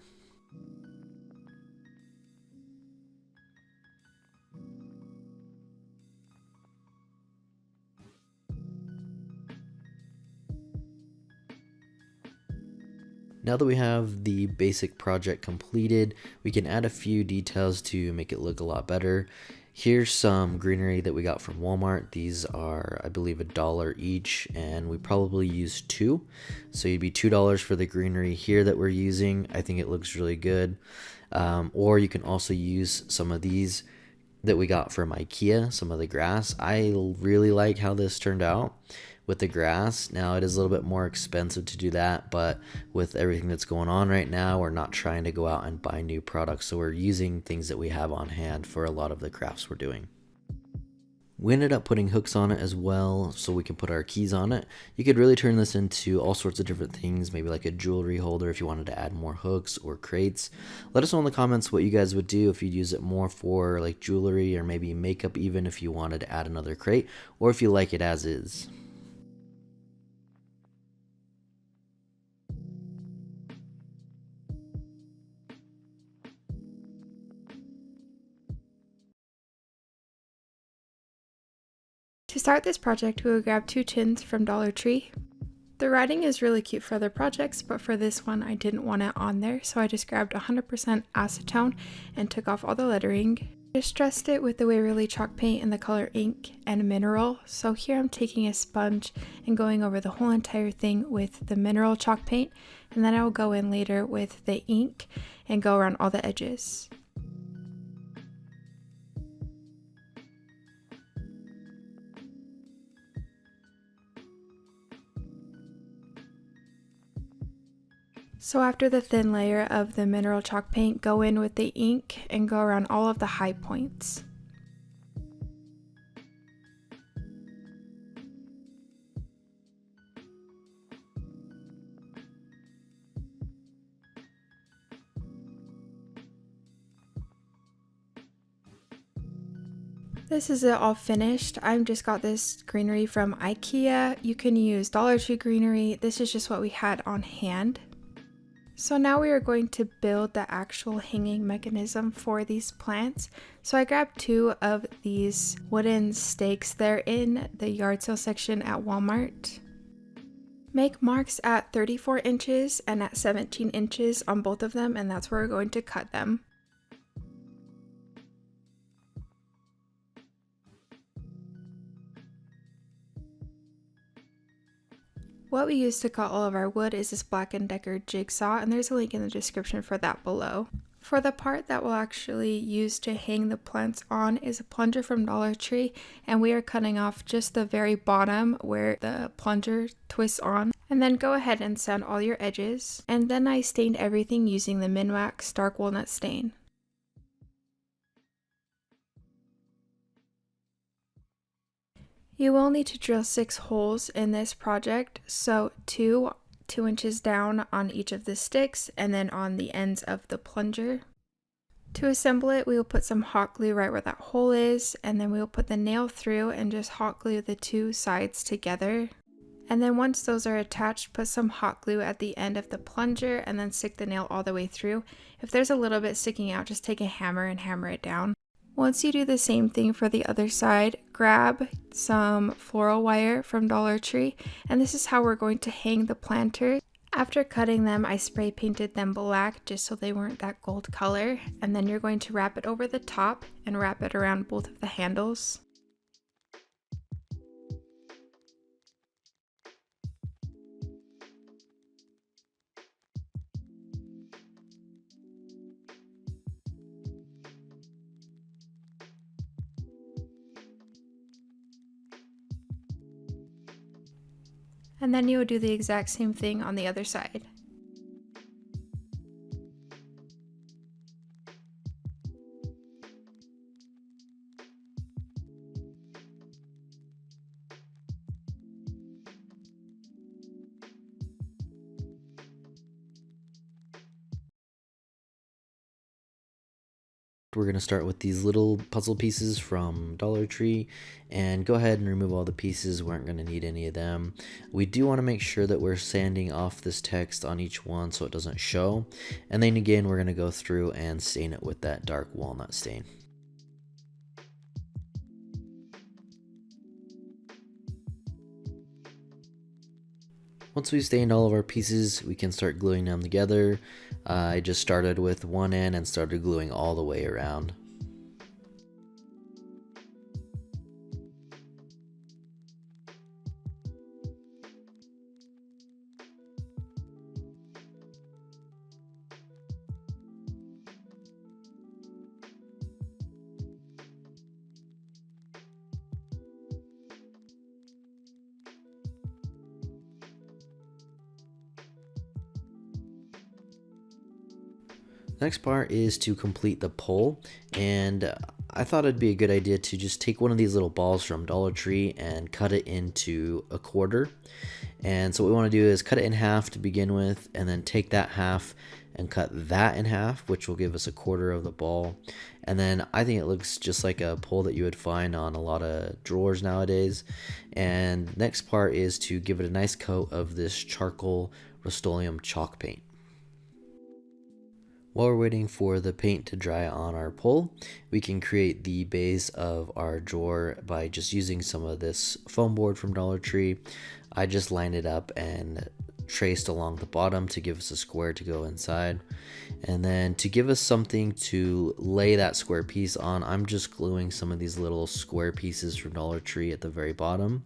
Now that we have the basic project completed, we can add a few details to make it look a lot better. Here's some greenery that we got from Walmart. These are, I believe, $1 each, and we probably used 2. So it'd be $2 for the greenery here that we're using. I think it looks really good. Or you can also use some of these that we got from IKEA, some of the grass. I really like how this turned out. with the grass. Now it is a little bit more expensive to do that, but with everything that's going on right now, we're not trying to go out and buy new products, so we're using things that we have on hand for a lot of the crafts we're doing. We ended up putting hooks on it as well so we can put our keys on it. You could really turn this into all sorts of different things, maybe like a jewelry holder if you wanted to add more hooks or crates. Let us know in the comments what you guys would do if you'd use it more for like jewelry or maybe makeup, even if you wanted to add another crate, or if you like it as is. To start this project, we will grab 2 tins from Dollar Tree. The writing is really cute for other projects, but for this one I didn't want it on there, so I just grabbed 100% acetone and took off all the lettering. Just dressed it with the Waverly chalk paint in the color ink and mineral. So here I'm taking a sponge and going over the whole entire thing with the mineral chalk paint, and then I will go in later with the ink and go around all the edges. So after the thin layer of the mineral chalk paint, go in with the ink and go around all of the high points. This is it all finished. I've just got this greenery from IKEA. You can use Dollar Tree greenery. This is just what we had on hand. So now we are going to build the actual hanging mechanism for these plants. So I grabbed 2 of these wooden stakes. They're in the yard sale section at Walmart. Make marks at 34 inches and at 17 inches on both of them, and that's where we're going to cut them. What we use to cut all of our wood is this Black & Decker jigsaw, and there's a link in the description for that below. For the part that we'll actually use to hang the plants on is a plunger from Dollar Tree, and we are cutting off just the very bottom where the plunger twists on. And then go ahead and sand all your edges. And then I stained everything using the Minwax Dark Walnut stain. You will need to drill 6 holes in this project, so 2 inches down on each of the sticks and then on the ends of the plunger. To assemble it, we will put some hot glue right where that hole is, and then we will put the nail through and just hot glue the 2 sides together. And then once those are attached, put some hot glue at the end of the plunger and then stick the nail all the way through. If there's a little bit sticking out, just take a hammer and hammer it down. Once you do the same thing for the other side, grab some floral wire from Dollar Tree, and this is how we're going to hang the planters. After cutting them, I spray painted them black just so they weren't that gold color, and then you're going to wrap it over the top and wrap it around both of the handles. And then you would do the exact same thing on the other side. We're going to start with these little puzzle pieces from Dollar Tree and go ahead and remove all the pieces. We aren't going to need any of them. We do want to make sure that we're sanding off this text on each one so it doesn't show. And then again, we're going to go through and stain it with that dark walnut stain. Once we've stained all of our pieces, we can start gluing them together. I just started with one end and started gluing all the way around. Next part is to complete the pole, and I thought it'd be a good idea to just take one of these little balls from Dollar Tree and cut it into a quarter. And so what we want to do is cut it in half to begin with, and then take that half and cut that in half, which will give us a quarter of the ball. And then I think it looks just like a pole that you would find on a lot of drawers nowadays. And next part is to give it a nice coat of this charcoal Rust-Oleum chalk paint. While we're waiting for the paint to dry on our pole, we can create the base of our drawer by just using some of this foam board from Dollar Tree. I just lined it up and traced along the bottom to give us a square to go inside. And then to give us something to lay that square piece on, I'm just gluing some of these little square pieces from Dollar Tree at the very bottom.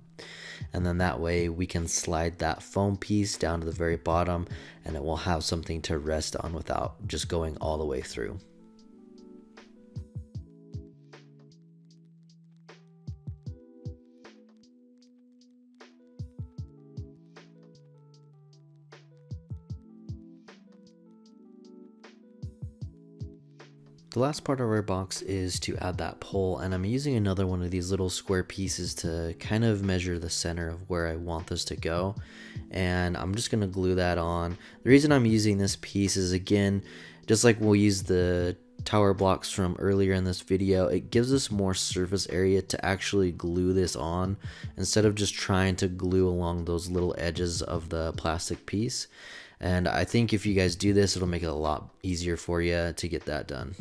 And then that way we can slide that foam piece down to the very bottom, and it will have something to rest on without just going all the way through. The last part of our box is to add that pole, and I'm using another one of these little square pieces to kind of measure the center of where I want this to go, and I'm just going to glue that on. The reason I'm using this piece is, again, just like we'll use the tower blocks from earlier in this video, it gives us more surface area to actually glue this on instead of just trying to glue along those little edges of the plastic piece. And I think if you guys do this, it'll make it a lot easier for you to get that done.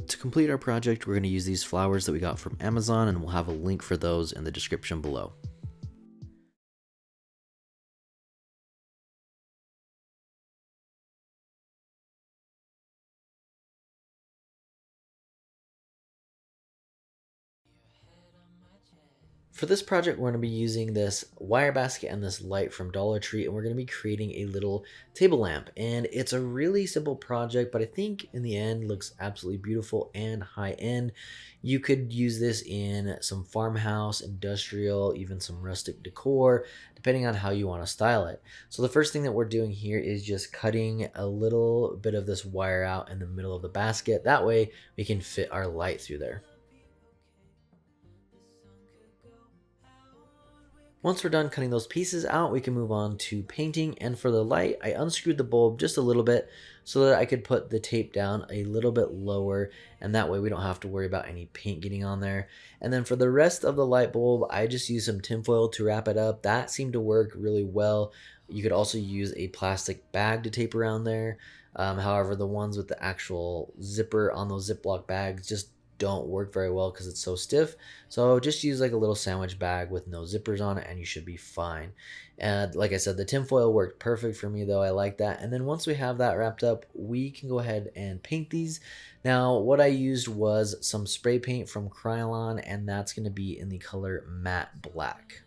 To complete our project, we're going to use these flowers that we got from Amazon, and we'll have a link for those in the description below. For this project, we're going to be using this wire basket and this light from Dollar Tree, and we're going to be creating a little table lamp. And it's a really simple project, but I think in the end looks absolutely beautiful and high end. You could use this in some farmhouse, industrial, even some rustic decor, depending on how you want to style it. So the first thing that we're doing here is just cutting a little bit of this wire out in the middle of the basket. That way we can fit our light through there. Once we're done cutting those pieces out, we can move on to painting. And for the light, I unscrewed the bulb just a little bit so that I could put the tape down a little bit lower, and that way we don't have to worry about any paint getting on there. And then for the rest of the light bulb, I just used some tinfoil to wrap it up. That seemed to work really well. You could also use a plastic bag to tape around there. However, the ones with the actual zipper on those Ziploc bags just don't work very well because it's so stiff. So just use like a little sandwich bag with no zippers on it and you should be fine. And like I said, the tinfoil worked perfect for me though. I like that. And then once we have that wrapped up, we can go ahead and paint these. Now what I used was some spray paint from Krylon, and that's going to be in the color matte black.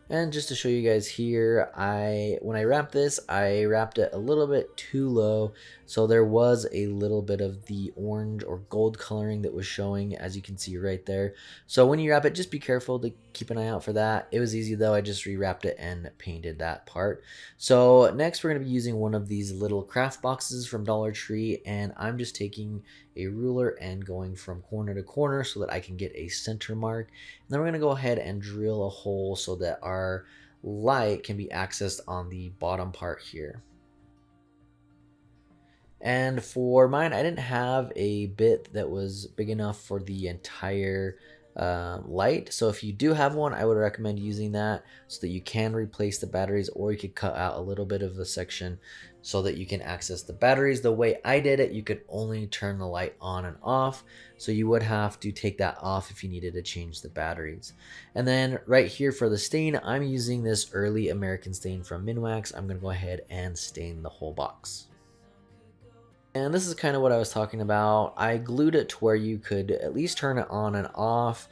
And just to show you guys here, when I wrapped this, I wrapped it a little bit too low. So there was a little bit of the orange or gold coloring that was showing, as you can see right there. So when you wrap it, just be careful to keep an eye out for that. It was easy though. I just rewrapped it and painted that part. So next we're going to be using one of these little craft boxes from Dollar Tree, and I'm just taking a ruler and going from corner to corner so that I can get a center mark. And then we're going to go ahead and drill a hole so that our light can be accessed on the bottom part here. And for mine, I didn't have a bit that was big enough for the entire light. So if you do have one, I would recommend using that so that you can replace the batteries, or you could cut out a little bit of the section so that you can access the batteries. The way I did it, you could only turn the light on and off. So you would have to take that off if you needed to change the batteries. And then right here for the stain, I'm using this early American stain from Minwax. I'm going to go ahead and stain the whole box. And this is kind of what I was talking about. I glued it to where you could at least turn it on and off,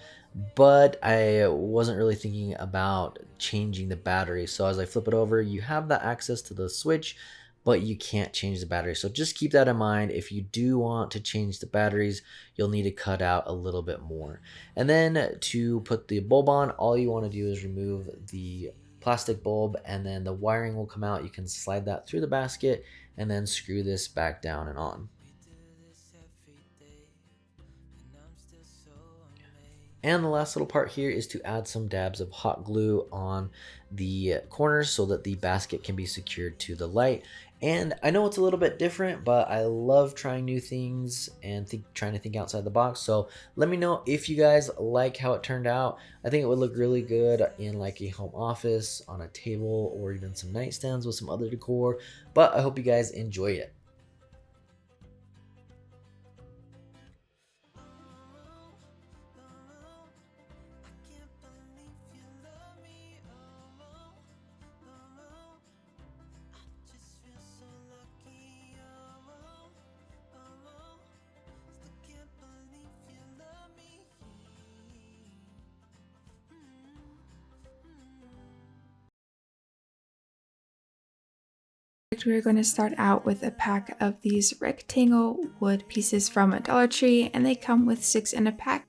but I wasn't really thinking about changing the battery. So as I flip it over, you have the access to the switch, but you can't change the battery. So just keep that in mind. If you do want to change the batteries, you'll need to cut out a little bit more. And then to put the bulb on, all you want to do is remove the plastic bulb, and then the wiring will come out. You can slide that through the basket and then screw this back down and on. And the last little part here is to add some dabs of hot glue on the corners so that the basket can be secured to the light. And I know it's a little bit different, but I love trying new things and trying to think outside the box. So let me know if you guys like how it turned out. I think it would look really good in like a home office, on a table, or even some nightstands with some other decor. But I hope you guys enjoy it. We're going to start out with a pack of these rectangle wood pieces from Dollar Tree, and they come with 6 in a pack.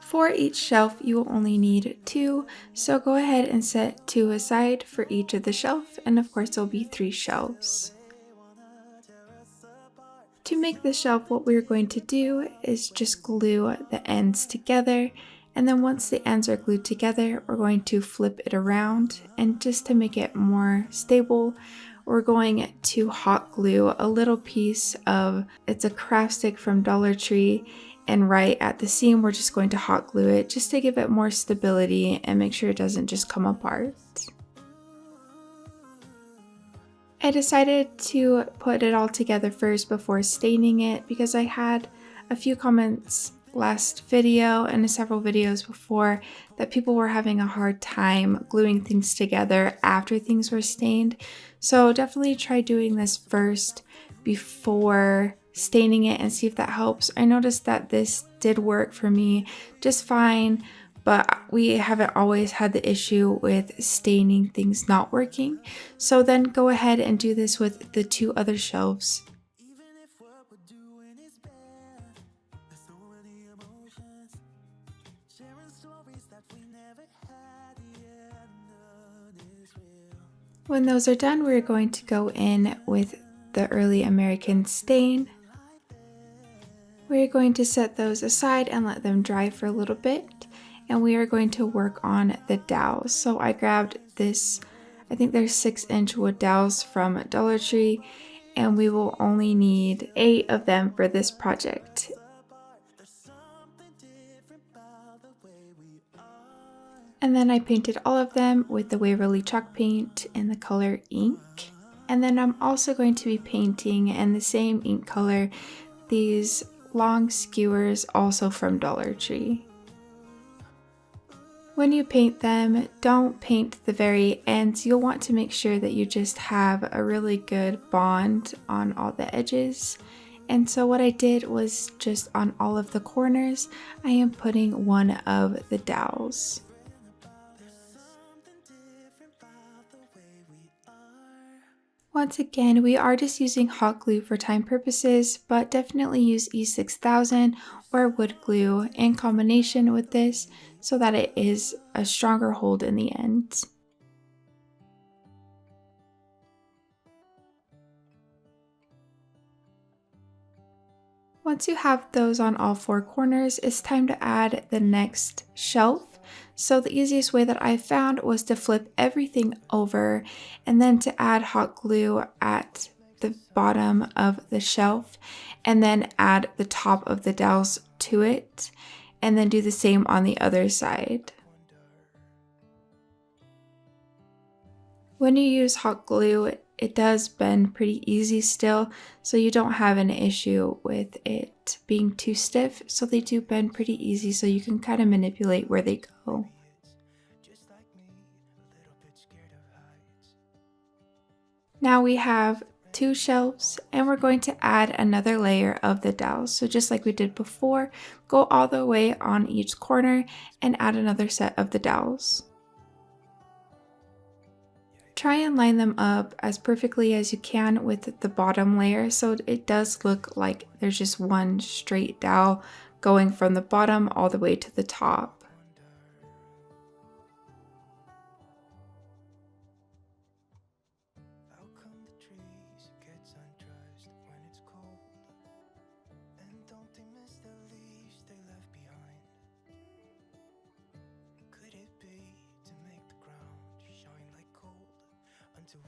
For each shelf, you will only need 2, so go ahead and set 2 aside for each of the shelf, and of course there'll be 3 shelves. To make the shelf, what we're going to do is just glue the ends together, and then once the ends are glued together, we're going to flip it around, and just to make it more stable, we're going to hot glue a little piece of, it's a craft stick from Dollar Tree, and right at the seam we're just going to hot glue it just to give it more stability and make sure it doesn't just come apart. I decided to put it all together first before staining it because I had a few comments last video and several videos before that people were having a hard time gluing things together after things were stained. So definitely try doing this first before staining it and see if that helps. I noticed that this did work for me just fine, but we haven't always had the issue with staining things not working. So then go ahead and do this with the 2 other shelves. When those are done, we're going to go in with the early American stain. We're going to set those aside and let them dry for a little bit, and we are going to work on the dowels. So I grabbed this, I think there's 6-inch wood dowels from Dollar Tree, and we will only need 8 of them for this project. And then I painted all of them with the Waverly chalk paint in the color ink. And then I'm also going to be painting in the same ink color these long skewers, also from Dollar Tree. When you paint them, don't paint the very ends. You'll want to make sure that you just have a really good bond on all the edges. And so what I did was just on all of the corners, I am putting one of the dowels. Once again, we are just using hot glue for time purposes, but definitely use E6000 or wood glue in combination with this so that it is a stronger hold in the end. Once you have those on all 4 corners, it's time to add the next shelf. So the easiest way that I found was to flip everything over and then to add hot glue at the bottom of the shelf and then add the top of the dowels to it and then do the same on the other side. When you use hot glue, it does bend pretty easy still, so you don't have an issue with it being too stiff. So they do bend pretty easy, so you can kind of manipulate where they go. Now we have 2 shelves, and we're going to add another layer of the dowels. So just like we did before, go all the way on each corner and add another set of the dowels. Try and line them up as perfectly as you can with the bottom layer so it does look like there's just one straight dowel going from the bottom all the way to the top.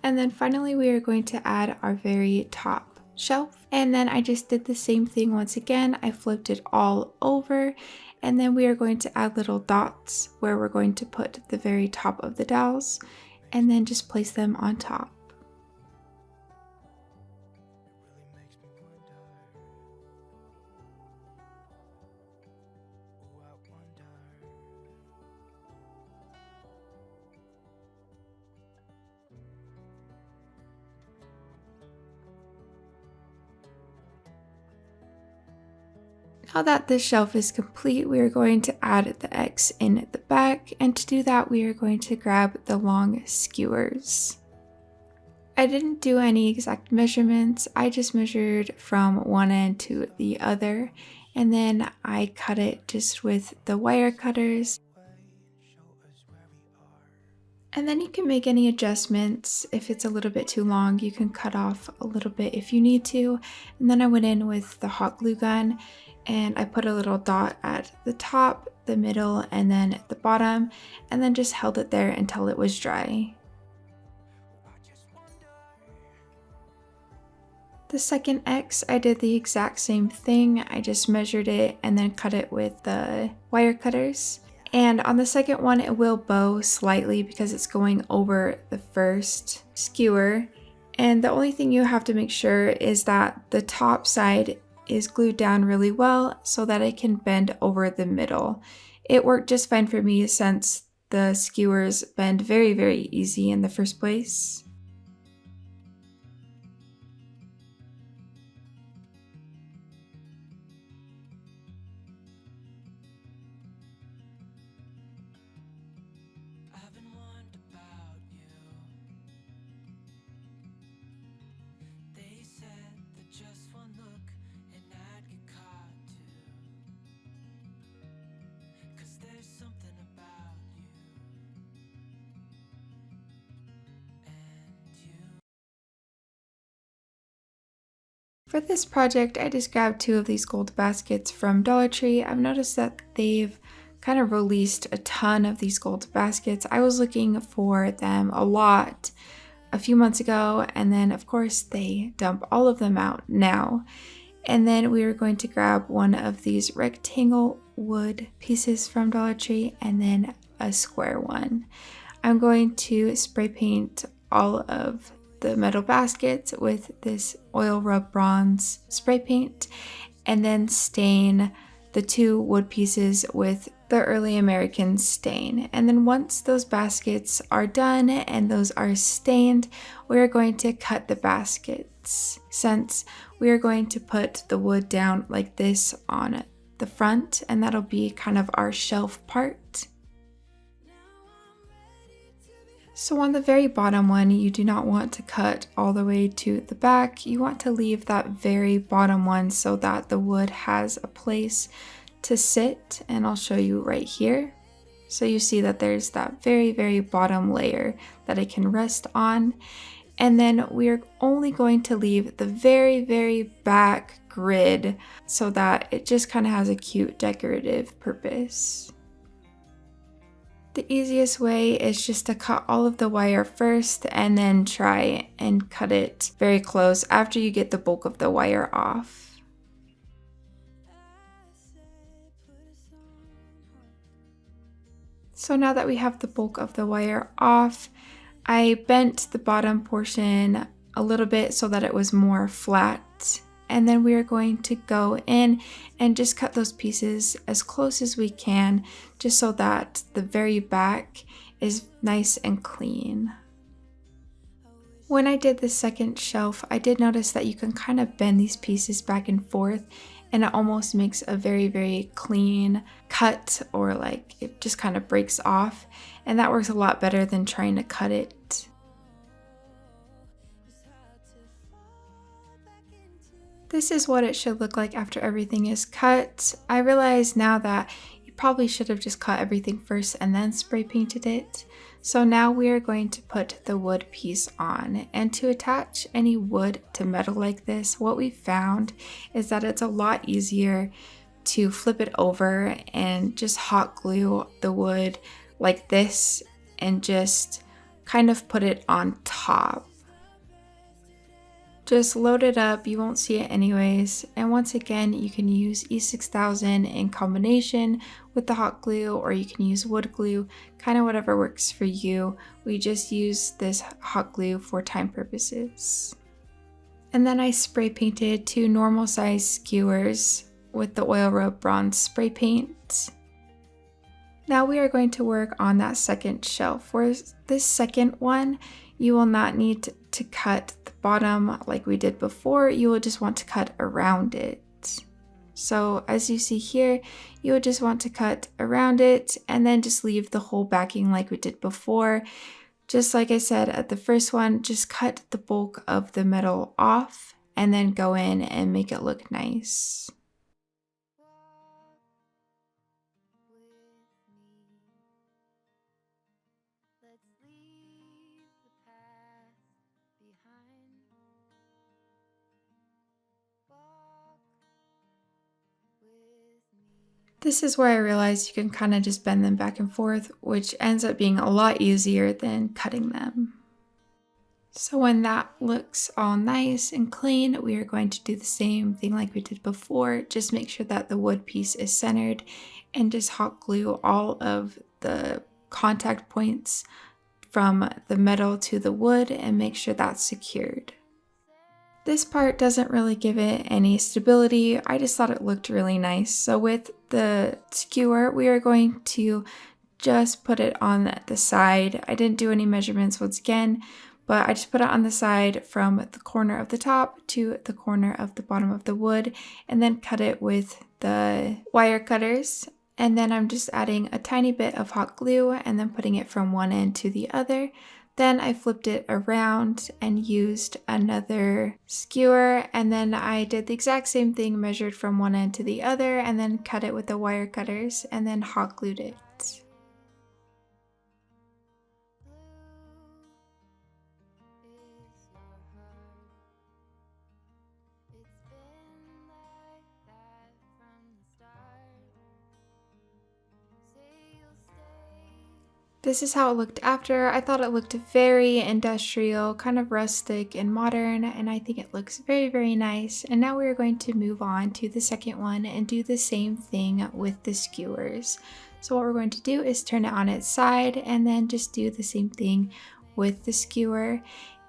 And then finally we are going to add our very top shelf. And then I just did the same thing once again. I flipped it all over. And then we are going to add little dots where we're going to put the very top of the dowels and then just place them on top. Now that this shelf is complete, we are going to add the X in the back, and to do that we are going to grab the long skewers. I didn't do any exact measurements, I just measured from one end to the other, and then I cut it just with the wire cutters. And then you can make any adjustments. If it's a little bit too long, you can cut off a little bit if you need to. And then I went in with the hot glue gun and I put a little dot at the top, the middle, and then at the bottom, and then just held it there until it was dry. The second X, I did the exact same thing. I just measured it and then cut it with the wire cutters. And on the second one, it will bow slightly because it's going over the first skewer. And the only thing you have to make sure is that the top side is glued down really well so that it can bend over the middle. It worked just fine for me since the skewers bend very, very easy in the first place. For this project, I just grabbed 2 of these gold baskets from Dollar Tree. I've noticed that they've kind of released a ton of these gold baskets. I was looking for them a lot a few months ago, and then of course they dump all of them out now. And then we are going to grab one of these rectangle wood pieces from Dollar Tree and then a square one. I'm going to spray paint all of the metal baskets with this oil rub bronze spray paint and then stain the 2 wood pieces with the early American stain. And then once those baskets are done and those are stained, we are going to cut the baskets, since we are going to put the wood down like this on the front, and that'll be kind of our shelf part. So on the very bottom one, you do not want to cut all the way to the back. You want to leave that very bottom one so that the wood has a place to sit, and I'll show you right here. So you see that there's that very, very bottom layer that it can rest on. And then we're only going to leave the very, very back grid so that it just kind of has a cute decorative purpose. The easiest way is just to cut all of the wire first and then try and cut it very close after you get the bulk of the wire off. So now that we have the bulk of the wire off, I bent the bottom portion a little bit so that it was more flat. And then we are going to go in and just cut those pieces as close as we can, just so that the very back is nice and clean. When I did the second shelf, I did notice that you can kind of bend these pieces back and forth, and it almost makes a very, very clean cut, or like it just kind of breaks off, and that works a lot better than trying to cut it. This is what it should look like after everything is cut. I realize now that you probably should have just cut everything first and then spray painted it. So now we are going to put the wood piece on, and to attach any wood to metal like this, what we found is that it's a lot easier to flip it over and just hot glue the wood like this and just kind of put it on top. Just load it up, you won't see it anyways, and once again you can use E6000 in combination with the hot glue, or you can use wood glue, kind of whatever works for you. We just use this hot glue for time purposes. And then I spray painted 2 normal size skewers with the oil rope bronze spray paint. Now we are going to work on that second shelf. For this second one, you will not need to cut the bottom like we did before. You will just want to cut around it. So as you see here, you would just want to cut around it and then just leave the whole backing like we did before. Just like I said at the first one, just cut the bulk of the metal off and then go in and make it look nice. This is where I realized you can kind of just bend them back and forth, which ends up being a lot easier than cutting them. So when that looks all nice and clean, we are going to do the same thing like we did before. Just make sure that the wood piece is centered and just hot glue all of the contact points from the metal to the wood and make sure that's secured. This part doesn't really give it any stability. I just thought it looked really nice. So with the skewer, we are going to just put it on the side. I didn't do any measurements once again, but I just put it on the side from the corner of the top to the corner of the bottom of the wood, and then cut it with the wire cutters. And then I'm just adding a tiny bit of hot glue and then putting it from one end to the other. Then I flipped it around and used another skewer, and then I did the exact same thing, measured from one end to the other, and then cut it with the wire cutters and then hot glued it. This is how it looked after. I thought it looked very industrial, kind of rustic and modern, and I think it looks very, very nice. And now we're going to move on to the second one and do the same thing with the skewers. So what we're going to do is turn it on its side and then just do the same thing with the skewer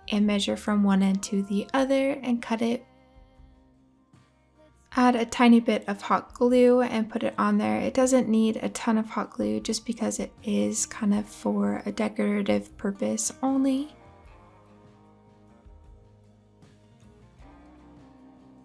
and measure from one end to the other and cut it. Add a tiny bit of hot glue and put it on there. It doesn't need a ton of hot glue just because it is kind of for a decorative purpose only.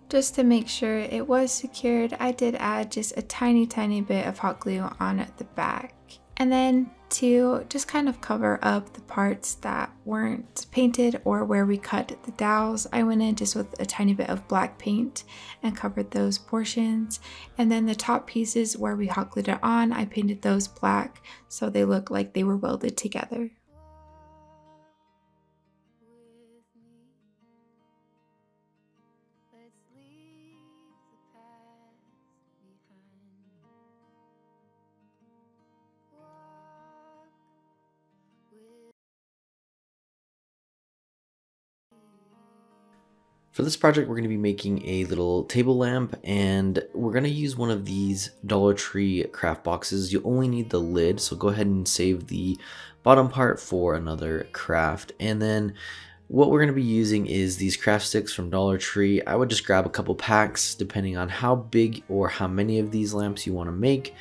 Just to make sure it was secured, I did add just a tiny bit of hot glue on at the back. And then to just kind of cover up the parts that weren't painted or where we cut the dowels, I went in just with a tiny bit of black paint and covered those portions. And then the top pieces where we hot glued it on, I painted those black so they look like they were welded together. For this project, we're going to be making a little table lamp, and we're going to use one of these Dollar Tree craft boxes. You only need the lid, so go ahead and save the bottom part for another craft. And then what we're going to be using is these craft sticks from Dollar Tree. I would just grab a couple packs depending on how big or how many of these lamps you want to make.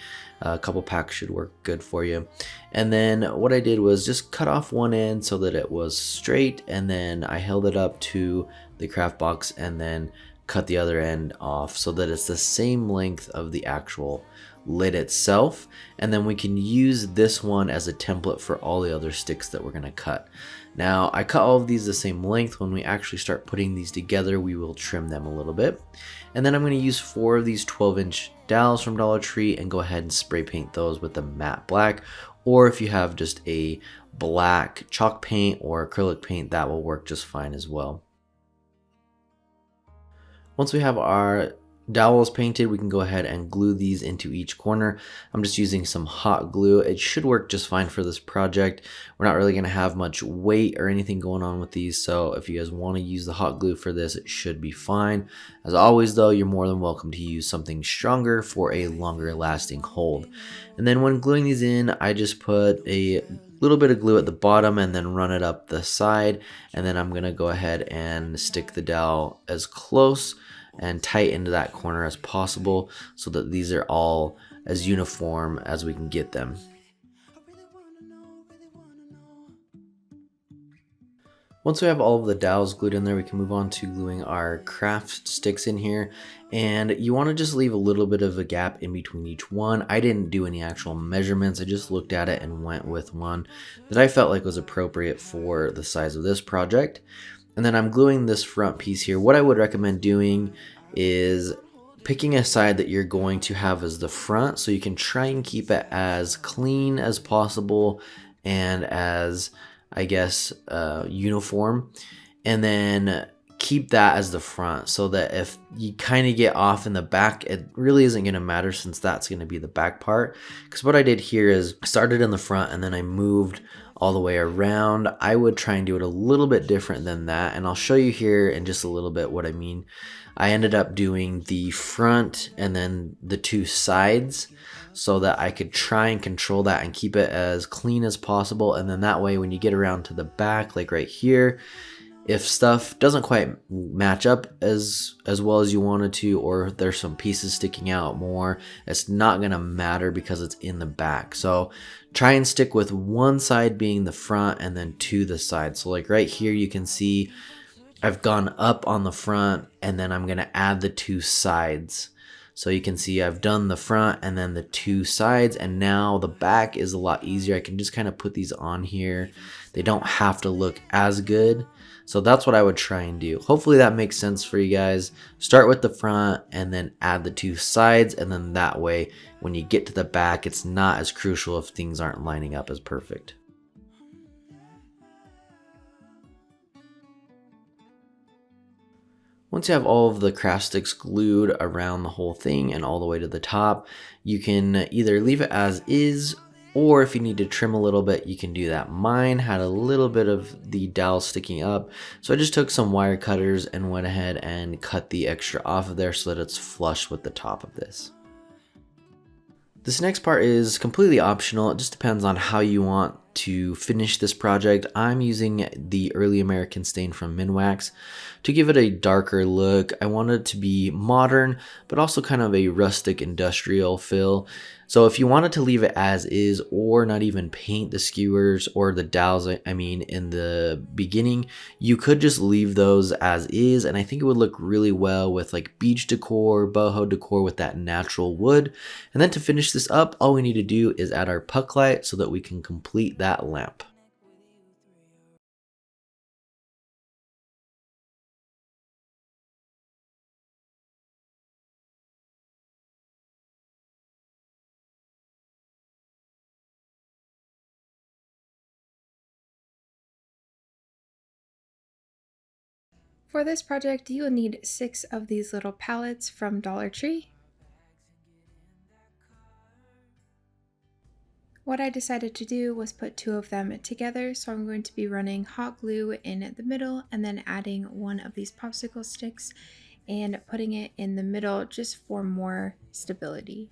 A couple packs should work good for you. And then what I did was just cut off one end so that it was straight, and then I held it up to the craft box and then cut the other end off so that it's the same length of the actual lid itself. And then we can use this one as a template for all the other sticks that we're going to cut. Now I cut all of these the same length. When we actually start putting these together, we will trim them a little bit. And then I'm going to use 4 of these 12-inch dowels from Dollar Tree and go ahead and spray paint those with the matte black, or if you have just a black chalk paint or acrylic paint, that will work just fine as well. Once we have our dowels painted, we can go ahead and glue these into each corner. I'm just using some hot glue. It should work just fine for this project. We're not really going to have much weight or anything going on with these, so if you guys want to use the hot glue for this, it should be fine. As always though, you're more than welcome to use something stronger for a longer lasting hold. And then when gluing these in, I just put a little bit of glue at the bottom and then run it up the side, and then I'm going to go ahead and stick the dowel as close and tight into that corner as possible so that these are all as uniform as we can get them. Once we have all of the dowels glued in there, we can move on to gluing our craft sticks in here. And you want to just leave a little bit of a gap in between each one. I didn't do any actual measurements. I just looked at it and went with one that I felt like was appropriate for the size of this project. And then I'm gluing this front piece here. What I would recommend doing is picking a side that you're going to have as the front, so you can try and keep it as clean as possible and as, I guess, uniform, and then keep that as the front so that if you kind of get off in the back, it really isn't going to matter since that's going to be the back part. Because what I did here is I started in the front and then I moved all the way around. I would try and do it a little bit different than that, and I'll show you here in just a little bit what I mean. I ended up doing the front and then the 2 sides so that I could try and control that and keep it as clean as possible. And then that way when you get around to the back, like right here, if stuff doesn't quite match up as well as you wanted to, or there's some pieces sticking out more, it's not gonna matter because it's in the back. So try and stick with one side being the front and then to the side. So like right here, you can see I've gone up on the front and then I'm gonna add the 2 sides. So you can see I've done the front and then the 2 sides, and now the back is a lot easier. I can just kind of put these on here. They don't have to look as good. So that's what I would try and do. Hopefully that makes sense for you guys. Start with the front and then add the 2 sides, and then that way when you get to the back, it's not as crucial if things aren't lining up as perfect. Once you have all of the craft sticks glued around the whole thing and all the way to the top, you can either leave it as is, or if you need to trim a little bit, you can do that. Mine had a little bit of the dowel sticking up, so I just took some wire cutters and went ahead and cut the extra off of there so that it's flush with the top of this. This next part is completely optional. It just depends on how you want to finish this project. I'm using the Early American stain from Minwax to give it a darker look. I want it to be modern, but also kind of a rustic industrial feel. So if you wanted to leave it as is, or not even paint the skewers or the dowels, I mean, in the beginning, you could just leave those as is, and I think it would look really well with like beach decor, boho decor with that natural wood. And then to finish this up, all we need to do is add our puck light so that we can complete that lamp. For this project, you will need 6 of these little pallets from Dollar Tree. What I decided to do was put 2 of them together, so I'm going to be running hot glue in the middle and then adding 1 of these popsicle sticks and putting it in the middle just for more stability.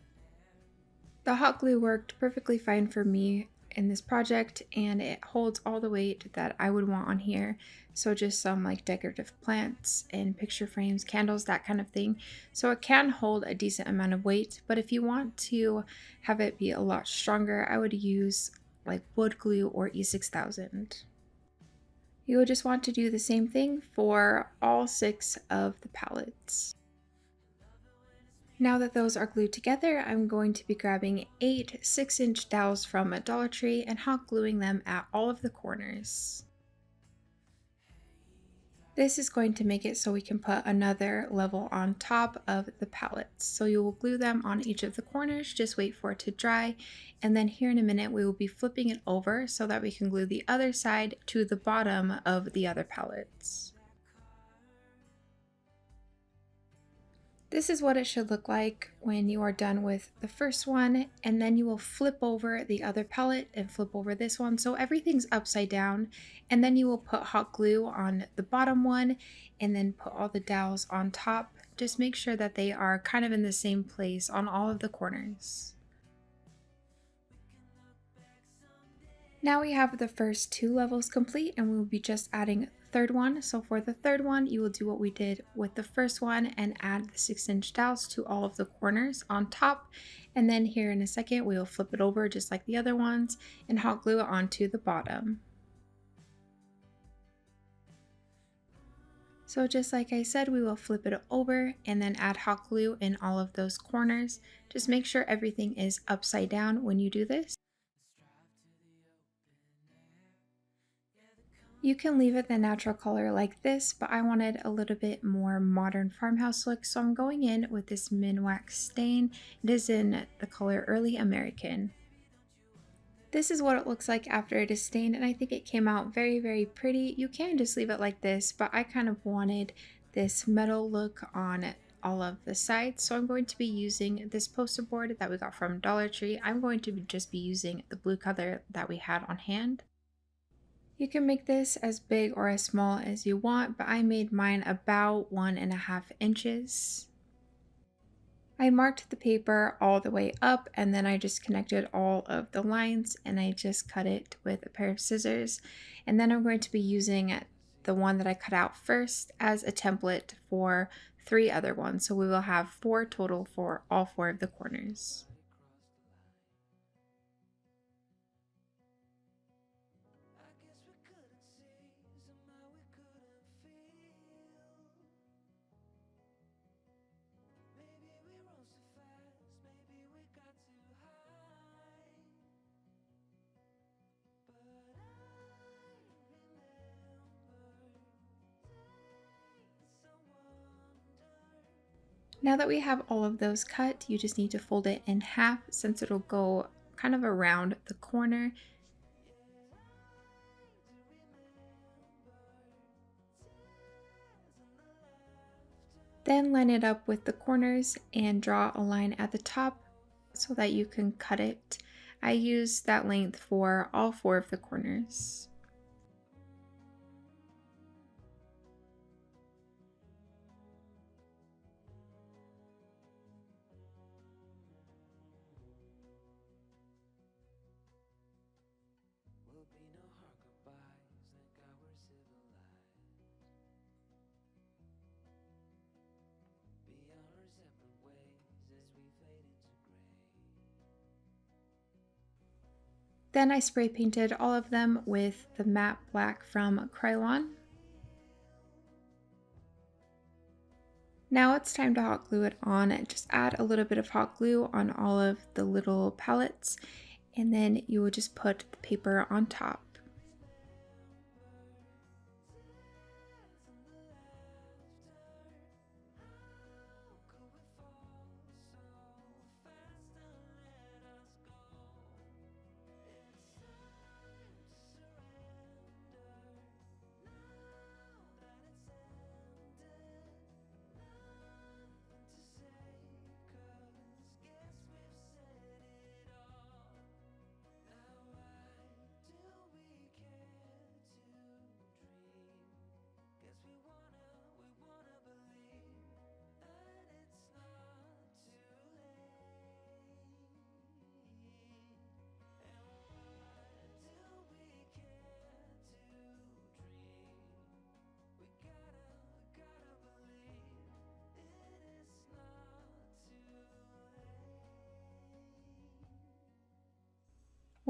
The hot glue worked perfectly fine for me. in this project, and it holds all the weight that I would want on here. So just some like decorative plants and picture frames, candles, that kind of thing. So it can hold a decent amount of weight, but if you want to have it be a lot stronger, I would use like wood glue or E6000. You will just want to do the same thing for all 6 of the pallets. Now that those are glued together, I'm going to be grabbing 8 6-inch dowels from Dollar Tree and hot gluing them at all of the corners. This is going to make it so we can put another level on top of the pallets. So you will glue them on each of the corners, just wait for it to dry, and then here in a minute we will be flipping it over so that we can glue the other side to the bottom of the other pallets. This is what it should look like when you are done with the first one, and then you will flip over the other pallet and flip over this one so everything's upside down, and then you will put hot glue on the bottom one and then put all the dowels on top. Just make sure that they are kind of in the same place on all of the corners. Now we have the first 2 levels complete, and we will be just adding the third one. So for the third one, you will do what we did with the first one and add the 6-inch dowels to all of the corners on top. And then here in a second, we will flip it over just like the other ones and hot glue it onto the bottom. So just like I said, we will flip it over and then add hot glue in all of those corners. Just make sure everything is upside down when you do this. You can leave it the natural color like this, but I wanted a little bit more modern farmhouse look, so I'm going in with this min wax stain. It is in the color Early American. This is what it looks like after it is stained, and I think it came out very, very pretty. You can just leave it like this, but I kind of wanted this metal look on all of the sides, so I'm going to be using this poster board that we got from Dollar Tree. I'm going to just be using the blue color that we had on hand. You can make this as big or as small as you want, but I made mine about 1.5 inches. I marked the paper all the way up, and then I just connected all of the lines and I just cut it with a pair of scissors. And then I'm going to be using the one that I cut out first as a template for 3 other ones. So we will have 4 total for all 4 of the corners. Now that we have all of those cut, you just need to fold it in half since it'll go kind of around the corner. Then line it up with the corners and draw a line at the top so that you can cut it. I used that length for all 4 of the corners. Then I spray painted all of them with the matte black from Krylon. Now it's time to hot glue it on. Just add a little bit of hot glue on all of the little pallets, and then you will just put the paper on top.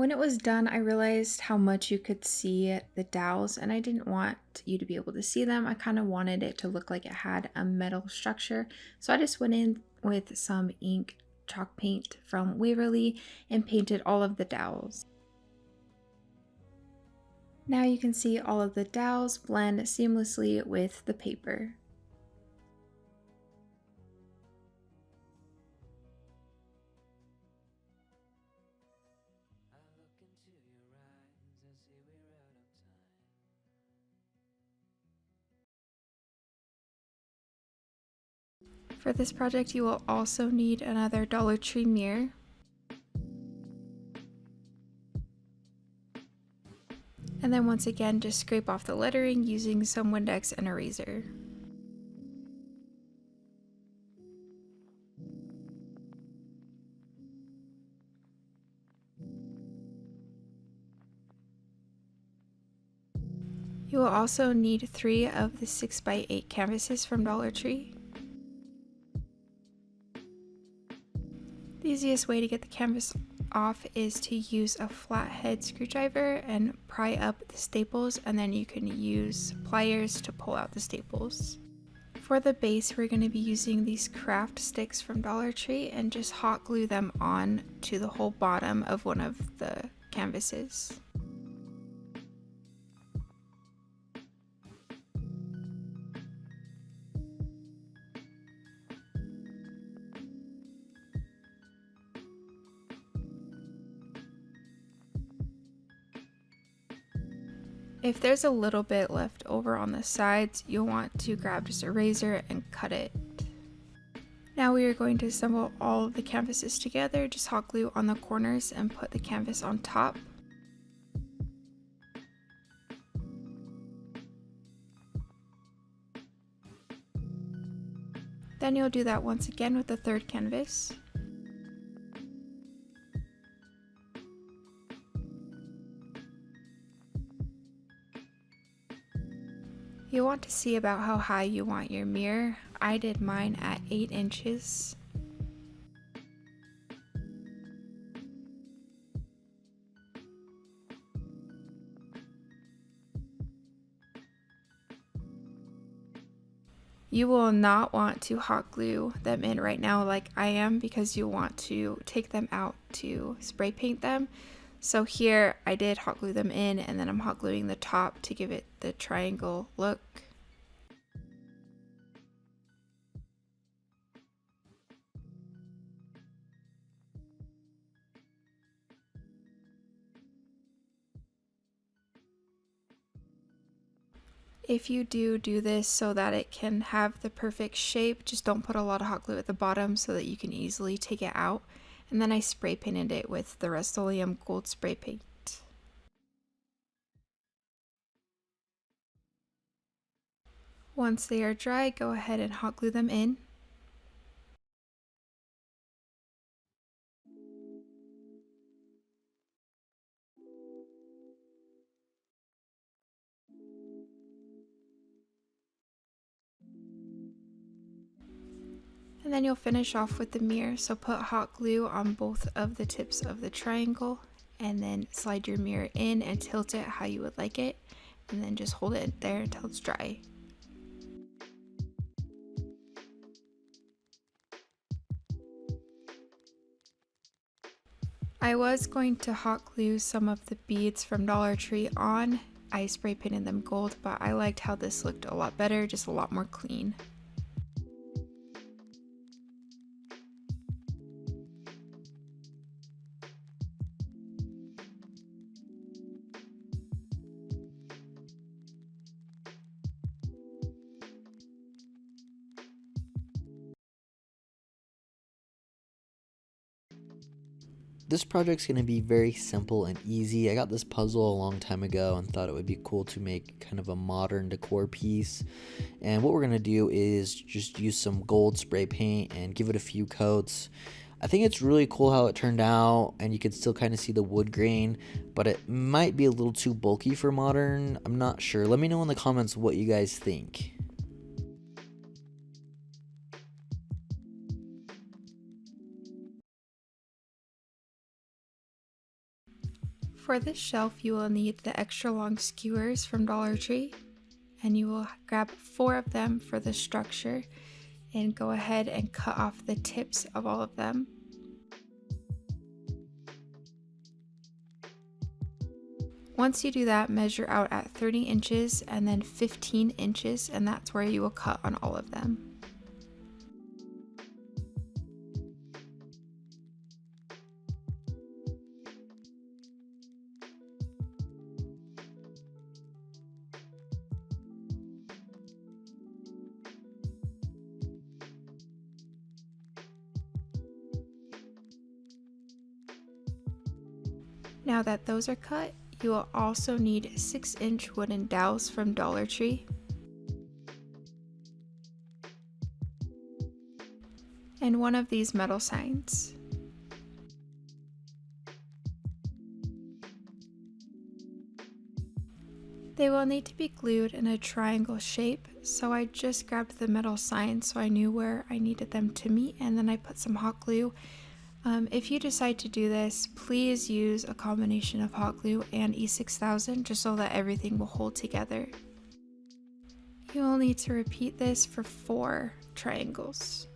When it was done, I realized how much you could see the dowels, and I didn't want you to be able to see them. I kind of wanted it to look like it had a metal structure. So I just went in with some ink chalk paint from Waverly and painted all of the dowels. Now you can see all of the dowels blend seamlessly with the paper. For this project, you will also need another Dollar Tree mirror. And then once again, just scrape off the lettering using some Windex and a razor. You will also need 3 of the 6x8 canvases from Dollar Tree. The easiest way to get the canvas off is to use a flathead screwdriver and pry up the staples, and then you can use pliers to pull out the staples. For the base, we're going to be using these craft sticks from Dollar Tree and just hot glue them on to the whole bottom of one of the canvases. If there's a little bit left over on the sides, you'll want to grab just a razor and cut it. Now we are going to assemble all of the canvases together. Just hot glue on the corners and put the canvas on top. Then you'll do that once again with the third canvas. You'll want to see about how high you want your mirror. I did mine at 8 inches. You will not want to hot glue them in right now like I am, because you want to take them out to spray paint them. So here I did hot glue them in, and then I'm hot gluing the top to give it the triangle look. If you do this so that it can have the perfect shape, just don't put a lot of hot glue at the bottom so that you can easily take it out. And then I spray painted it with the Rust-Oleum gold spray paint. Once they are dry, go ahead and hot glue them in. And then you'll finish off with the mirror, so put hot glue on both of the tips of the triangle, and then slide your mirror in and tilt it how you would like it, and then just hold it there until it's dry. I was going to hot glue some of the beads from Dollar Tree on. I spray painted them gold, but I liked how this looked a lot better, just a lot more clean. This project's going to be very simple and easy. I got this puzzle a long time ago and thought it would be cool to make kind of a modern decor piece. And what we're going to do is just use some gold spray paint and give it a few coats. I think it's really cool how it turned out, and you can still kind of see the wood grain, but it might be a little too bulky for modern. I'm not sure. Let me know in the comments what you guys think. For this shelf, you will need the extra long skewers from Dollar Tree, and you will grab 4 of them for the structure and go ahead and cut off the tips of all of them. Once you do that, measure out at 30 inches and then 15 inches, and that's where you will cut on all of them. Now that those are cut, you will also need 6-inch wooden dowels from Dollar Tree. And one of these metal signs. They will need to be glued in a triangle shape, so I just grabbed the metal signs so I knew where I needed them to meet, and then I put some hot glue. If you decide to do this, please use a combination of hot glue and E6000 just so that everything will hold together. You will need to repeat this for 4 triangles.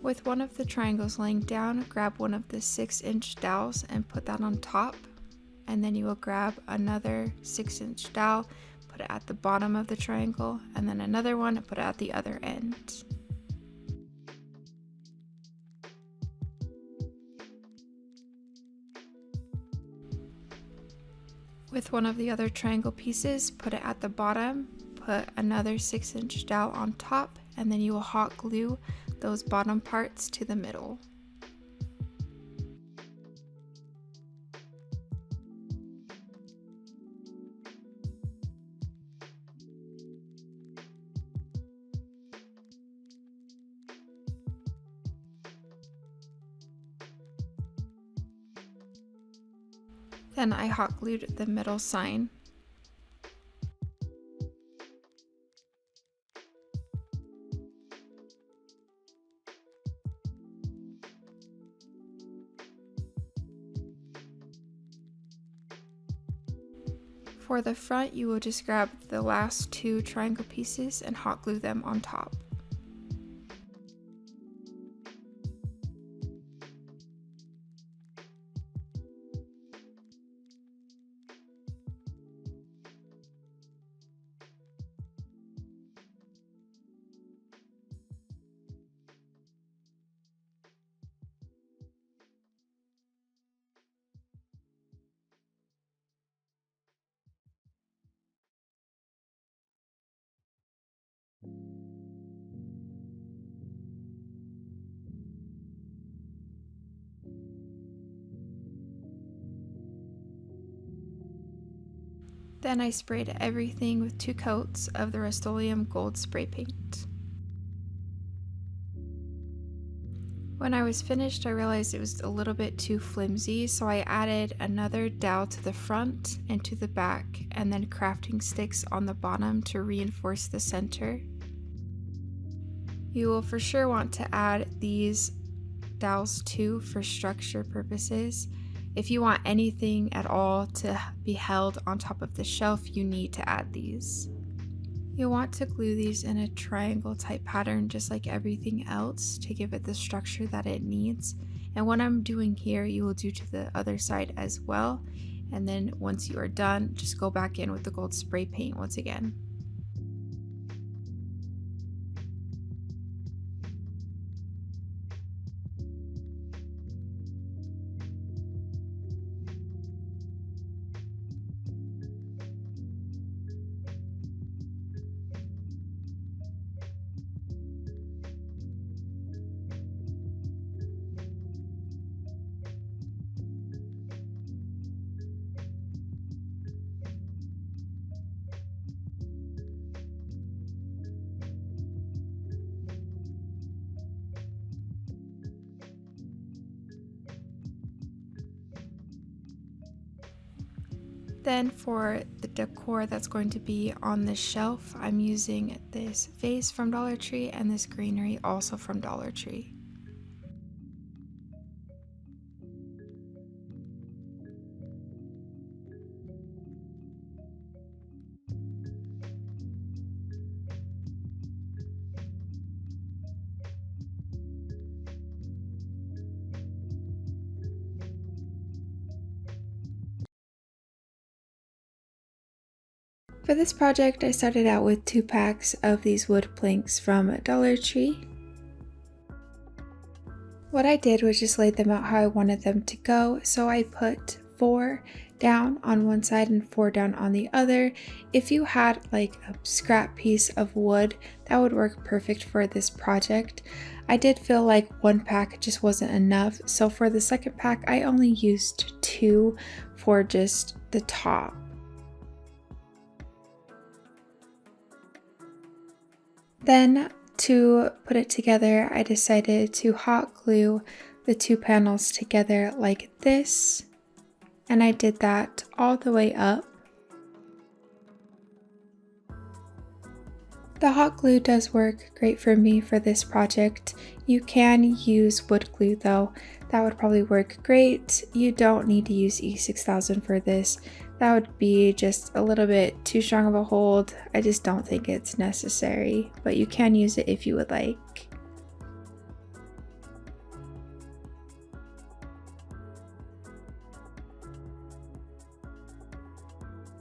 With one of the triangles laying down, grab one of the 6-inch dowels and put that on top, and then you will grab another 6-inch dowel, put it at the bottom of the triangle, and then another one and put it at the other end. With one of the other triangle pieces, put it at the bottom, put another 6-inch dowel on top, and then you will hot glue those bottom parts to the middle. Then I hot glued the middle sign. For the front, you will just grab the last 2 triangle pieces and hot glue them on top. Then I sprayed everything with 2 coats of the Rust-Oleum Gold spray paint. When I was finished, I realized it was a little bit too flimsy, so I added another dowel to the front and to the back, and then crafting sticks on the bottom to reinforce the center. You will for sure want to add these dowels too for structure purposes. If you want anything at all to be held on top of the shelf, you need to add these. You'll want to glue these in a triangle type pattern just like everything else to give it the structure that it needs. And what I'm doing here, you will do to the other side as well. And then once you are done, just go back in with the gold spray paint once again. Then for the decor that's going to be on the shelf, I'm using this vase from Dollar Tree and this greenery also from Dollar Tree. For this project, I started out with 2 packs of these wood planks from Dollar Tree. What I did was just laid them out how I wanted them to go, so I put 4 down on one side and 4 down on the other. If you had like a scrap piece of wood, that would work perfect for this project. I did feel like 1 pack just wasn't enough, so for the second pack I only used 2 for just the top. Then to put it together, I decided to hot glue the 2 panels together like this, and I did that all the way up. The hot glue does work great for me for this project. You can use wood glue though, that would probably work great. You don't need to use E6000 for this. That would be just a little bit too strong of a hold. I just don't think it's necessary, but you can use it if you would like.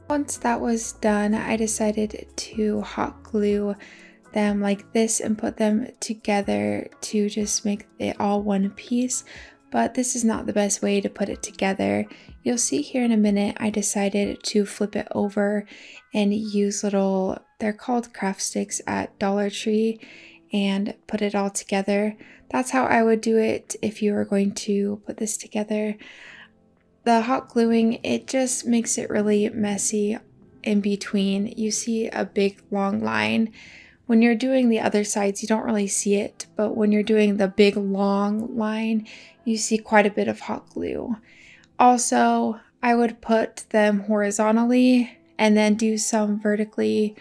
Once that was done, I decided to hot glue them like this and put them together to just make it all one piece. But this is not the best way to put it together. You'll see here in a minute, I decided to flip it over and use little, they're called craft sticks at Dollar Tree, and put it all together. That's how I would do it if you were going to put this together. The hot gluing, it just makes it really messy in between. You see a big long line. When you're doing the other sides, you don't really see it, but when you're doing the big long line, you see quite a bit of hot glue. Also, I would put them horizontally and then do some vertically.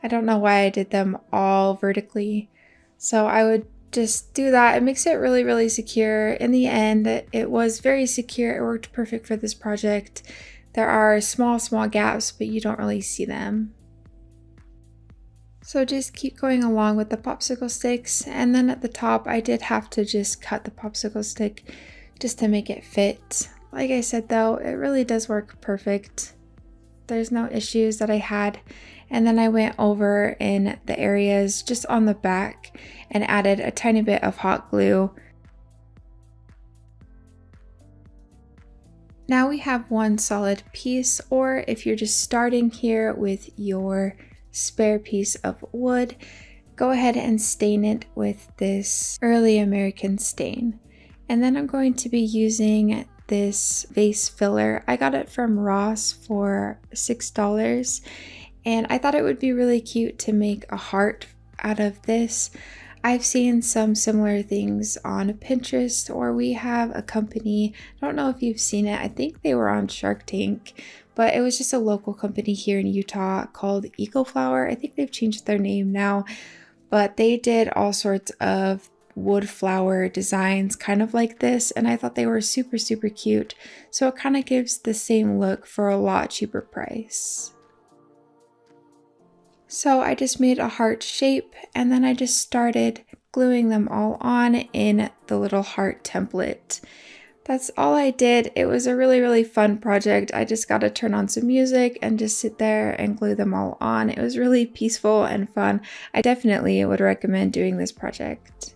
I don't know why I did them all vertically. So I would just do that. It makes it really, really secure. In the end, it was very secure. It worked perfect for this project. There are small gaps, but you don't really see them. So just keep going along with the popsicle sticks, and then at the top I did have to just cut the popsicle stick just to make it fit. Like I said though, it really does work perfect. There's no issues that I had. And then I went over in the areas just on the back and added a tiny bit of hot glue. Now we have one solid piece, or if you're just starting here with your spare piece of wood, go ahead and stain it with this early American stain. And then I'm going to be using this vase filler. I got it from Ross for $6, and I thought it would be really cute to make a heart out of this. I've seen some similar things on Pinterest, or we have a company, I don't know if you've seen it, I think they were on Shark Tank, but it was just a local company here in Utah called EcoFlower. I think they've changed their name now, but they did all sorts of wood flower designs kind of like this, and I thought they were super cute. So it kind of gives the same look for a lot cheaper price. So I just made a heart shape, and then I just started gluing them all on in the little heart template. That's all I did. It was a really fun project. I just got to turn on some music and just sit there and glue them all on. It was really peaceful and fun. I definitely would recommend doing this project.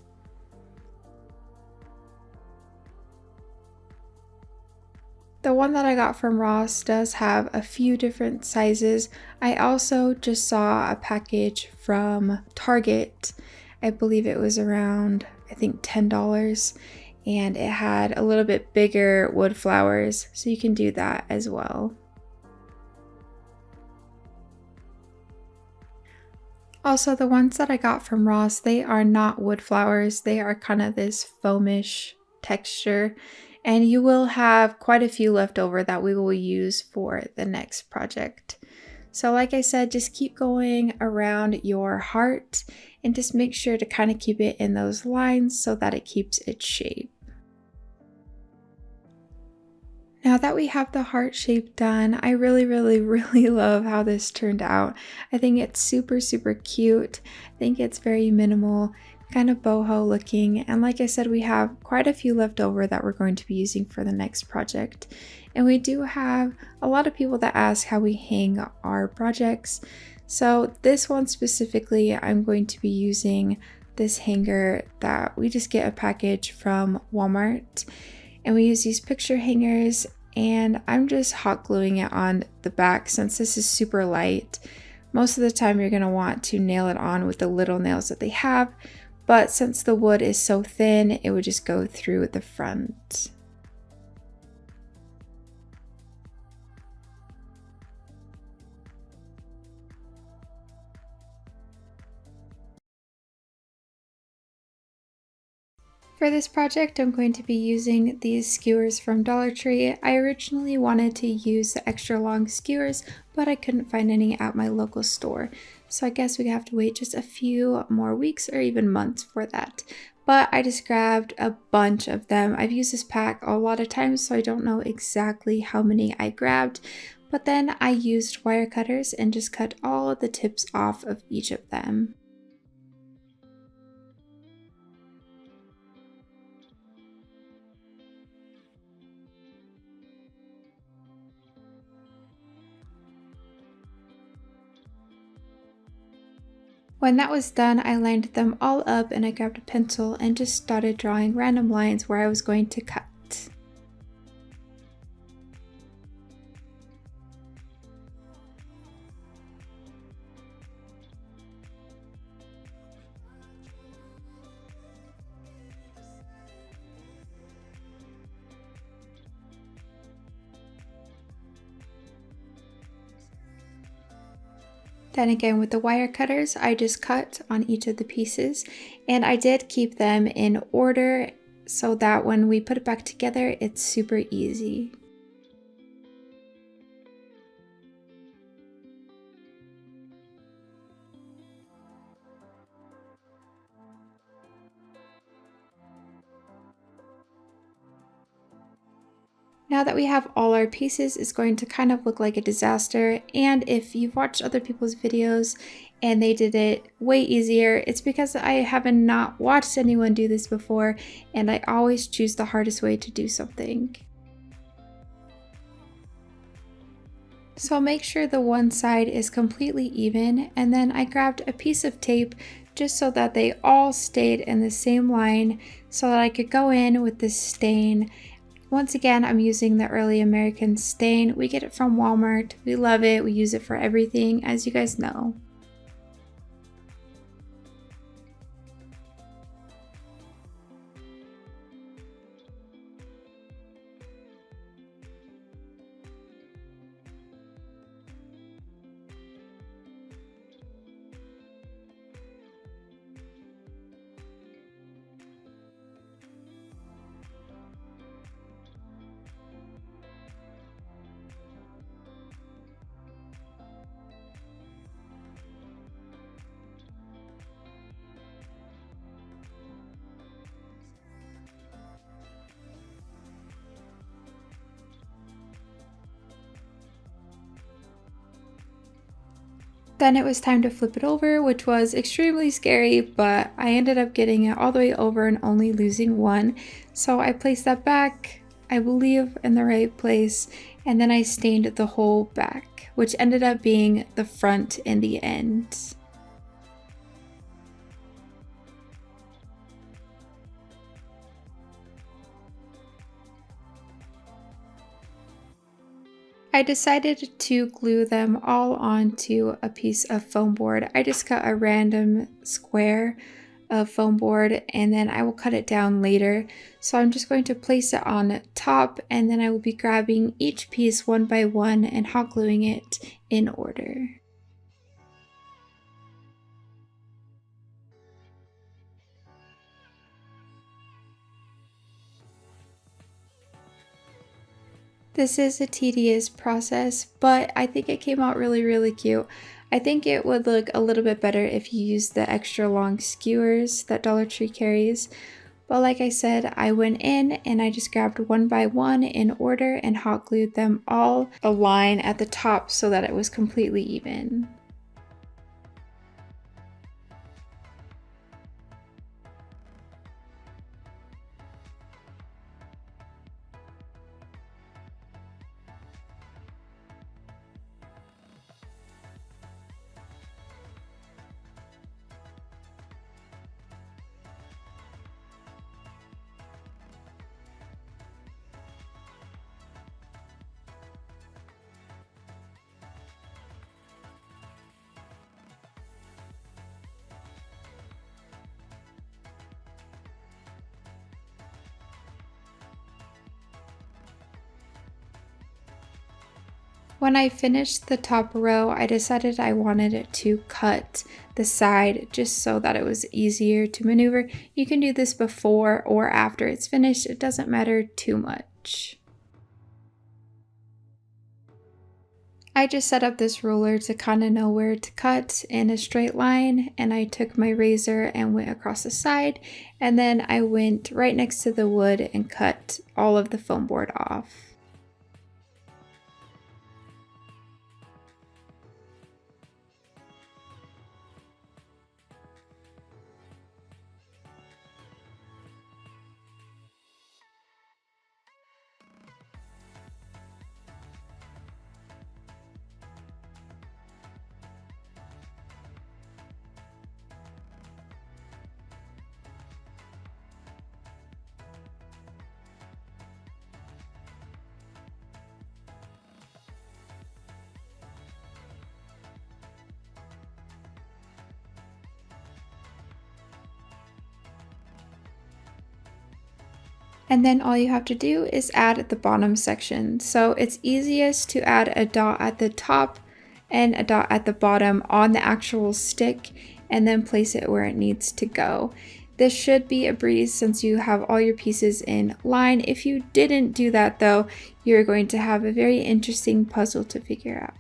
The one that I got from Ross does have a few different sizes. I also just saw a package from Target. I believe it was around, I think $10, and it had a little bit bigger wood flowers, so you can do that as well. Also, the ones that I got from Ross, they are not wood flowers. They are kind of this foamish texture. And you will have quite a few left over that we will use for the next project. So like I said, just keep going around your heart and just make sure to kind of keep it in those lines so that it keeps its shape. Now that we have the heart shape done, I really love how this turned out. I think it's super cute. I think it's very minimal, kind of boho looking, and like I said, we have quite a few left over that we're going to be using for the next project. And we do have a lot of people that ask how we hang our projects. So this one specifically, I'm going to be using this hanger that we just get a package from Walmart, and we use these picture hangers, and I'm just hot gluing it on the back since this is super light. Most of the time you're going to want to nail it on with the little nails that they have, but since the wood is so thin, it would just go through the front. For this project, I'm going to be using these skewers from Dollar Tree. I originally wanted to use the extra long skewers, but I couldn't find any at my local store. So I guess we have to wait just a few more weeks or even months for that. But I just grabbed a bunch of them. I've used this pack a lot of times, so I don't know exactly how many I grabbed. But then I used wire cutters and just cut all the tips off of each of them. When that was done, I lined them all up and I grabbed a pencil and just started drawing random lines where I was going to cut. Then again with the wire cutters, I just cut on each of the pieces, and I did keep them in order so that when we put it back together, it's super easy. Now that we have all our pieces, it's going to kind of look like a disaster, and if you've watched other people's videos and they did it way easier, it's because I haven't not watched anyone do this before, and I always choose the hardest way to do something. So make sure the one side is completely even, and then I grabbed a piece of tape just so that they all stayed in the same line so that I could go in with this stain. Once again, I'm using the Early American stain. We get it from Walmart. We love it. We use it for everything, as you guys know. Then it was time to flip it over, which was extremely scary, but I ended up getting it all the way over and only losing one. So I placed that back, I believe, in the right place, and then I stained the whole back, which ended up being the front in the end. I decided to glue them all onto a piece of foam board. I just cut a random square of foam board and then I will cut it down later. So I'm just going to place it on top and then I will be grabbing each piece one by one and hot gluing it in order. This is a tedious process, but I think it came out really cute. I think it would look a little bit better if you used the extra long skewers that Dollar Tree carries. But like I said, I went in and I just grabbed one by one in order and hot glued them all a line at the top so that it was completely even. When I finished the top row, I decided I wanted to cut the side just so that it was easier to maneuver. You can do this before or after it's finished, it doesn't matter too much. I just set up this ruler to kind of know where to cut in a straight line, and I took my razor and went across the side, and then I went right next to the wood and cut all of the foam board off. And then all you have to do is add the bottom section. So it's easiest to add a dot at the top and a dot at the bottom on the actual stick, and then place it where it needs to go. This should be a breeze since you have all your pieces in line. If you didn't do that though, you're going to have a very interesting puzzle to figure out.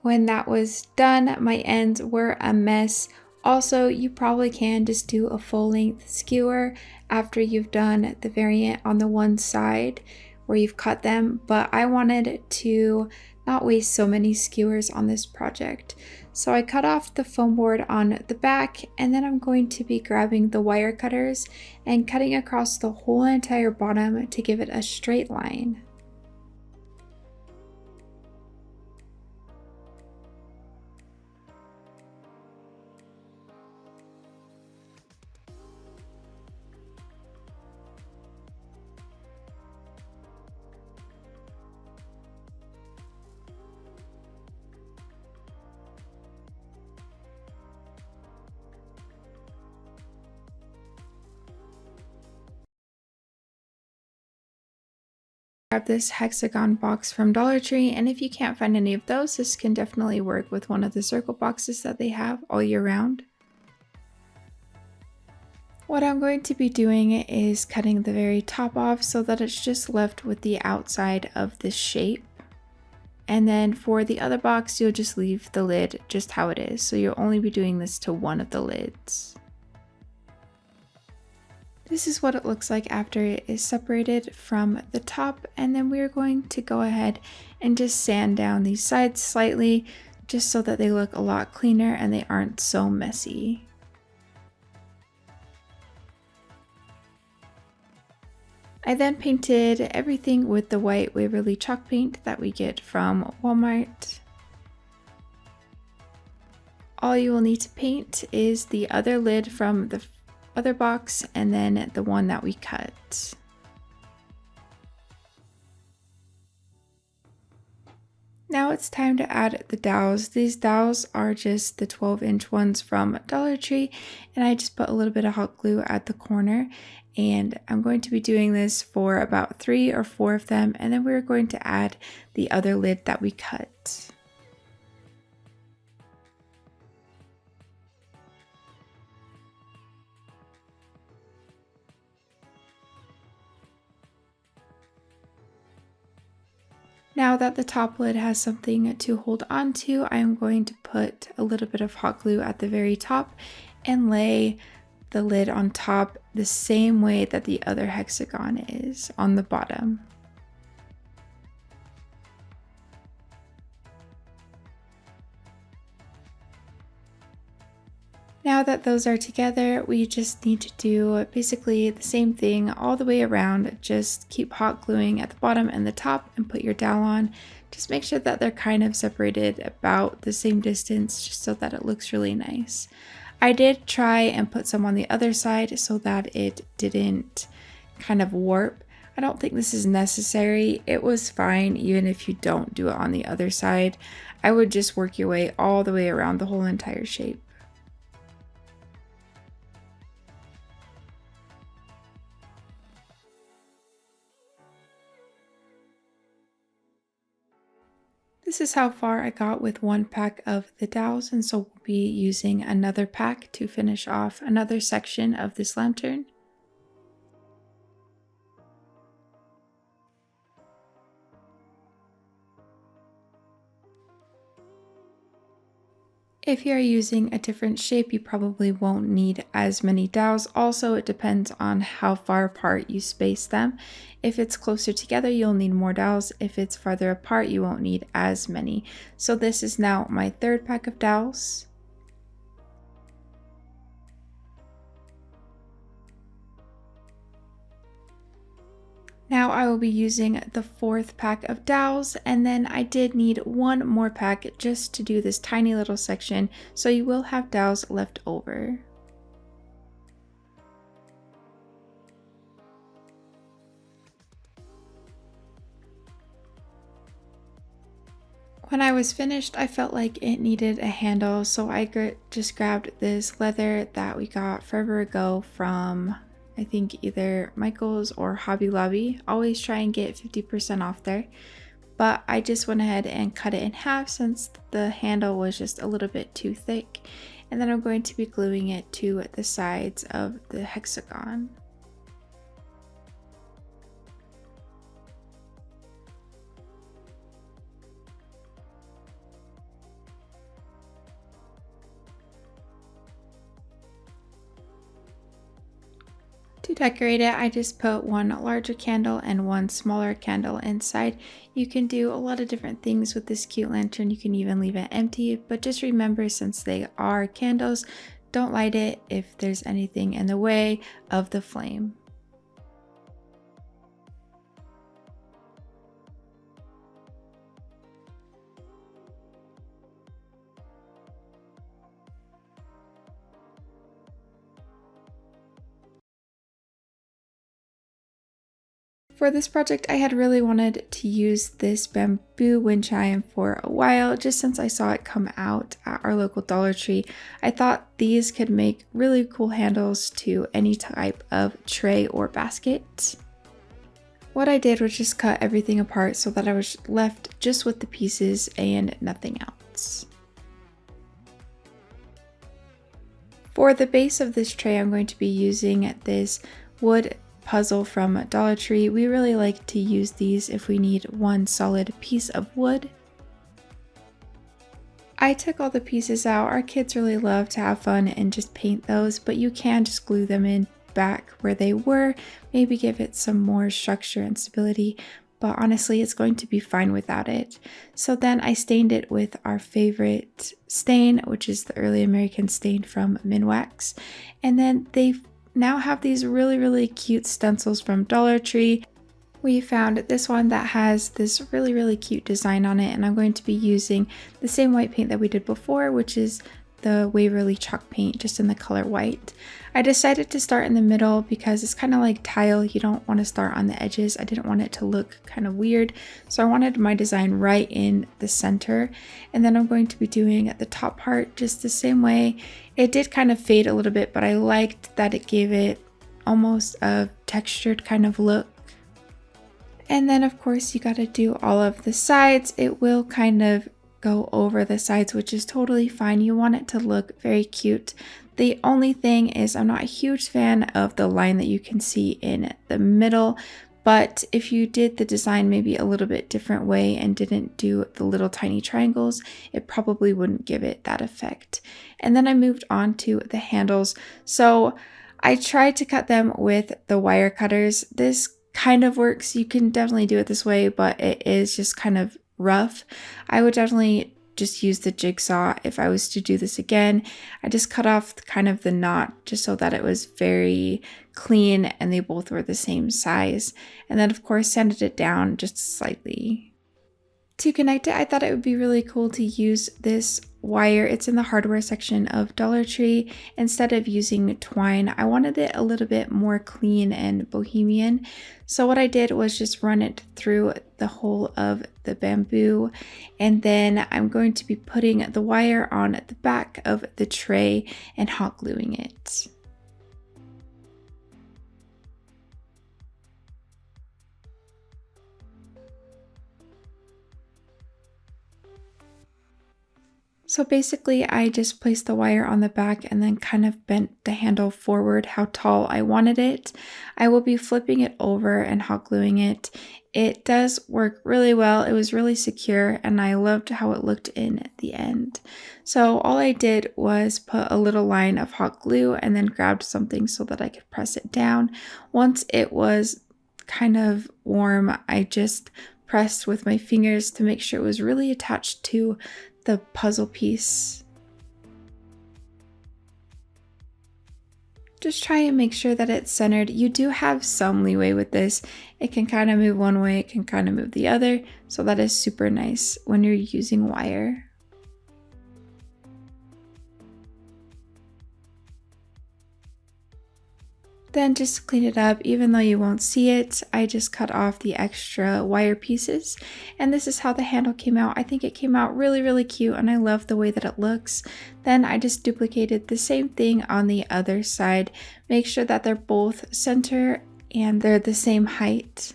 When that was done, my ends were a mess. Also, you probably can just do a full length skewer after you've done the variant on the one side where you've cut them, but I wanted to not waste so many skewers on this project. So I cut off the foam board on the back, and then I'm going to be grabbing the wire cutters and cutting across the whole entire bottom to give it a straight line. Grab this hexagon box from Dollar Tree, and if you can't find any of those, this can definitely work with one of the circle boxes that they have all year round. What I'm going to be doing is cutting the very top off so that it's just left with the outside of the shape. And then for the other box, you'll just leave the lid just how it is. So you'll only be doing this to one of the lids. This is what it looks like after it is separated from the top, and then we're going to go ahead and just sand down these sides slightly just so that they look a lot cleaner and they aren't so messy. I then painted everything with the white Waverly chalk paint that we get from Walmart. All you will need to paint is the other lid from the other box and then the one that we cut. Now it's time to add the dowels. These dowels are just the 12-inch ones from Dollar Tree, and I just put a little bit of hot glue at the corner, and I'm going to be doing this for about 3 or 4 of them, and then we're going to add the other lid that we cut. Now that the top lid has something to hold on to, I'm going to put a little bit of hot glue at the very top and lay the lid on top the same way that the other hexagon is on the bottom. Now that those are together, we just need to do basically the same thing all the way around. Just keep hot gluing at the bottom and the top and put your dowel on. Just make sure that they're kind of separated about the same distance just so that it looks really nice. I did try and put some on the other side so that it didn't kind of warp. I don't think this is necessary. It was fine even if you don't do it on the other side. I would just work your way all the way around the whole entire shape. This is how far I got with one pack of the dowels, and so we'll be using another pack to finish off another section of this lantern. If you're using a different shape, you probably won't need as many dowels. Also, it depends on how far apart you space them. If it's closer together, you'll need more dowels. If it's farther apart, you won't need as many. So this is now my third pack of dowels. Now I will be using the fourth pack of dowels, and then I did need one more pack just to do this tiny little section, so you will have dowels left over. When I was finished, I felt like it needed a handle, so I just grabbed this leather that we got forever ago from I think either Michael's or Hobby Lobby. Always try and get 50% off there. But I just went ahead and cut it in half since the handle was just a little bit too thick. And then I'm going to be gluing it to the sides of the hexagon. To decorate it, I just put one larger candle and one smaller candle inside. You can do a lot of different things with this cute lantern. You can even leave it empty, but just remember, since they are candles, don't light it if there's anything in the way of the flame. For this project, I had really wanted to use this bamboo wind chime for a while, just since I saw it come out at our local Dollar Tree. I thought these could make really cool handles to any type of tray or basket. What I did was just cut everything apart so that I was left just with the pieces and nothing else. For the base of this tray, I'm going to be using this wood puzzle from Dollar Tree. We really like to use these if we need one solid piece of wood. I took all the pieces out. Our kids really love to have fun and just paint those, but you can just glue them in back where they were, maybe give it some more structure and stability, but honestly it's going to be fine without it. So then I stained it with our favorite stain, which is the early American stain from Minwax, and then they now have these really cute stencils from Dollar Tree. We found this one that has this really cute design on it, and I'm going to be using the same white paint that we did before, which is the Waverly chalk paint, just in the color white. I decided to start in the middle because it's kind of like tile. You don't want to start on the edges. I didn't want it to look kind of weird, so I wanted my design right in the center. And then I'm going to be doing at the top part just the same way. It did kind of fade a little bit, but I liked that it gave it almost a textured kind of look. And then of course you got to do all of the sides. It will kind of go over the sides, which is totally fine. You want it to look very cute. The only thing is I'm not a huge fan of the line that you can see in the middle, but if you did the design maybe a little bit different way and didn't do the little tiny triangles, it probably wouldn't give it that effect. And then I moved on to the handles. So I tried to cut them with the wire cutters. This kind of works. You can definitely do it this way, but it is just kind of rough. I would definitely just use the jigsaw if I was to do this again. I just cut off kind of the knot just so that it was very clean and they both were the same size. And then of course sanded it down just slightly. To connect it, I thought it would be really cool to use this wire. It's in the hardware section of Dollar Tree. Instead of using twine, I wanted it a little bit more clean and bohemian. So what I did was just run it through the whole of the bamboo, and then I'm going to be putting the wire on the back of the tray and hot gluing it. So basically I just placed the wire on the back and then kind of bent the handle forward how tall I wanted it. I will be flipping it over and hot gluing it. It does work really well. It was really secure and I loved how it looked in the end. So all I did was put a little line of hot glue and then grabbed something so that I could press it down. Once it was kind of warm, I just pressed with my fingers to make sure it was really attached to the puzzle piece. Just try and make sure that it's centered. You do have some leeway with this. It can kind of move one way, it can kind of move the other, so that is super nice when you're using wire. Then just to clean it up, even though you won't see it, I just cut off the extra wire pieces. And this is how the handle came out. I think it came out really, really cute and I love the way that it looks. Then I just duplicated the same thing on the other side. Make sure that they're both center and they're the same height.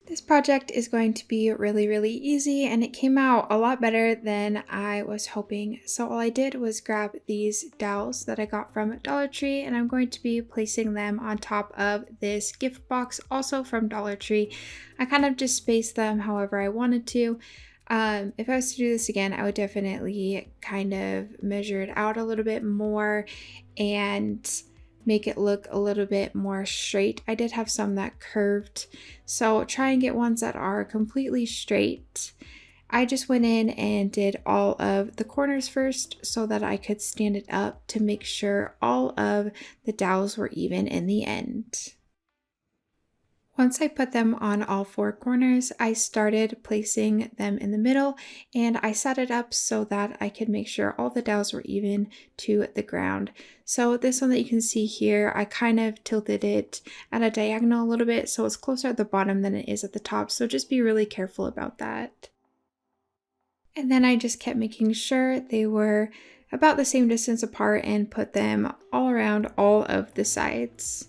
This project is going to be really, really easy and it came out a lot better than I was hoping. So all I did was grab these dowels that I got from Dollar Tree and I'm going to be placing them on top of this gift box, also from Dollar Tree. I kind of just spaced them however I wanted to. If I was to do this again, I would definitely kind of measure it out a little bit more and make it look a little bit more straight. I did have some that curved, so try and get ones that are completely straight. I just went in and did all of the corners first so that I could stand it up to make sure all of the dowels were even in the end. Once I put them on all four corners, I started placing them in the middle and I set it up so that I could make sure all the dowels were even to the ground. So this one that you can see here, I kind of tilted it at a diagonal a little bit so it's closer at the bottom than it is at the top. So just be really careful about that. And then I just kept making sure they were about the same distance apart and put them all around all of the sides.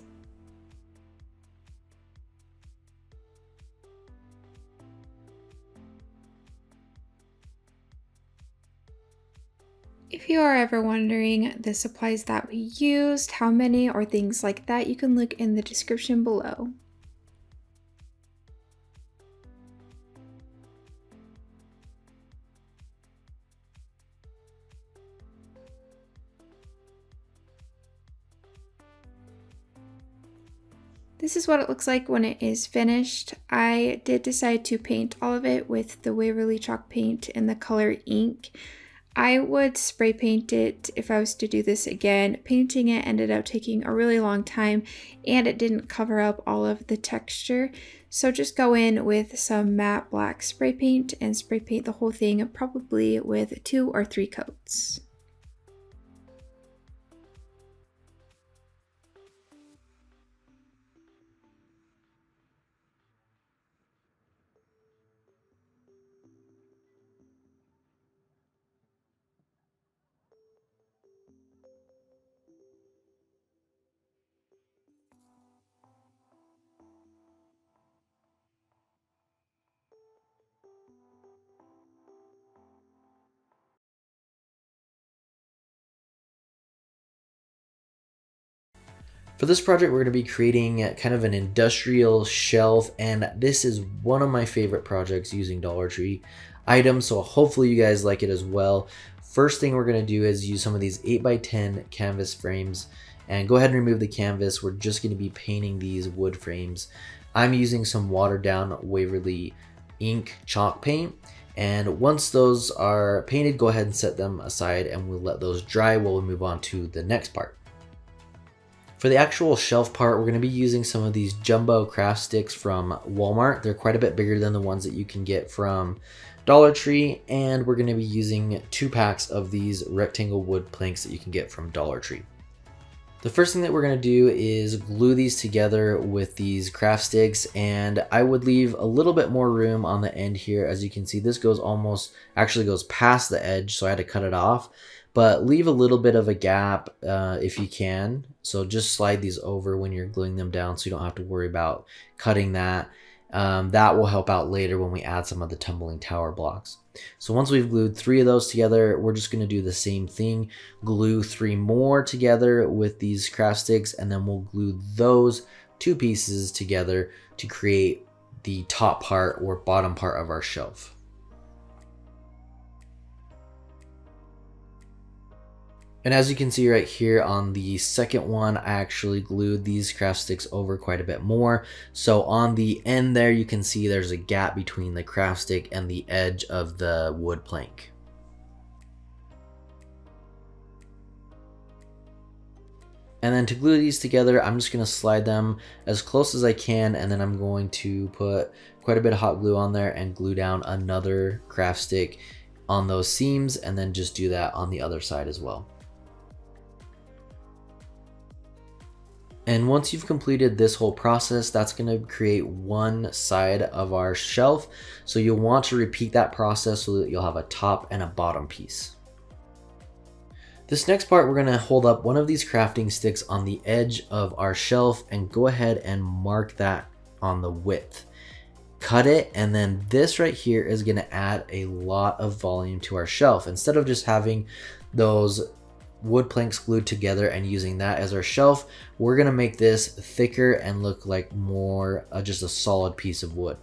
If you are ever wondering the supplies that we used, how many, or things like that, you can look in the description below. This is what it looks like when it is finished. I did decide to paint all of it with the Waverly chalk paint in the color ink. I would spray paint it if I was to do this again. Painting it ended up taking a really long time and it didn't cover up all of the texture. So just go in with some matte black spray paint and spray paint the whole thing, probably with 2 or 3 coats. For this project, we're going to be creating kind of an industrial shelf, and this is one of my favorite projects using Dollar Tree items, so hopefully you guys like it as well. First thing we're going to do is use some of these 8x10 canvas frames, and go ahead and remove the canvas. We're just going to be painting these wood frames. I'm using some watered down Waverly ink chalk paint, and once those are painted, go ahead and set them aside and we'll let those dry while we move on to the next part. For the actual shelf part, we're going to be using some of these jumbo craft sticks from Walmart. They're quite a bit bigger than the ones that you can get from Dollar Tree, and we're going to be using 2 packs of these rectangle wood planks that you can get from Dollar Tree. The first thing that we're going to do is glue these together with these craft sticks, and I would leave a little bit more room on the end here. As you can see, this actually goes past the edge, so I had to cut it off. But leave a little bit of a gap if you can. So just slide these over when you're gluing them down so you don't have to worry about cutting that. That will help out later when we add some of the tumbling tower blocks. So once we've glued 3 of those together, we're just going to do the same thing. Glue 3 more together with these craft sticks, and then we'll glue those 2 pieces together to create the top part or bottom part of our shelf. And as you can see right here on the second one, I actually glued these craft sticks over quite a bit more. So on the end there, you can see there's a gap between the craft stick and the edge of the wood plank. And then to glue these together, I'm just going to slide them as close as I can, and then I'm going to put quite a bit of hot glue on there and glue down another craft stick on those seams, and then just do that on the other side as well. And once you've completed this whole process, that's going to create one side of our shelf. So you'll want to repeat that process so that you'll have a top and a bottom piece. This next part, we're going to hold up one of these crafting sticks on the edge of our shelf and go ahead and mark that on the width. Cut it, and then this right here is going to add a lot of volume to our shelf. Instead of just having those wood planks glued together and using that as our shelf, we're going to make this thicker and look like more just a solid piece of wood.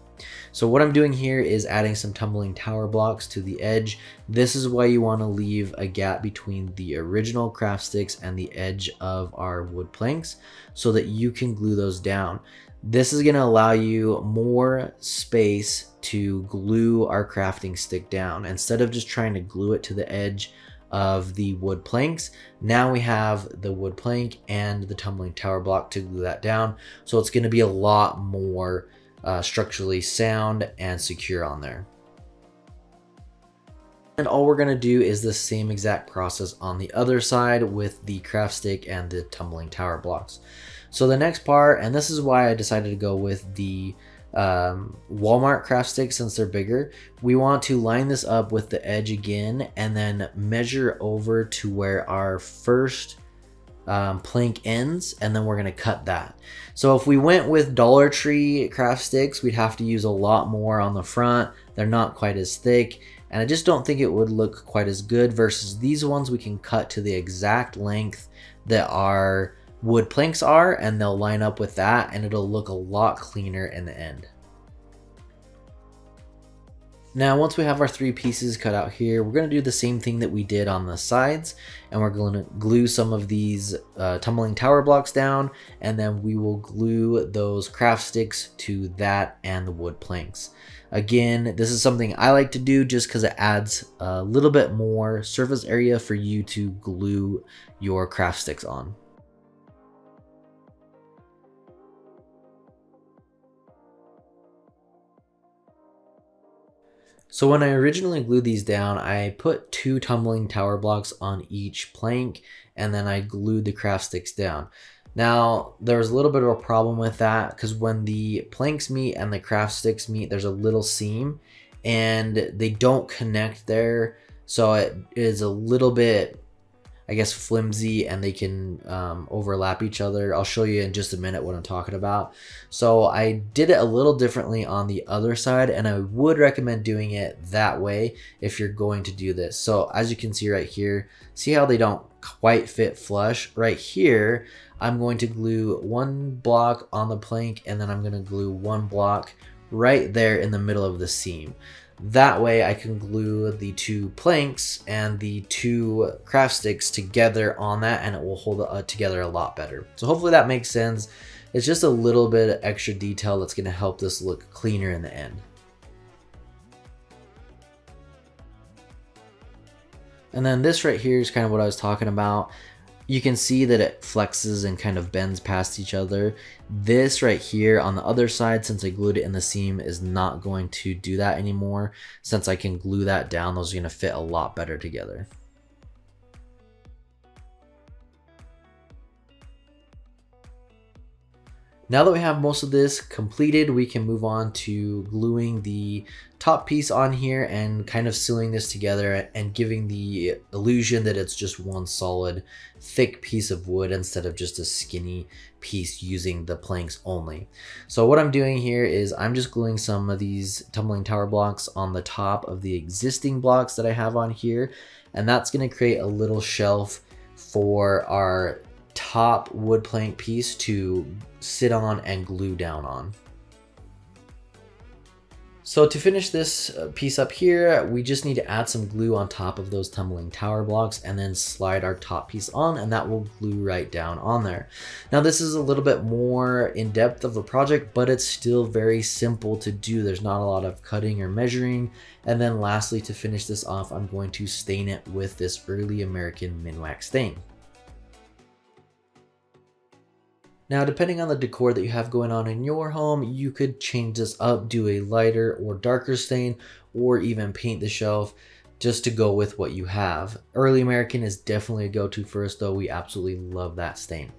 So what I'm doing here is adding some tumbling tower blocks to the edge. This is why you want to leave a gap between the original craft sticks and the edge of our wood planks so that you can glue those down. This is going to allow you more space to glue our crafting stick down. Instead of just trying to glue it to the edge of the wood planks, now we have the wood plank and the tumbling tower block to glue that down. So it's going to be a lot more structurally sound and secure on there. And all we're going to do is the same exact process on the other side with the craft stick and the tumbling tower blocks. So the next part, and this is why I decided to go with the Walmart craft sticks since they're bigger, we want to line this up with the edge again and then measure over to where our first plank ends, and then we're going to cut that. So if we went with Dollar Tree craft sticks, we'd have to use a lot more on the front. They're not quite as thick, and I just don't think it would look quite as good versus these ones. We can cut to the exact length that our wood planks are, and they'll line up with that, and it'll look a lot cleaner in the end. Now, once we have our 3 pieces cut out here, we're going to do the same thing that we did on the sides, and we're going to glue some of these tumbling tower blocks down, and then we will glue those craft sticks to that and the wood planks. Again, this is something I like to do just because it adds a little bit more surface area for you to glue your craft sticks on. So when I originally glued these down, I put 2 tumbling tower blocks on each plank, and then I glued the craft sticks down. Now, there's a little bit of a problem with that because when the planks meet and the craft sticks meet, there's a little seam and they don't connect there. So it is a little bit I guess, flimsy and they can overlap each other. I'll show you in just a minute what I'm talking about. So I did it a little differently on the other side, and I would recommend doing it that way if you're going to do this. So as you can see right here, see how they don't quite fit flush? Right here, I'm going to glue one block on the plank, and then I'm going to glue one block right there in the middle of the seam. That way I can glue the two planks and the two craft sticks together on that, and it will hold it together a lot better. So hopefully that makes sense. It's just a little bit of extra detail that's going to help this look cleaner in the end. And then this right here is kind of what I was talking about. You can see that it flexes and kind of bends past each other. This right here on the other side, since I glued it in the seam, is not going to do that anymore. Since I can glue that down, those are going to fit a lot better together. Now that we have most of this completed, we can move on to gluing the top piece on here and kind of sealing this together and giving the illusion that it's just one solid thick piece of wood instead of just a skinny piece using the planks only. So what I'm doing here is I'm just gluing some of these tumbling tower blocks on the top of the existing blocks that I have on here, and that's going to create a little shelf for our top wood plank piece to sit on and glue down on. So to finish this piece up here, we just need to add some glue on top of those tumbling tower blocks and then slide our top piece on, and that will glue right down on there. Now this is a little bit more in depth of a project, but it's still very simple to do. There's not a lot of cutting or measuring. And then lastly, to finish this off, I'm going to stain it with this early American Minwax stain. Now, depending on the decor that you have going on in your home, you could change this up, do a lighter or darker stain, or even paint the shelf just to go with what you have. Early American is definitely a go-to for us though. We absolutely love that stain.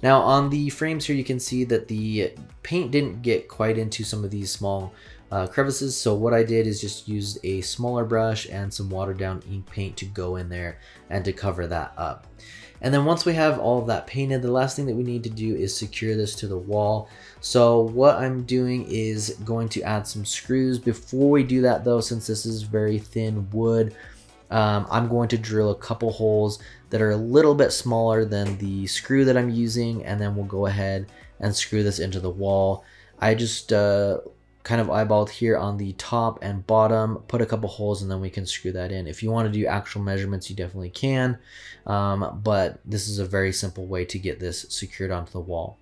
Now on the frames here, you can see that the paint didn't get quite into some of these small crevices. So what I did is just used a smaller brush and some watered down ink paint to go in there and to cover that up. And then once we have all of that painted, the last thing that we need to do is secure this to the wall. So what I'm doing is going to add some screws. Before we do that though, since this is very thin wood, I'm going to drill a couple holes that are a little bit smaller than the screw that I'm using, and then we'll go ahead and screw this into the wall. I just kind of eyeballed here on the top and bottom, put a couple holes, and then we can screw that in. If you want to do actual measurements, you definitely can, but this is a very simple way to get this secured onto the wall.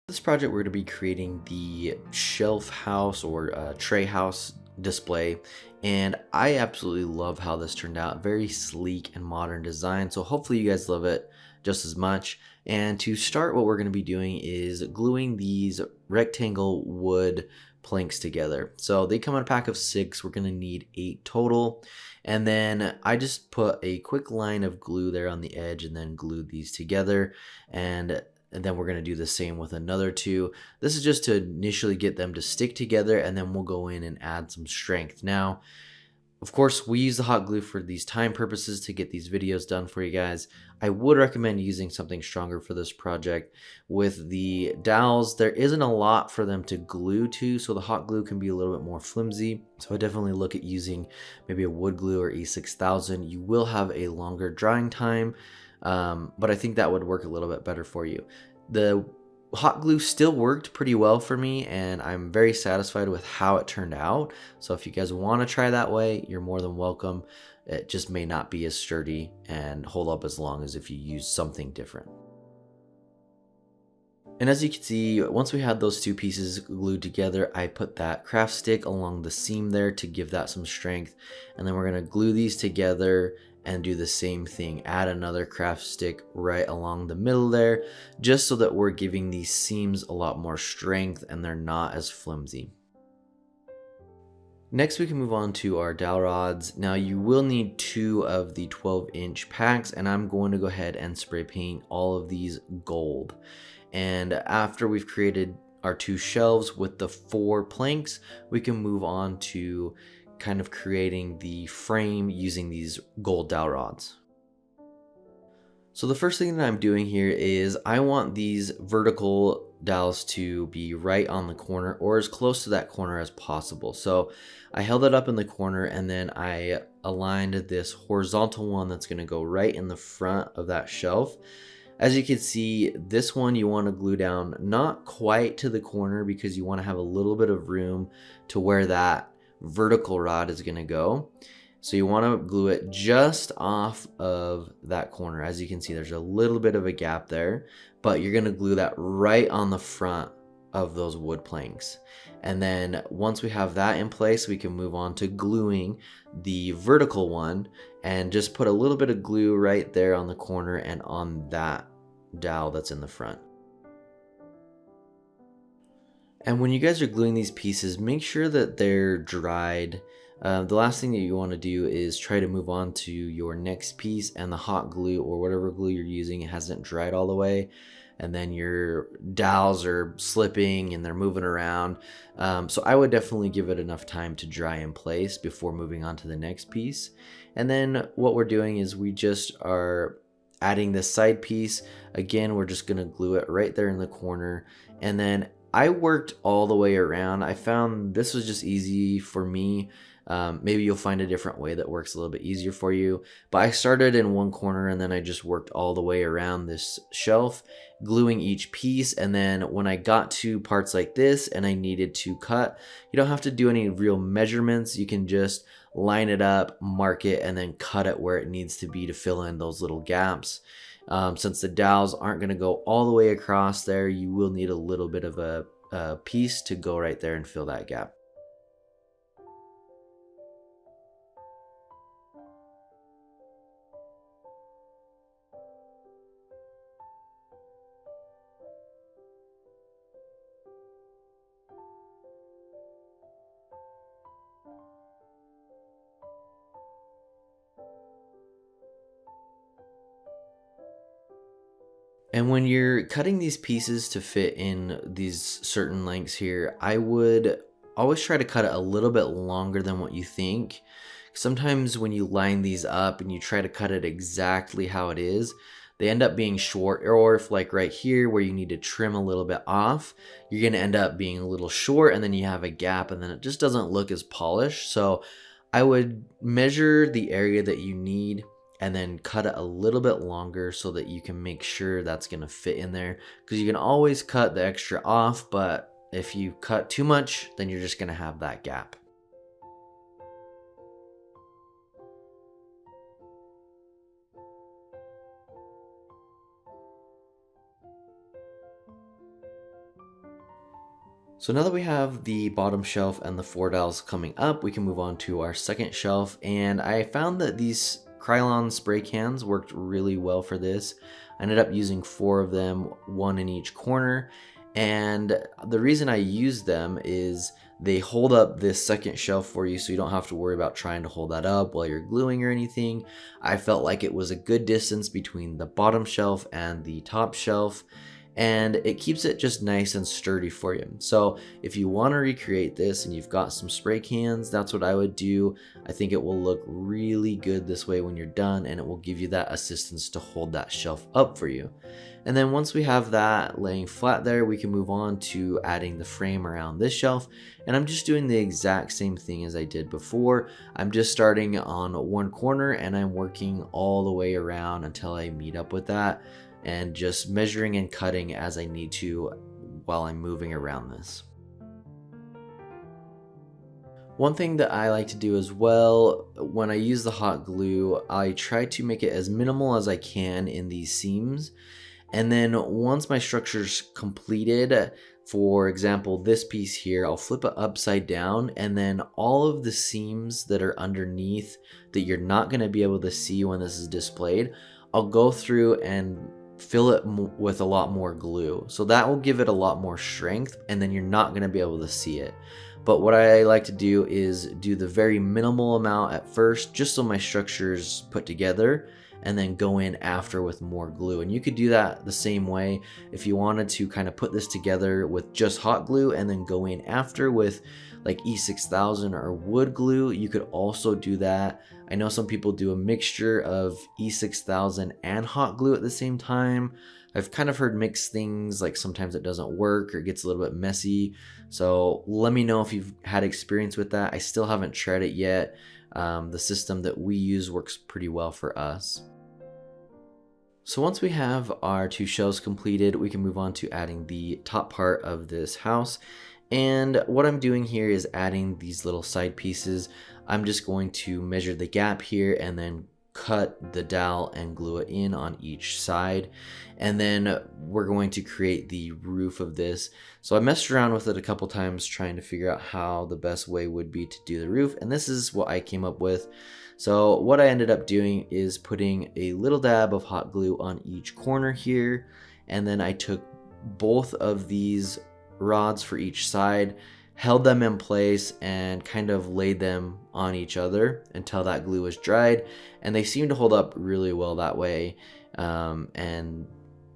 This project, we're going to be creating the shelf house or tray house display, and I absolutely love how this turned out. Very sleek and modern design, so hopefully you guys love it just as much. And to start, what we're going to be doing is gluing these rectangle wood planks together. So they come in a pack of 6. We're going to need 8 total. And then I just put a quick line of glue there on the edge and then glued these together, and then we're going to do the same with another 2. This is just to initially get them to stick together, and then we'll go in and add some strength. Now, of course, we use the hot glue for these time purposes to get these videos done for you guys. I would recommend using something stronger for this project. With the dowels, there isn't a lot for them to glue to, so the hot glue can be a little bit more flimsy. So I definitely look at using maybe a wood glue or E6000. You will have a longer drying time, but I think that would work a little bit better for you. The hot glue still worked pretty well for me, and I'm very satisfied with how it turned out. So if you guys want to try that way, you're more than welcome. It just may not be as sturdy and hold up as long as if you use something different. And as you can see, once we had those 2 pieces glued together, I put that craft stick along the seam there to give that some strength. And then we're going to glue these together and do the same thing. Add another craft stick right along the middle there, just so that we're giving these seams a lot more strength and they're not as flimsy. Next, we can move on to our dowel rods. Now you will need 2 of the 12-inch packs, and I'm going to go ahead and spray paint all of these gold. And after we've created our 2 shelves with the 4 planks, we can move on to kind of creating the frame using these gold dowel rods. So the first thing that I'm doing here is I want these vertical dowels to be right on the corner or as close to that corner as possible. So I held it up in the corner and then I aligned this horizontal one that's going to go right in the front of that shelf. As you can see, this one you want to glue down not quite to the corner because you want to have a little bit of room to where that vertical rod is going to go. So you want to glue it just off of that corner. As you can see, there's a little bit of a gap there, but you're going to glue that right on the front of those wood planks. And then once we have that in place, we can move on to gluing the vertical one and just put a little bit of glue right there on the corner and on that dowel that's in the front. And when you guys are gluing these pieces, make sure that they're dried. The last thing that you want to do is try to move on to your next piece and the hot glue or whatever glue you're using, it hasn't dried all the way. And then your dowels are slipping and they're moving around. So I would definitely give it enough time to dry in place before moving on to the next piece. And then what we're doing is we just are adding this side piece. Again, we're just going to glue it right there in the corner. And then I worked all the way around. I found this was just easy for me. Maybe you'll find a different way that works a little bit easier for you. But I started in one corner and then I just worked all the way around this shelf, gluing each piece. And then when I got to parts like this and I needed to cut, you don't have to do any real measurements. You can just line it up, mark it, and then cut it where it needs to be to fill in those little gaps. Since the dowels aren't going to go all the way across there, you will need a little bit of a piece to go right there and fill that gap. And when you're cutting these pieces to fit in these certain lengths here, I would always try to cut it a little bit longer than what you think. Sometimes when you line these up and you try to cut it exactly how it is, they end up being short. Or if like right here where you need to trim a little bit off, you're going to end up being a little short and then you have a gap and then it just doesn't look as polished. So I would measure the area that you need and then cut it a little bit longer so that you can make sure that's going to fit in there, because you can always cut the extra off, but if you cut too much, then you're just going to have that gap. So now that we have the bottom shelf and the 4 dowels coming up, we can move on to our second shelf. And I found that these Krylon spray cans worked really well for this. I ended up using 4 of them, 1 in each corner. And the reason I use them is they hold up this second shelf for you so you don't have to worry about trying to hold that up while you're gluing or anything. I felt like it was a good distance between the bottom shelf and the top shelf, and it keeps it just nice and sturdy for you. So if you want to recreate this and you've got some spray cans, that's what I would do. I think it will look really good this way when you're done, and it will give you that assistance to hold that shelf up for you. And then once we have that laying flat there, we can move on to adding the frame around this shelf. And I'm just doing the exact same thing as I did before. I'm just starting on one corner and I'm working all the way around until I meet up with that, and just measuring and cutting as I need to while I'm moving around this. One thing that I like to do as well, when I use the hot glue, I try to make it as minimal as I can in these seams. And then once my structure's completed, For example, this piece here, I'll flip it upside down, and then all of the seams that are underneath that you're not going to be able to see when this is displayed, I'll go through and fill it with a lot more glue. So that will give it a lot more strength, and then you're not going to be able to see it. But what I like to do is do the very minimal amount at first, just so my structure's put together, and then go in after with more glue. And you could do that the same way if you wanted to kind of put this together with just hot glue and then go in after with like E6000 or wood glue. You could also do that. I know some people do a mixture of E6000 and hot glue at the same time. I've kind of heard mixed things, like sometimes it doesn't work or it gets a little bit messy. So let me know if you've had experience with that. I still haven't tried it yet. The system that we use works pretty well for us. So once we have our 2 shelves completed, we can move on to adding the top part of this house. And what I'm doing here is adding these little side pieces. I'm just going to measure the gap here and then cut the dowel and glue it in on each side. And then we're going to create the roof of this. So I messed around with it a couple times trying to figure out how the best way would be to do the roof. And this is what I came up with. So what I ended up doing is putting a little dab of hot glue on each corner here. And then I took both of these rods for each side, held them in place, and kind of laid them on each other until that glue was dried. And they seem to hold up really well that way. And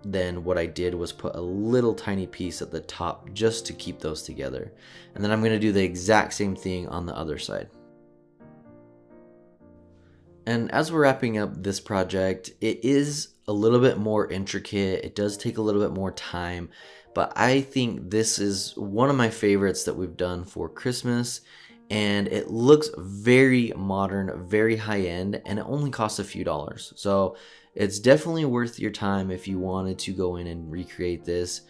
then what I did was put a little tiny piece at the top just to keep those together. And then I'm going to do the exact same thing on the other side. And as we're wrapping up this project, it is a little bit more intricate. It does take a little bit more time, but I think this is one of my favorites that we've done for Christmas. And it looks very modern, very high end, and it only costs a few dollars. So it's definitely worth your time if you wanted to go in and recreate this.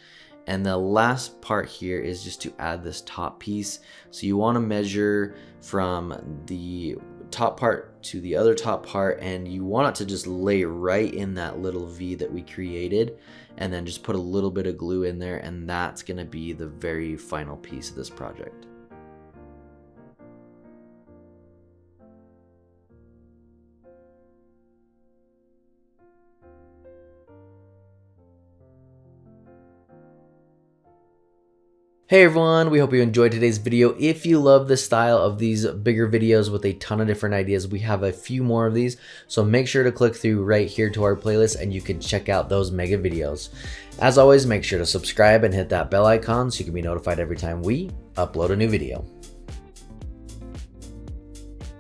And the last part here is just to add this top piece. So you want to measure from the top part to the other top part, and you want it to just lay right in that little V that we created, and then just put a little bit of glue in there, and that's going to be the very final piece of this project. Hey everyone, we hope you enjoyed today's video. If you love the style of these bigger videos with a ton of different ideas, we have a few more of these. So make sure to click through right here to our playlist and you can check out those mega videos. As always, make sure to subscribe and hit that bell icon so you can be notified every time we upload a new video.